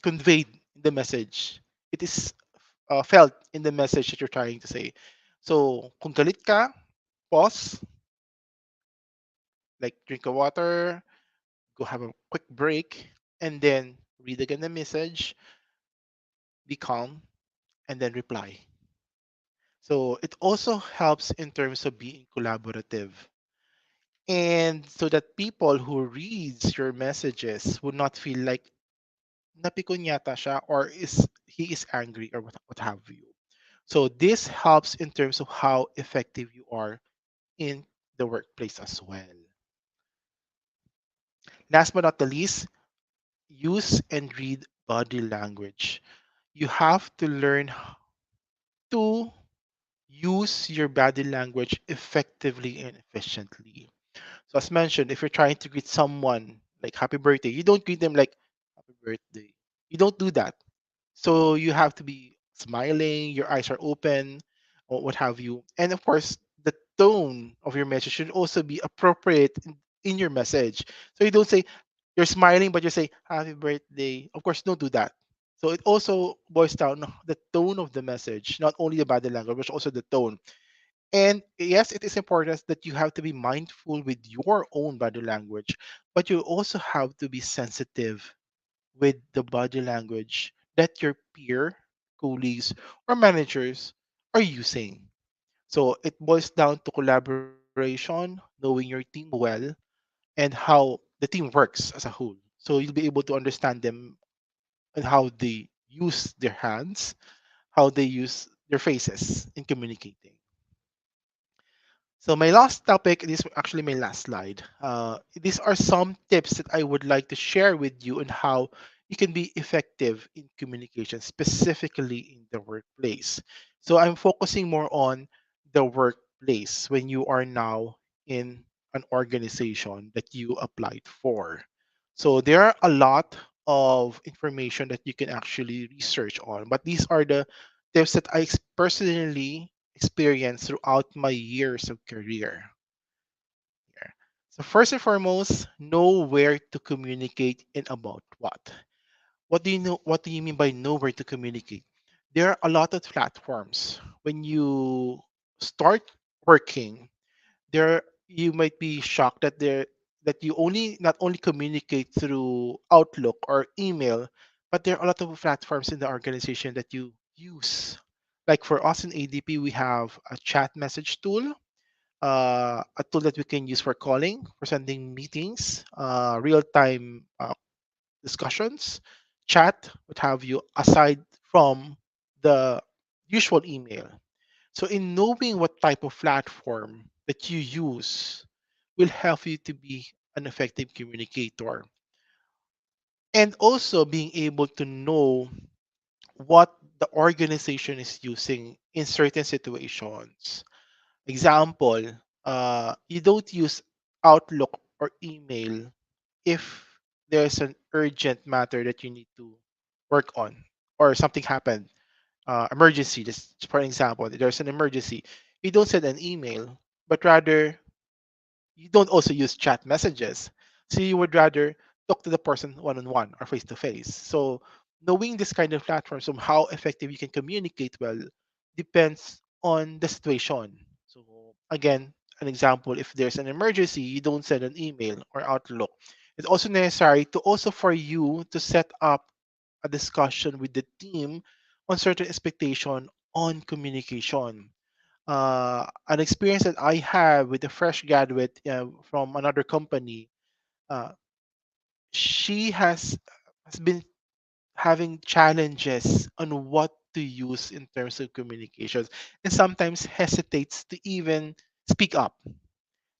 conveyed in the message. It is felt in the message that you're trying to say. So kung galit ka, pause, like drink a water, go have a quick break, and then read again the message, be calm, and then reply. So it also helps in terms of being collaborative. And so that people who reads your messages would not feel like napikon yata siya or he is angry or what have you. So this helps in terms of how effective you are in the workplace as well. Last but not the least, use and read body language. You have to learn to use your body language effectively and efficiently. So as mentioned, if you're trying to greet someone like happy birthday, you don't greet them like happy birthday. You don't do that. So you have to be smiling, your eyes are open, or what have you. And of course, the tone of your message should also be appropriate in your message. So you don't say you're smiling, but you say happy birthday. Of course, don't do that. So it also boils down the tone of the message, not only the body language, but also the tone. And yes, it is important that you have to be mindful with your own body language, but you also have to be sensitive with the body language that your peer, colleagues, or managers are using. So it boils down to collaboration, knowing your team well, and how the team works as a whole. So you'll be able to understand them and how they use their hands, how they use their faces in communicating. So my last topic, this is actually my last slide. These are some tips that I would like to share with you on how you can be effective in communication, specifically in the workplace. So I'm focusing more on the workplace when you are now in an organization that you applied for. So there are a lot of information that you can actually research on, but these are the tips that I personally experienced throughout my years of career here. So first and foremost, know where to communicate and about what. What do you know? What do you mean by know where to communicate? There are a lot of platforms. When you start working, there you might be shocked that you only not only communicate through Outlook or email, but there are a lot of platforms in the organization that you use. Like for us in ADP, we have a chat message tool, a tool that we can use for calling, for sending meetings, real time discussions, chat, what have you, aside from the usual email. So, in knowing what type of platform that you use will help you to be an effective communicator. And also being able to know what the organization is using in certain situations. Example, you don't use Outlook or email if there's an urgent matter that you need to work on or something happened, emergency. Just for example, there's an emergency. You don't send an email, but rather you don't also use chat messages. So you would rather talk to the person one on one or face to face. So knowing this kind of platforms of how effective you can communicate well depends on the situation. So again, an example, if there's an emergency, you don't send an email or Outlook. It's also necessary to also for you to set up a discussion with the team on certain expectation on communication. An experience that I have with a fresh graduate from another company, uh, she has been having challenges on what to use in terms of communications, and sometimes hesitates to even speak up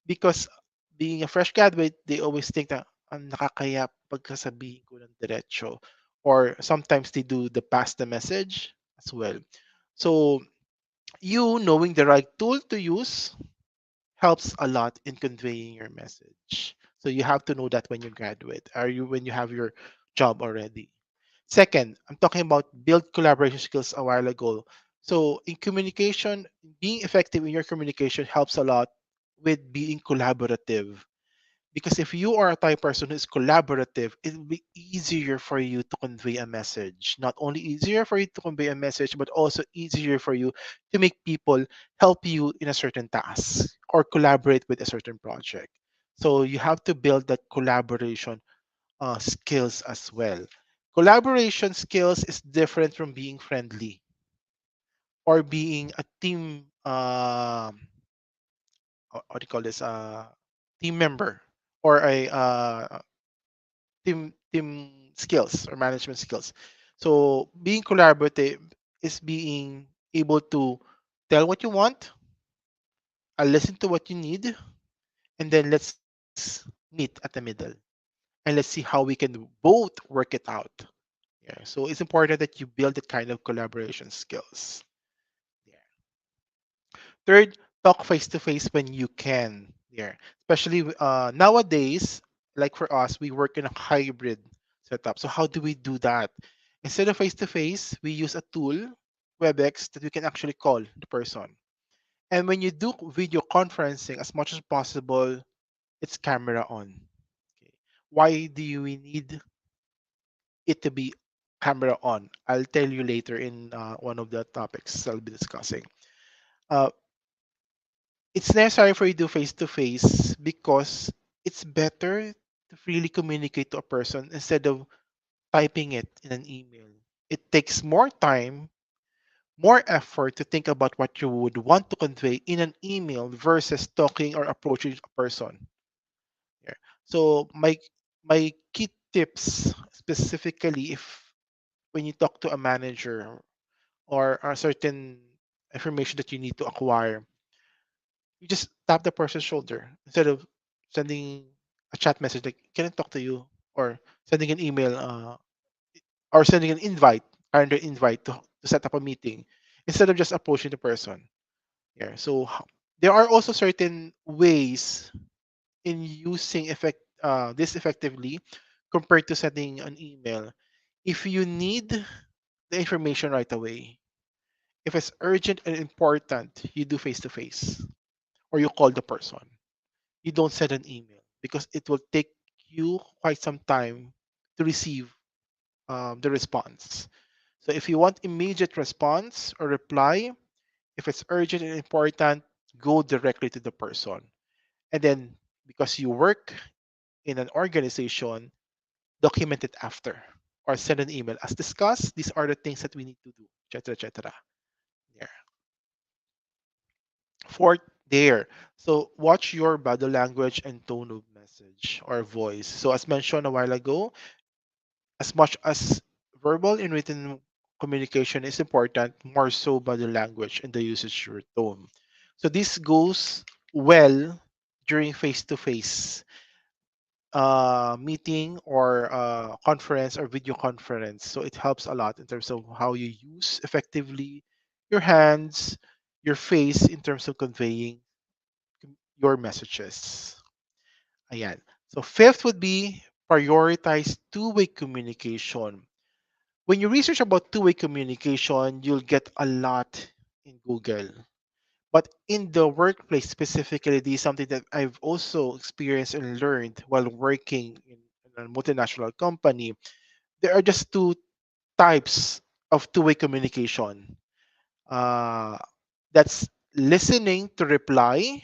because being a fresh graduate, they always think that ang nakakaya pagkasabihin ko ng diretso, or sometimes they do the pass the message as well. So you knowing the right tool to use helps a lot in conveying your message. So you have to know that when you graduate, are you when you have your job already. Second, I'm talking about build collaboration skills a while ago. So in communication, being effective in your communication helps a lot with being collaborative. Because if you are a type person who is collaborative, it will be easier for you to convey a message. Not only easier for you to convey a message, but also easier for you to make people help you in a certain task or collaborate with a certain project. So you have to build that collaboration skills as well. Collaboration skills is different from being friendly or being a team. What do you call this? Team member or a team skills or management skills. So being collaborative is being able to tell what you want, listen to what you need, and then let's meet at the middle and let's see how we can both work it out. Yeah. So it's important that you build the kind of collaboration skills. Yeah. Third, talk face to face when you can. Yeah. Especially nowadays, like for us, we work in a hybrid setup. So how do we do that? Instead of face to face, we use a tool, WebEx, that we can actually call the person. And when you do video conferencing, as much as possible, it's camera on. Okay. Why do we need it to be camera on? I'll tell you later in one of the topics I'll be discussing. Uh, It's necessary for you to face to face because it's better to freely communicate to a person instead of typing it in an email. It takes more time, more effort to think about what you would want to convey in an email versus talking or approaching a person. Yeah. So my key tips specifically if when you talk to a manager or a certain information that you need to acquire, you just tap the person's shoulder instead of sending a chat message like can I talk to you or sending an email or sending an invite calendar invite to set up a meeting instead of just approaching the person. Yeah. So there are also certain ways in using this effectively compared to sending an email. If you need the information right away, if it's urgent and important, you do face to face or you call the person. You don't send an email because it will take you quite some time to receive the response. So if you want immediate response or reply, if it's urgent and important, go directly to the person. And then because you work in an organization, document it after or send an email. As discussed, these are the things that we need to do, etc., etc. Yeah. Fourth, there. So watch your body language and tone of message or voice. So as mentioned a while ago, as much as verbal and written communication is important, more so body language and the usage of your tone. So this goes well during face-to-face meeting or conference or video conference. So it helps a lot in terms of how you use effectively your hands, your face in terms of conveying your messages. Ayan. So fifth would be prioritize two-way communication. When you research about two-way communication, you'll get a lot in Google. But in the workplace specifically, this is something that I've also experienced and learned while working in a multinational company. There are just two types of two-way communication. Uh, that's listening to reply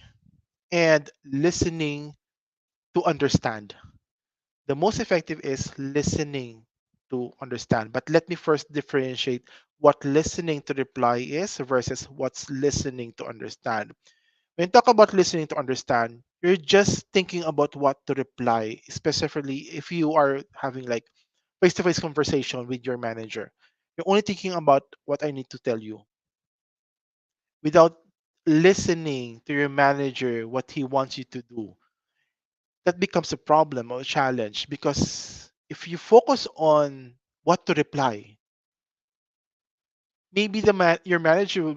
and listening to understand. The most effective is listening to understand. But let me first differentiate what listening to reply is versus what's listening to understand. When you talk about listening to understand, you're just thinking about what to reply, specifically if you are having like face-to-face conversation with your manager. You're only thinking about what I need to tell you without listening to your manager what he wants you to do. That becomes a problem or a challenge because if you focus on what to reply, maybe your manager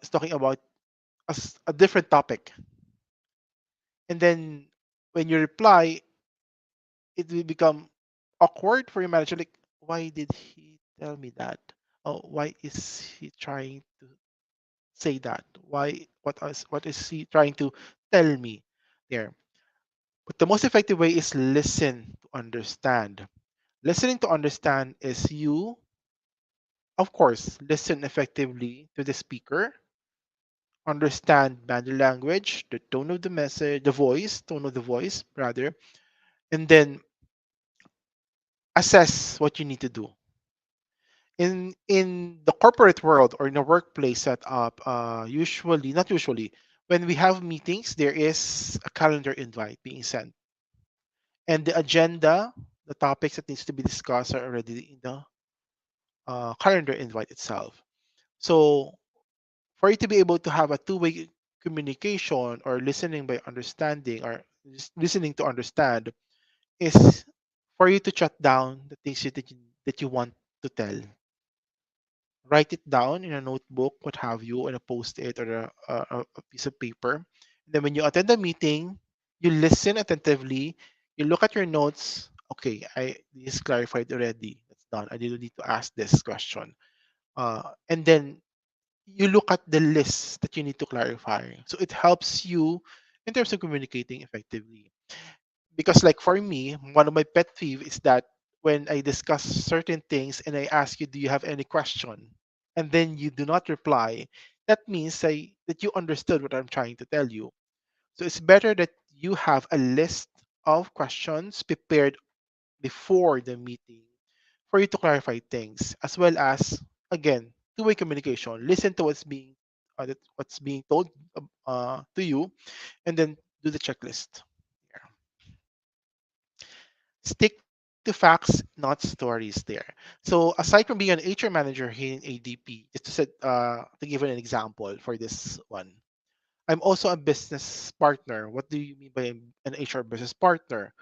is talking about a different topic, and then when you reply, it will become awkward for your manager. Like, why did he tell me that? Oh, why is he trying to say that? Why? What is he trying to tell me there? But the most effective way is listen to understand. Listening to understand is you, of course, listen effectively to the speaker, understand body language, the tone of the message, the voice, tone of the voice, rather, and then assess what you need to do. In the corporate world or in a workplace setup, usually, not usually, when we have meetings, there is a calendar invite being sent, and the agenda, the topics that needs to be discussed are already in the calendar invite itself. So for you to be able to have a two-way communication or listening by understanding or just listening to understand is for you to jot down the things that you want to tell. Write it down in a notebook, what have you, on a post-it or a piece of paper. Then when you attend the meeting, you listen attentively, you look at your notes. Okay, this is clarified already. That's done. I didn't need to ask this question. And then you look at the list that you need to clarify. So it helps you in terms of communicating effectively. Because like for me, one of my pet peeve is that when I discuss certain things and I ask you, do you have any question? And then you do not reply, that means that you understood what I'm trying to tell you. So it's better that you have a list of questions prepared before the meeting for you to clarify things, as well as, again, two-way communication. Listen to what's being told to you, and then do the checklist. Yeah. Stick to facts, not stories. There. So aside from being an HR manager here in ADP, just to give an example for this one, I'm also a business partner. What do you mean by an HR business partner?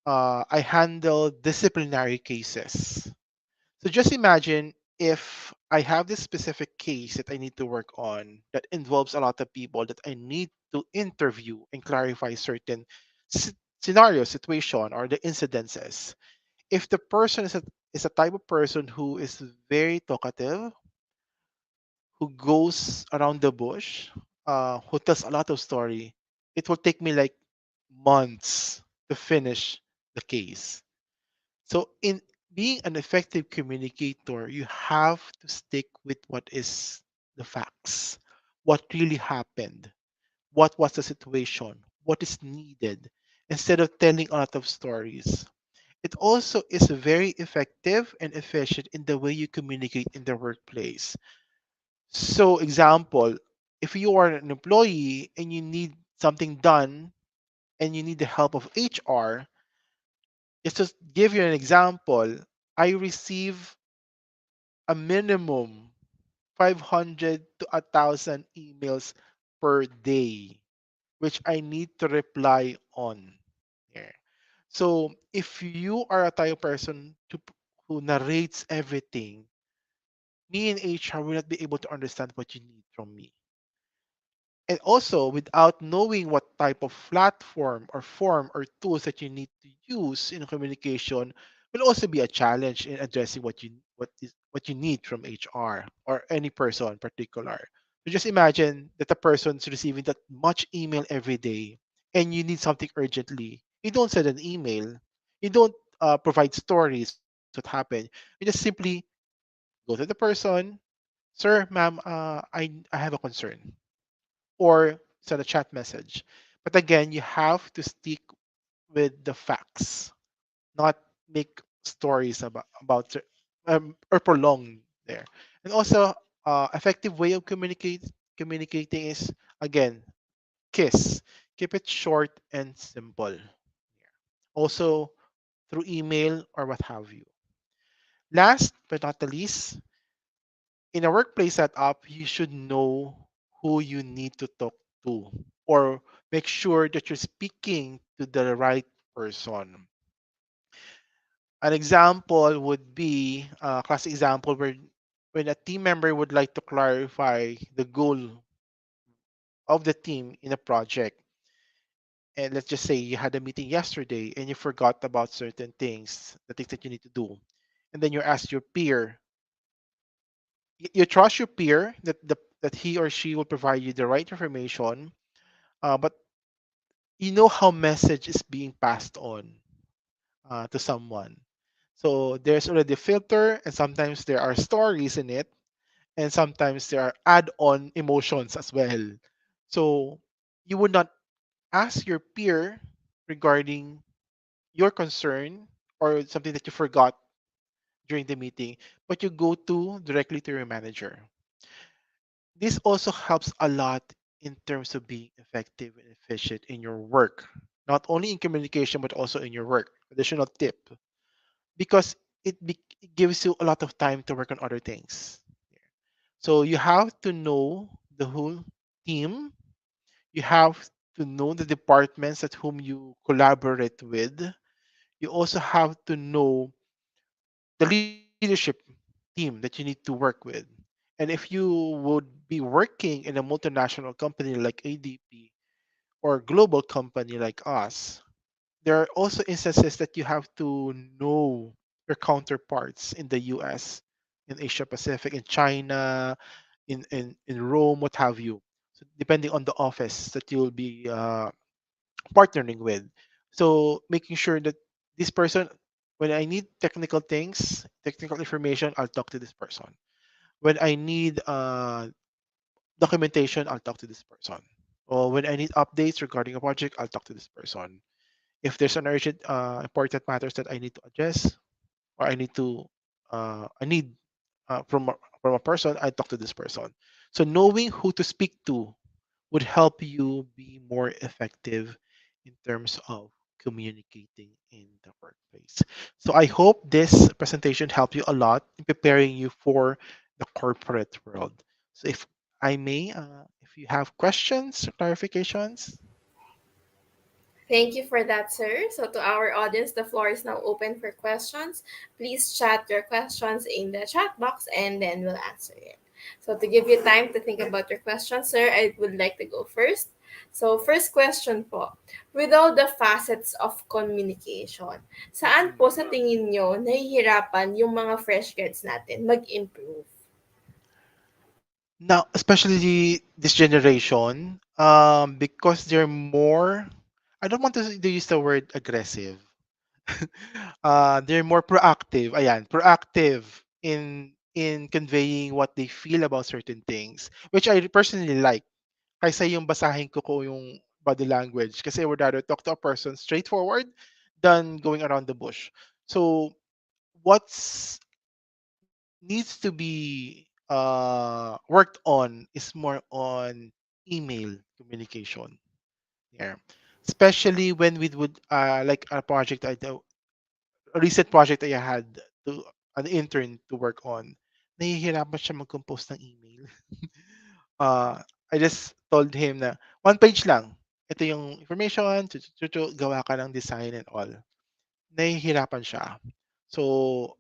I handle disciplinary cases. So just imagine if I have this specific case that I need to work on that involves a lot of people that I need to interview and clarify certain scenario, situation, or the incidences. If the person is a type of person who is very talkative, who goes around the bush, who tells a lot of story, it will take me like months to finish the case. So, in being an effective communicator, you have to stick with what is the facts, what really happened, what was the situation, what is needed, instead of telling a lot of stories. It also is very effective and efficient in the way you communicate in the workplace. So, example, if you are an employee and you need something done and you need the help of HR, just to give you an example, I receive a minimum 500 to 1,000 emails per day, which I need to reply on. Yeah. So if you are a type of person who narrates everything, me and HR will not be able to understand what you need from me. And also, without knowing what type of platform or form or tools that you need to use in communication, will also be a challenge in addressing what you need from HR or any person in particular. So just imagine that a person's receiving that much email every day, and you need something urgently. You don't send an email. You don't provide stories what happened. You just simply go to the person, sir, ma'am, I have a concern, or send a chat message. But again, you have to stick with the facts, not make stories about or prolong there. And also, effective way of communicating is, again, kiss. Keep it short and simple. Also through email or what have you. Last but not the least, in a workplace setup, you should know who you need to talk to, or make sure that you're speaking to the right person. An example would be a classic example where when a team member would like to clarify the goal of the team in a project. And let's just say you had a meeting yesterday and you forgot about certain things, the things that you need to do. And then you ask your peer, you trust your peer that he or she will provide you the right information, but you know how message is being passed on to someone. So there's already a filter, and sometimes there are stories in it, and sometimes there are add-on emotions as well. So you would not ask your peer regarding your concern or something that you forgot during the meeting, but you go to directly to your manager. This also helps a lot in terms of being effective and efficient in your work, not only in communication but also in your work. Additional tip, because it gives you a lot of time to work on other things. So you have to know the whole team. You have to know the departments at whom you collaborate with. You also have to know the leadership team that you need to work with. And if you would be working in a multinational company like ADP or a global company like us, there are also instances that you have to know your counterparts in the US, in Asia Pacific, in China, in Rome, what have you. So depending on the office that you'll be partnering with. So making sure that this person, when I need technical things, technical information, I'll talk to this person. When I need documentation, I'll talk to this person. Or when I need updates regarding a project, I'll talk to this person. If there's an urgent, important matters that I need to address, or I need from a person, I talk to this person. So knowing who to speak to would help you be more effective in terms of communicating in the workplace. So I hope this presentation helped you a lot in preparing you for the corporate world. So if I may, if you have questions or clarifications. Thank you for that, sir. So, to our audience, the floor is now open for questions. Please chat your questions in the chat box and then we'll answer it. So, to give you time to think about your questions, sir, I would like to go first. So, first question po. With all the facets of communication, saan po sa tingin nyo nahihirapan yung mga fresh grads natin mag-improve? Now, especially this generation, because they're more, I don't want to use the word aggressive. They're more proactive. Ayan, proactive in conveying what they feel about certain things, which I personally like. Kaysa yung basahin ko yung body language. Kasi I would rather talk to a person straightforward than going around the bush. So, what's needs to be worked on is more on email communication. Yeah, especially when we would like a project I do, a recent project I had to an intern to work on. Nahihirapan siya mag-compose ng email. I just told him na one page lang. Ito yung information, gawa ka ng design and all. Nahihirapan siya. So,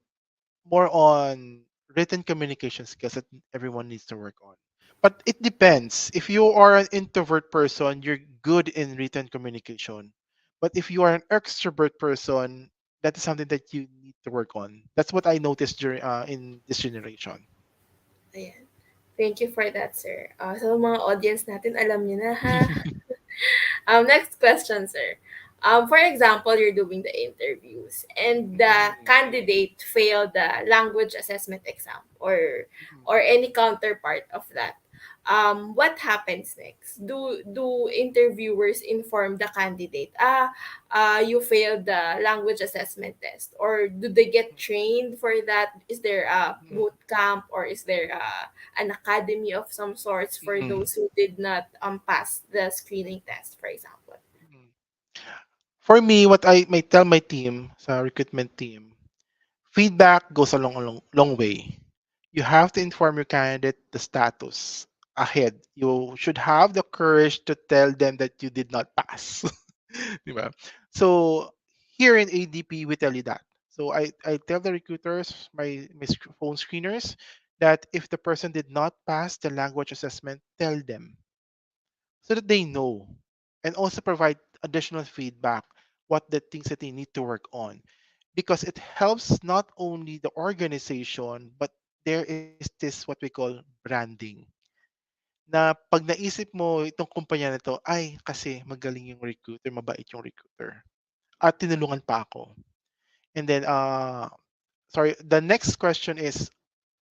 more on written communication skills that everyone needs to work on. But it depends. If you are an introvert person, you're good in written communication. But if you are an extrovert person, that is something that you need to work on. That's what I noticed during in this generation. Ayan. Thank you for that, sir. So, mga audience natin, alam niyo na ha. Next question, sir. For example, you're doing the interviews and the Mhm, candidate failed the language assessment exam mhm, or any counterpart of that. What happens next? Do interviewers inform the candidate, you failed the language assessment test, or do they get trained for that? Is there a mhm, boot camp, or is there an academy of some sorts for mhm, those who did not pass the screening test, for example? mhm. For me, what I may tell my team, sa recruitment team, feedback goes a long way. You have to inform your candidate the status ahead. You should have the courage to tell them that you did not pass. Di ba? So here in ADP, we tell you that. So I tell the recruiters, my phone screeners, that if the person did not pass the language assessment, tell them so that they know, and also provide additional feedback what the things that they need to work on, because it helps not only the organization, but there is this what we call branding, na pag naisip mo itong kumpanya na to, ay kasi magaling yung recruiter, mabait yung recruiter at tinulungan pa ako. And then sorry, the next question is,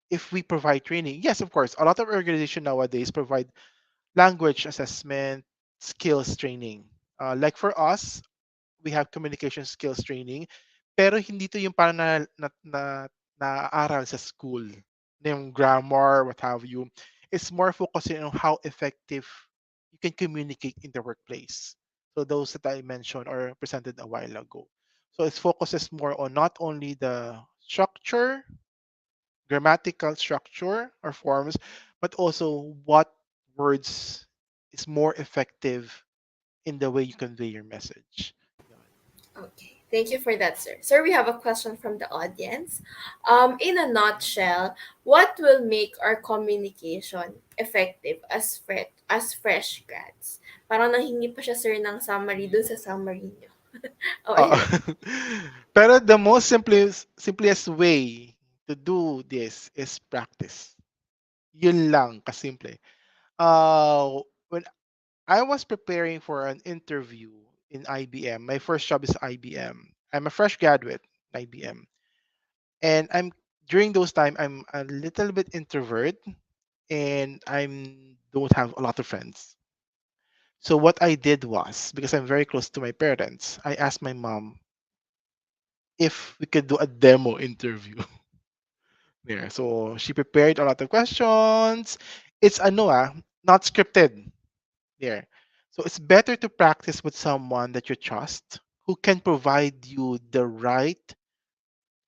if we provide training, yes, of course, a lot of organizations nowadays provide language assessment, skills training. Like for us, we have communication skills training, pero hindi to yung parang naaral sa school. Yung grammar, what have you. It's more focusing on how effective you can communicate in the workplace. So those that I mentioned or presented a while ago. So it focuses more on not only the structure, grammatical structure or forms, but also what words is more effective in the way you convey your message. Yun. Okay, thank you for that, sir. Sir, we have a question from the audience. In a nutshell, what will make our communication effective as fresh grads? Parang nanghingi pa siya, sir, ng summary dun sa summary niyo. Oh, Oo. ayun. Pero the most simplest way to do this is practice. Yun lang, kasimple. When I was preparing for an interview in IBM, my first job is IBM. I'm a fresh graduate in IBM. And I'm during those time I'm a little bit introvert and I'm don't have a lot of friends. So what I did was, because I'm very close to my parents, I asked my mom if we could do a demo interview there. So she prepared a lot of questions. It's ano not scripted there. So it's better to practice with someone that you trust who can provide you the right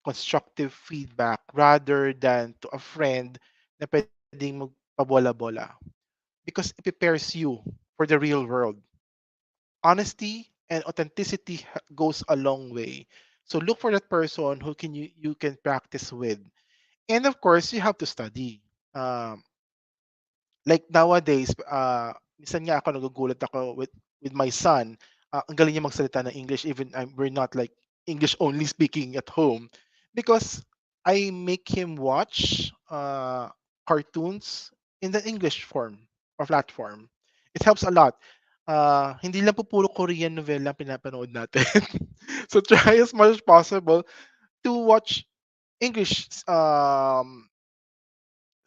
constructive feedback rather than to a friend na pwedeng magpabola-bola because it prepares you for the real world. Honesty and authenticity goes a long way. So look for that person who you can practice with. And of course, you have to study. Like nowadays, minsan nga ako nagugulat ako with my son. Ang galing niya magsalita ng English even we're not like English only speaking at home because I make him watch cartoons in the English form or platform. It helps a lot. Hindi lang po puro Korean novela ang pinapanood natin. So try as much as possible to watch English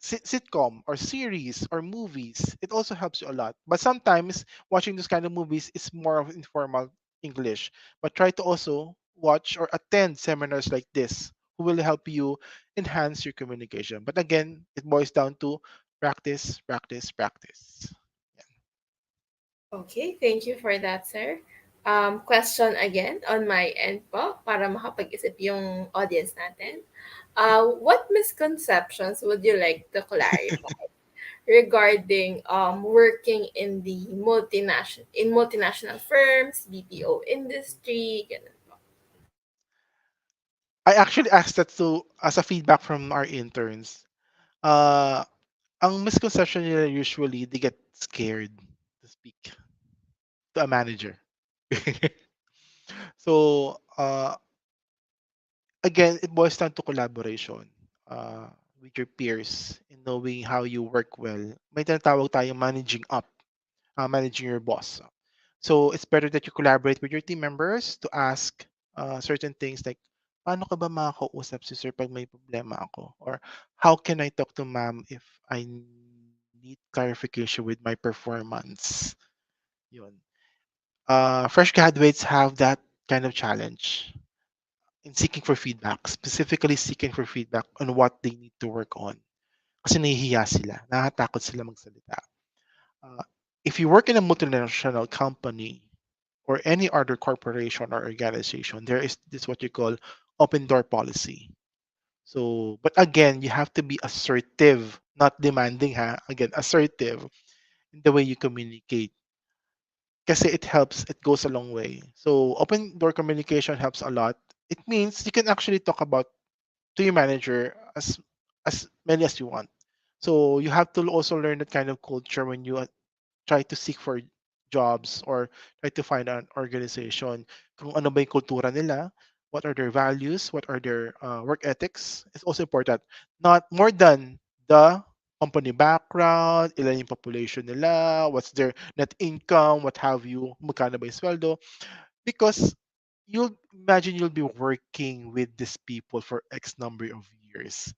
sitcom or series or movies. It also helps you a lot. But sometimes watching those kind of movies is more of informal English. But try to also watch or attend seminars like this who will help you enhance your communication. But again, it boils down to practice, practice, practice. Okay, thank you for that, sir. Question again on my end po para makapag-isip yung audience natin. What misconceptions would you like to clarify regarding working in the multinational firms, BPO industry, ganun po? I actually asked that to as a feedback from our interns. Uh, ang misconception nila usually they get scared to speak to a manager. So, again, it boils down to collaboration with your peers and knowing how you work well. May tinatawag tayong managing up, managing your boss. So, it's better that you collaborate with your team members to ask certain things like, paano ka ba makakausap si sir pag may problema ako? Or how can I talk to ma'am if I need clarification with my performance? Yun. Fresh graduates have that kind of challenge in seeking for feedback, specifically seeking for feedback on what they need to work on. Kasi nahihiya sila, nakakatakot sila magsalita. Uh, if you work in a multinational company or any other corporation or organization, there is this what you call open door policy. So, but again, you have to be assertive, not demanding, ha? Again, assertive in the way you communicate. Kasi it helps, it goes a long way. So, open door communication helps a lot. It means you can actually talk about to your manager as many as you want. So you have to also learn that kind of culture when you try to seek for jobs or try to find an organization. Kung ano ba yung kultura nila, what are their values, what are their work ethics. It's also important. Not more than the company background, ilan yung population nila, what's their net income, what have you, magkano ba yung sweldo. Because you'll imagine you'll be working with these people for X number of years.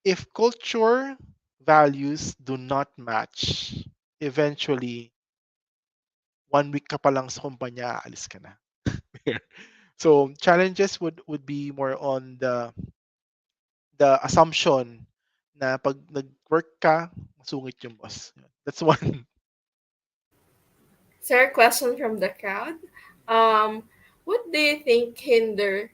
If culture values do not match, eventually, 1 week ka pa lang sa kumpanya, aalis ka na. So challenges would be more on the assumption na pag nag-work ka, masungit yung boss. That's one. Sir, question from the crowd. What do you think hinder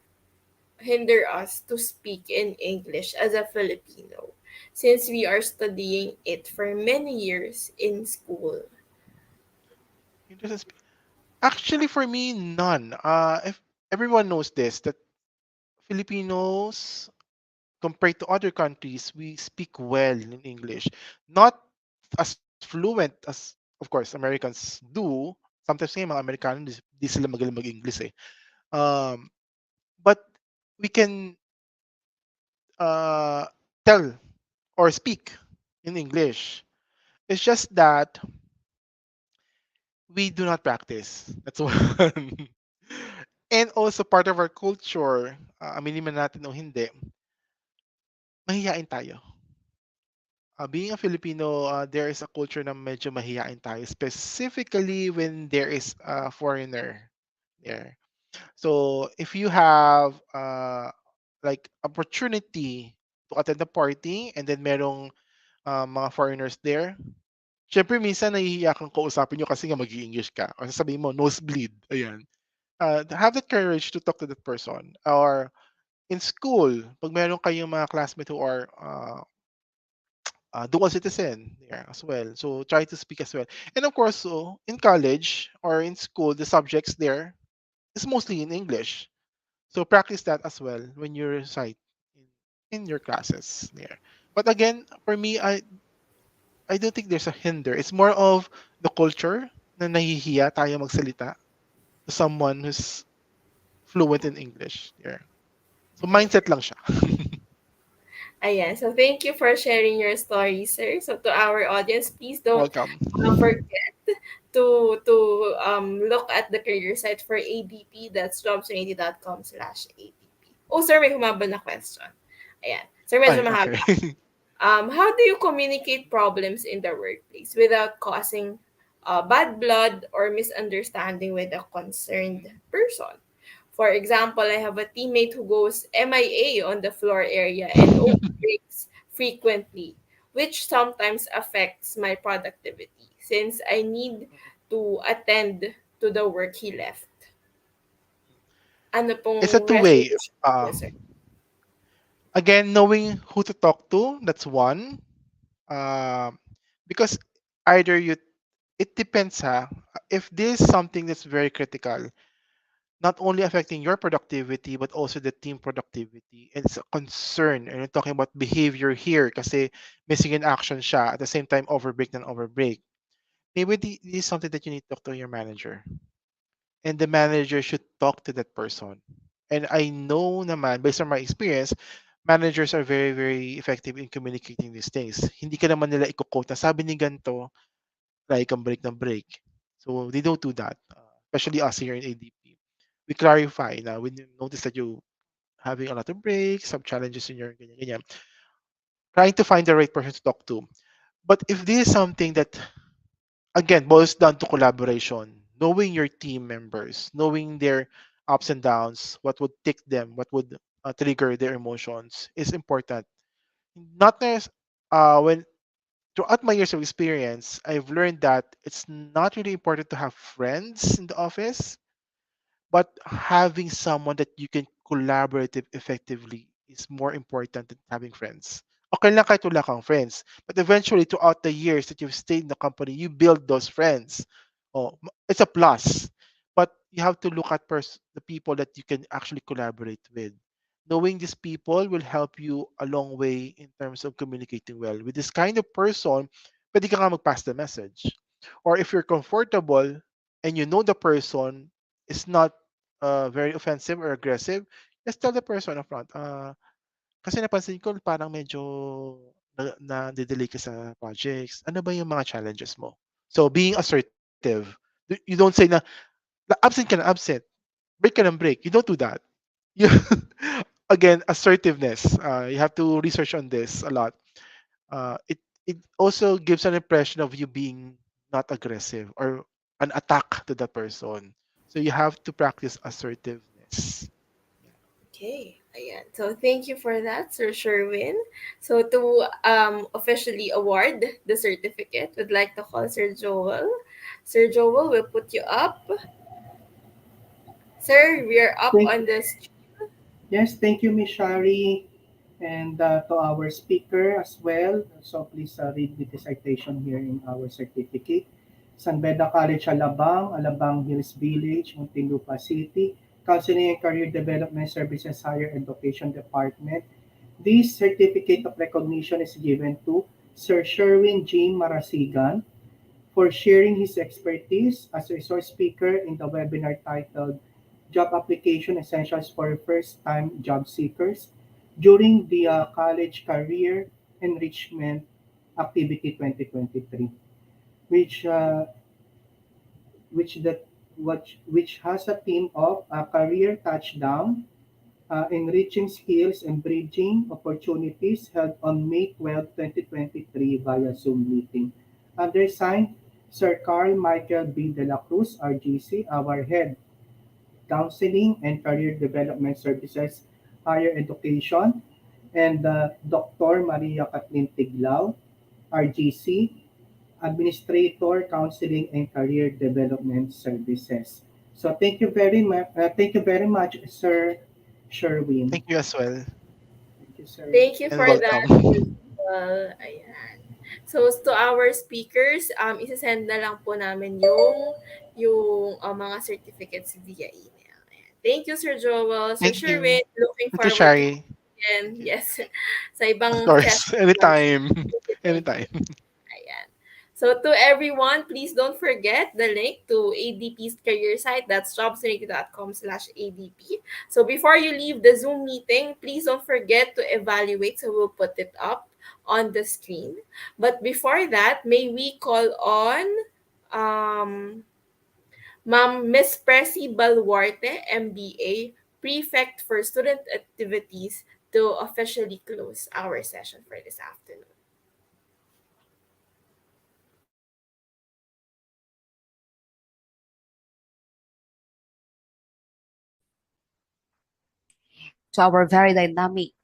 us to speak in English as a Filipino since we are studying it for many years in school? Actually, for me, none. If everyone knows this, that Filipinos compared to other countries, we speak well in English. Not as fluent as, of course, Americans do. Sometimes nga yung mga Amerikano, di sila magaling mag-English eh. But we can uh, tell or speak in English. It's just that we do not practice. That's one. And also part of our culture, aminin man natin o hindi, mahihain tayo. being a Filipino, there is a culture na medyo mahiyain tayo, specifically when there is a foreigner there. So if you have like opportunity to attend the party and then merong mga foreigners there, syempre minsan nahihiya kang kausapin nyo kasi nga mag-i-English ka. O sasabihin mo, nosebleed. Ayan. Have the courage to talk to that person. Or in school, pag meron kayong mga classmates who are dual citizen there as well. So try to speak as well. And of course, so in college or in school, the subjects there is mostly in English. So practice that as well when you recite in your classes there. But again, for me, I don't think there's a hinder. It's more of the culture na nahihiya tayo magsalita to someone who's fluent in English there. So mindset lang siya. Ayan. So thank you for sharing your story, sir. So to our audience, please don't Welcome. forget to look at the career site for ADP. That's jobs20.com/ADP. Oh, sir, may humabol na question. Ayan. Sir, medyo Ay, mahaba. okay. How do you communicate problems in the workplace without causing bad blood or misunderstanding with a concerned person? For example, I have a teammate who goes MIA on the floor area and overbreaks frequently, which sometimes affects my productivity since I need to attend to the work he left. Ano It's a pong two-way. resolution niyo, sir? Again, knowing who to talk to, that's one. Um, because either you, it depends ha. If this is something that's very critical, not only affecting your productivity but also the team productivity, and it's a concern. And you're talking about behavior here kasi missing in action siya at the same time overbreak and overbreak. Maybe this is something that you need to talk to your manager, and the manager should talk to that person. And I know naman, based on my experience, managers are very, very effective in communicating these things. Hindi ka naman nila i-quote na sabi ni ganito, like ang break ng break. So they don't do that, especially us here in ADP. We clarify na when you notice that you having a lot of breaks, some challenges in your ganyan, ganyan, trying to find the right person to talk to. But if this is something that again boils down to collaboration, knowing your team members, knowing their ups and downs, what would tick them, what would trigger their emotions is important. Not as when throughout my years of experience, I've learned that it's not really important to have friends in the office, but having someone that you can collaborate effectively is more important than having friends. Okay lang kahit wala kang friends. But eventually, throughout the years that you've stayed in the company, you build those friends. Oh, it's a plus. But you have to look at the people that you can actually collaborate with. Knowing these people will help you a long way in terms of communicating well. With this kind of person, pwede ka nga mag-pass the message. Or if you're comfortable and you know the person is not very offensive or aggressive, just tell the person up front. Kasi napansin ko parang medyo na-delay ka sa projects. Ano ba yung mga challenges mo? So being assertive. You don't say na absent ka na absent. Break ka ng break. You don't do that. You, again, assertiveness. You have to research on this a lot. It also gives an impression of you being not aggressive or an attack to the person. So you have to practice assertiveness. Okay, ayan. So thank you for that, Sir Sherwin. So to officially award the certificate, would like to call Sir Joel. Sir Joel, we'll put you up. Sir, we are up Thank on this. Yes, thank you, Miss Shari, and to our speaker as well. So please read with the citation here in our certificate. San Beda College, Alabang, Alabang Hills Village, Muntinlupa City, Counseling and Career Development Services Higher Education Department. This certificate of recognition is given to Sir Sherwin Jean Marasigan for sharing his expertise as a resource speaker in the webinar titled Job Application Essentials for First-Time Job Seekers during the College Career Enrichment Activity 2023, which uh, which that which has a theme of a career touchdown Enriching Skills and Bridging Opportunities held on May 12, 2023 via Zoom meeting. Undersigned, Sir Carl Michael B. De La Cruz, RGC, our head Counseling and Career Development Services, Higher Education, and Dr. Maria Kathleen Tiglao, RGC, Administrator, Counseling and Career Development Services. So thank you very much, Sir Sherwin. Thank you as well, Thank you, sir. Thank you and for that, welcome. Crystal. Ayan. So, to our speakers, isasend na lang po namin yung mga certificates via email. Ayan. Thank you, Sir Joel. Sir Thank you. Sherwin, looking Thank you, forward to Shari. again. Yes, sa Of ibang course, session naman. anytime. Thank you. Anytime. Ayan. So to everyone, please don't forget the link to ADP's career site. That's jobs.com/ADP. So before you leave the Zoom meeting, please don't forget to evaluate. So we'll put it up on the screen. But before that, may we call on um, Ma'am Miss Presi Balwarte, MBA, Prefect for Student Activities, to officially close our session for this afternoon. To our very dynamic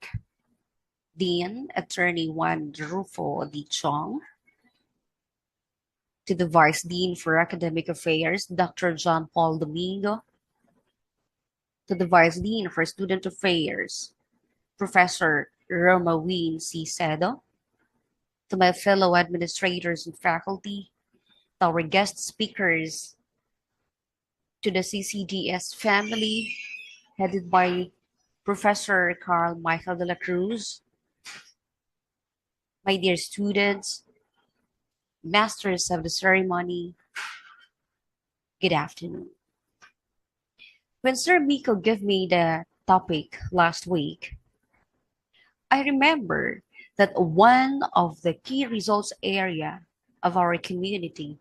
Dean, Attorney Juan Rufo D. Chong, to the Vice Dean for Academic Affairs, Dr. John Paul Domingo, to the Vice Dean for Student Affairs, Professor Roma Ween C. Cedo, to my fellow administrators and faculty, to our guest speakers, to the CCDS family, headed by Professor Carl Michael de la Cruz, my dear students, masters of the ceremony, good afternoon. When Sir Miko gave me the topic last week, I remember that one of the key results area of our community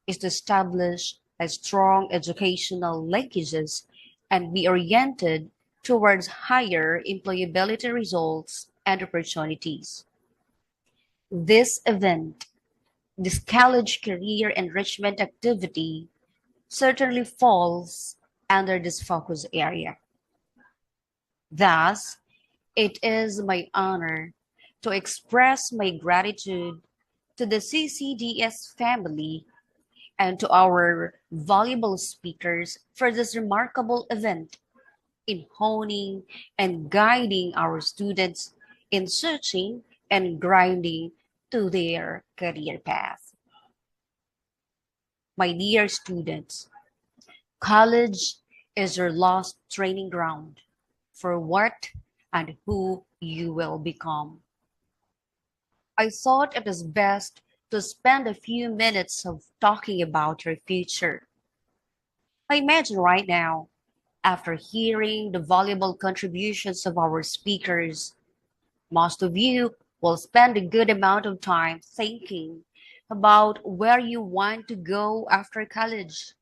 is to establish a strong educational linkages and be oriented towards higher employability results and opportunities. This event, this college career enrichment activity, certainly falls under this focus area. Thus, it is my honor to express my gratitude to the CCDS family and to our valuable speakers for this remarkable event in honing and guiding our students in searching and grinding to their career path. My dear students, college is your last training ground for what and who you will become. I thought it is best to spend a few minutes of talking about your future. I imagine right now, after hearing the valuable contributions of our speakers, most of you will spend a good amount of time thinking about where you want to go after college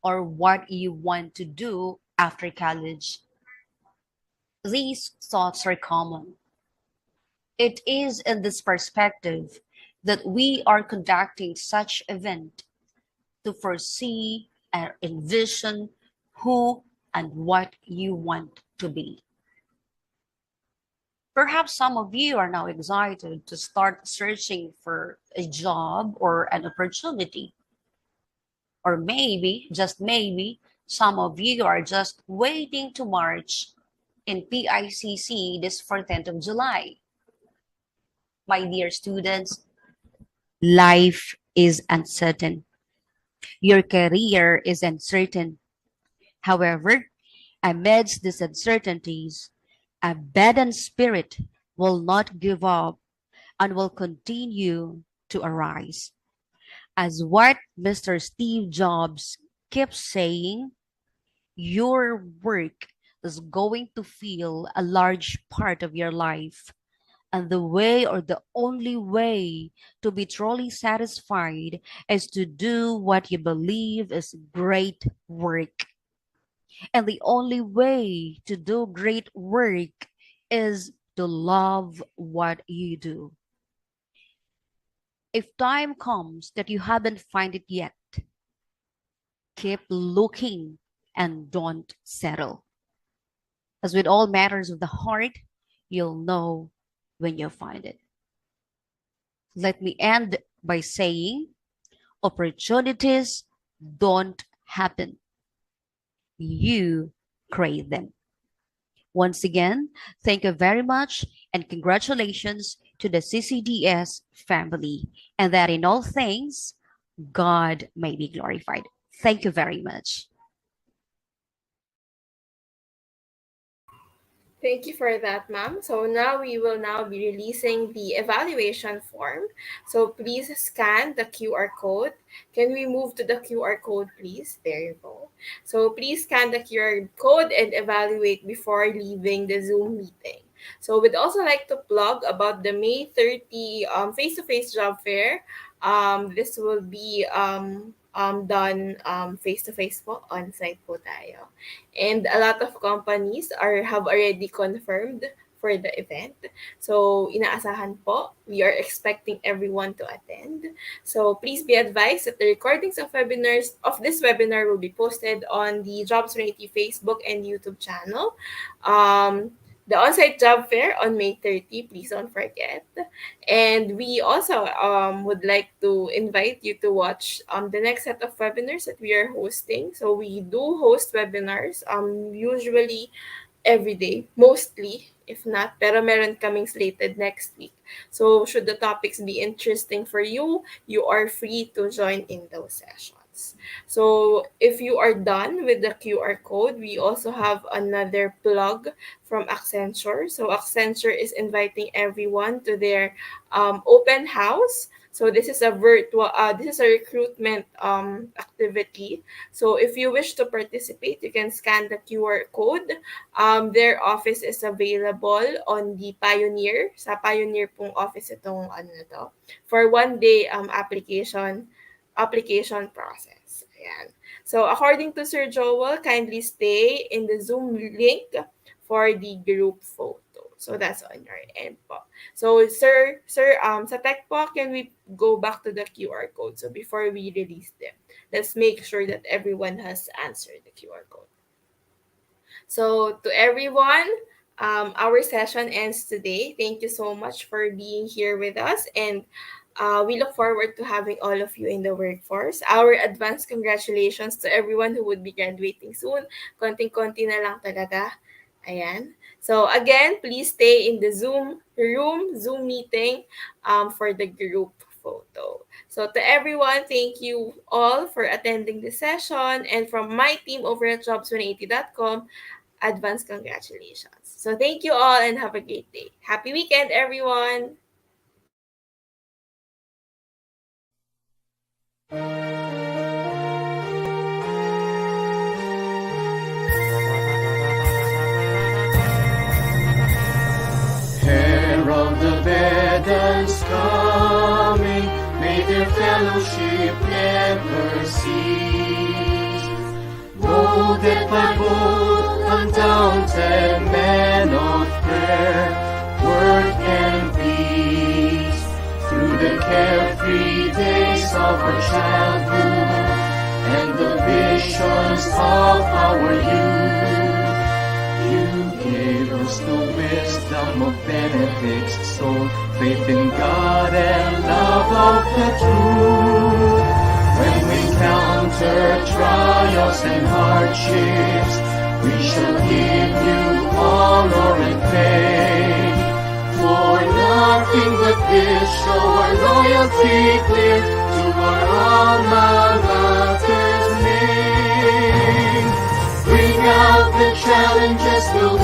or what you want to do after college. These thoughts are common. It is in this perspective that we are conducting such event to foresee and envision who and what you want to be. Perhaps some of you are now excited to start searching for a job or an opportunity. Or maybe, just maybe, some of you are just waiting to march in PICC this 14th of July. My dear students, life is uncertain. Your career is uncertain. However, amidst these uncertainties, a Bedan spirit will not give up and will continue to arise. As what Mr. Steve Jobs keeps saying, your work is going to fill a large part of your life. And the way or the only way to be truly satisfied is to do what you believe is great work. And the only way to do great work is to love what you do. If time comes that you haven't find it yet, keep looking and don't settle. As with all matters of the heart, you'll know when you find it. Let me end by saying opportunities don't happen. You create them. Once again, thank you very much and congratulations to the CCDS family, and that in all things, God may be glorified. Thank you very much. Thank you for that, ma'am. So now we will now be releasing the evaluation form. So please scan the QR code. Can we move to the QR code, please? There you go. So please scan the QR code and evaluate before leaving the Zoom meeting. So we'd also like to plug about the May 30 face-to-face job fair. This will be done face-to-face po, on-site po tayo. And a lot of companies have already confirmed for the event. So, inaasahan po, we are expecting everyone to attend. So, please be advised that the recordings of webinars of this webinar will be posted on the Jobs 180 Facebook and YouTube channel. The on-site job fair on May 30, please don't forget. And we also would like to invite you to watch the next set of webinars that we are hosting. So we do host webinars usually every day, mostly, if not, pero meron kaming slated next week. So should the topics be interesting for you, you are free to join in those sessions. So if you are done with the QR code, we also have another plug from Accenture. So Accenture is inviting everyone to their open house. So this is a recruitment activity. So if you wish to participate, you can scan the QR code. Their office is available on the Pioneer. Sa Pioneer pong office itong for 1 day application process. Ayan. So according to Sir Joel, kindly stay in the Zoom link for the group photo. So that's on your end po. So sir, sa tech po, can we go back to the QR code? So before we release them, let's make sure that everyone has answered the QR code. So to everyone, our session ends today. Thank you so much for being here with us, and we look forward to having all of you in the workforce. Our advance congratulations to everyone who would be graduating soon. Konting-konti na lang talaga. Ayan. So again, please stay in the Zoom meeting for the group photo. So to everyone, thank you all for attending the session. And from my team over at jobs180.com, advance congratulations. So thank you all and have a great day. Happy weekend, everyone. Herald the Beda's coming, may their fellowship never cease. Molded by bold, undaunted men of prayer, word and peace. Through the carefree days of our childhood and the visions of our youth, you gave us the wisdom of Benedict's soul, faith in God and love of the truth. When we encounter trials and hardships, we shall give you honor and faith. For nothing but this show our loyalty clear to our alma mater's name. Bring out the challenges we'll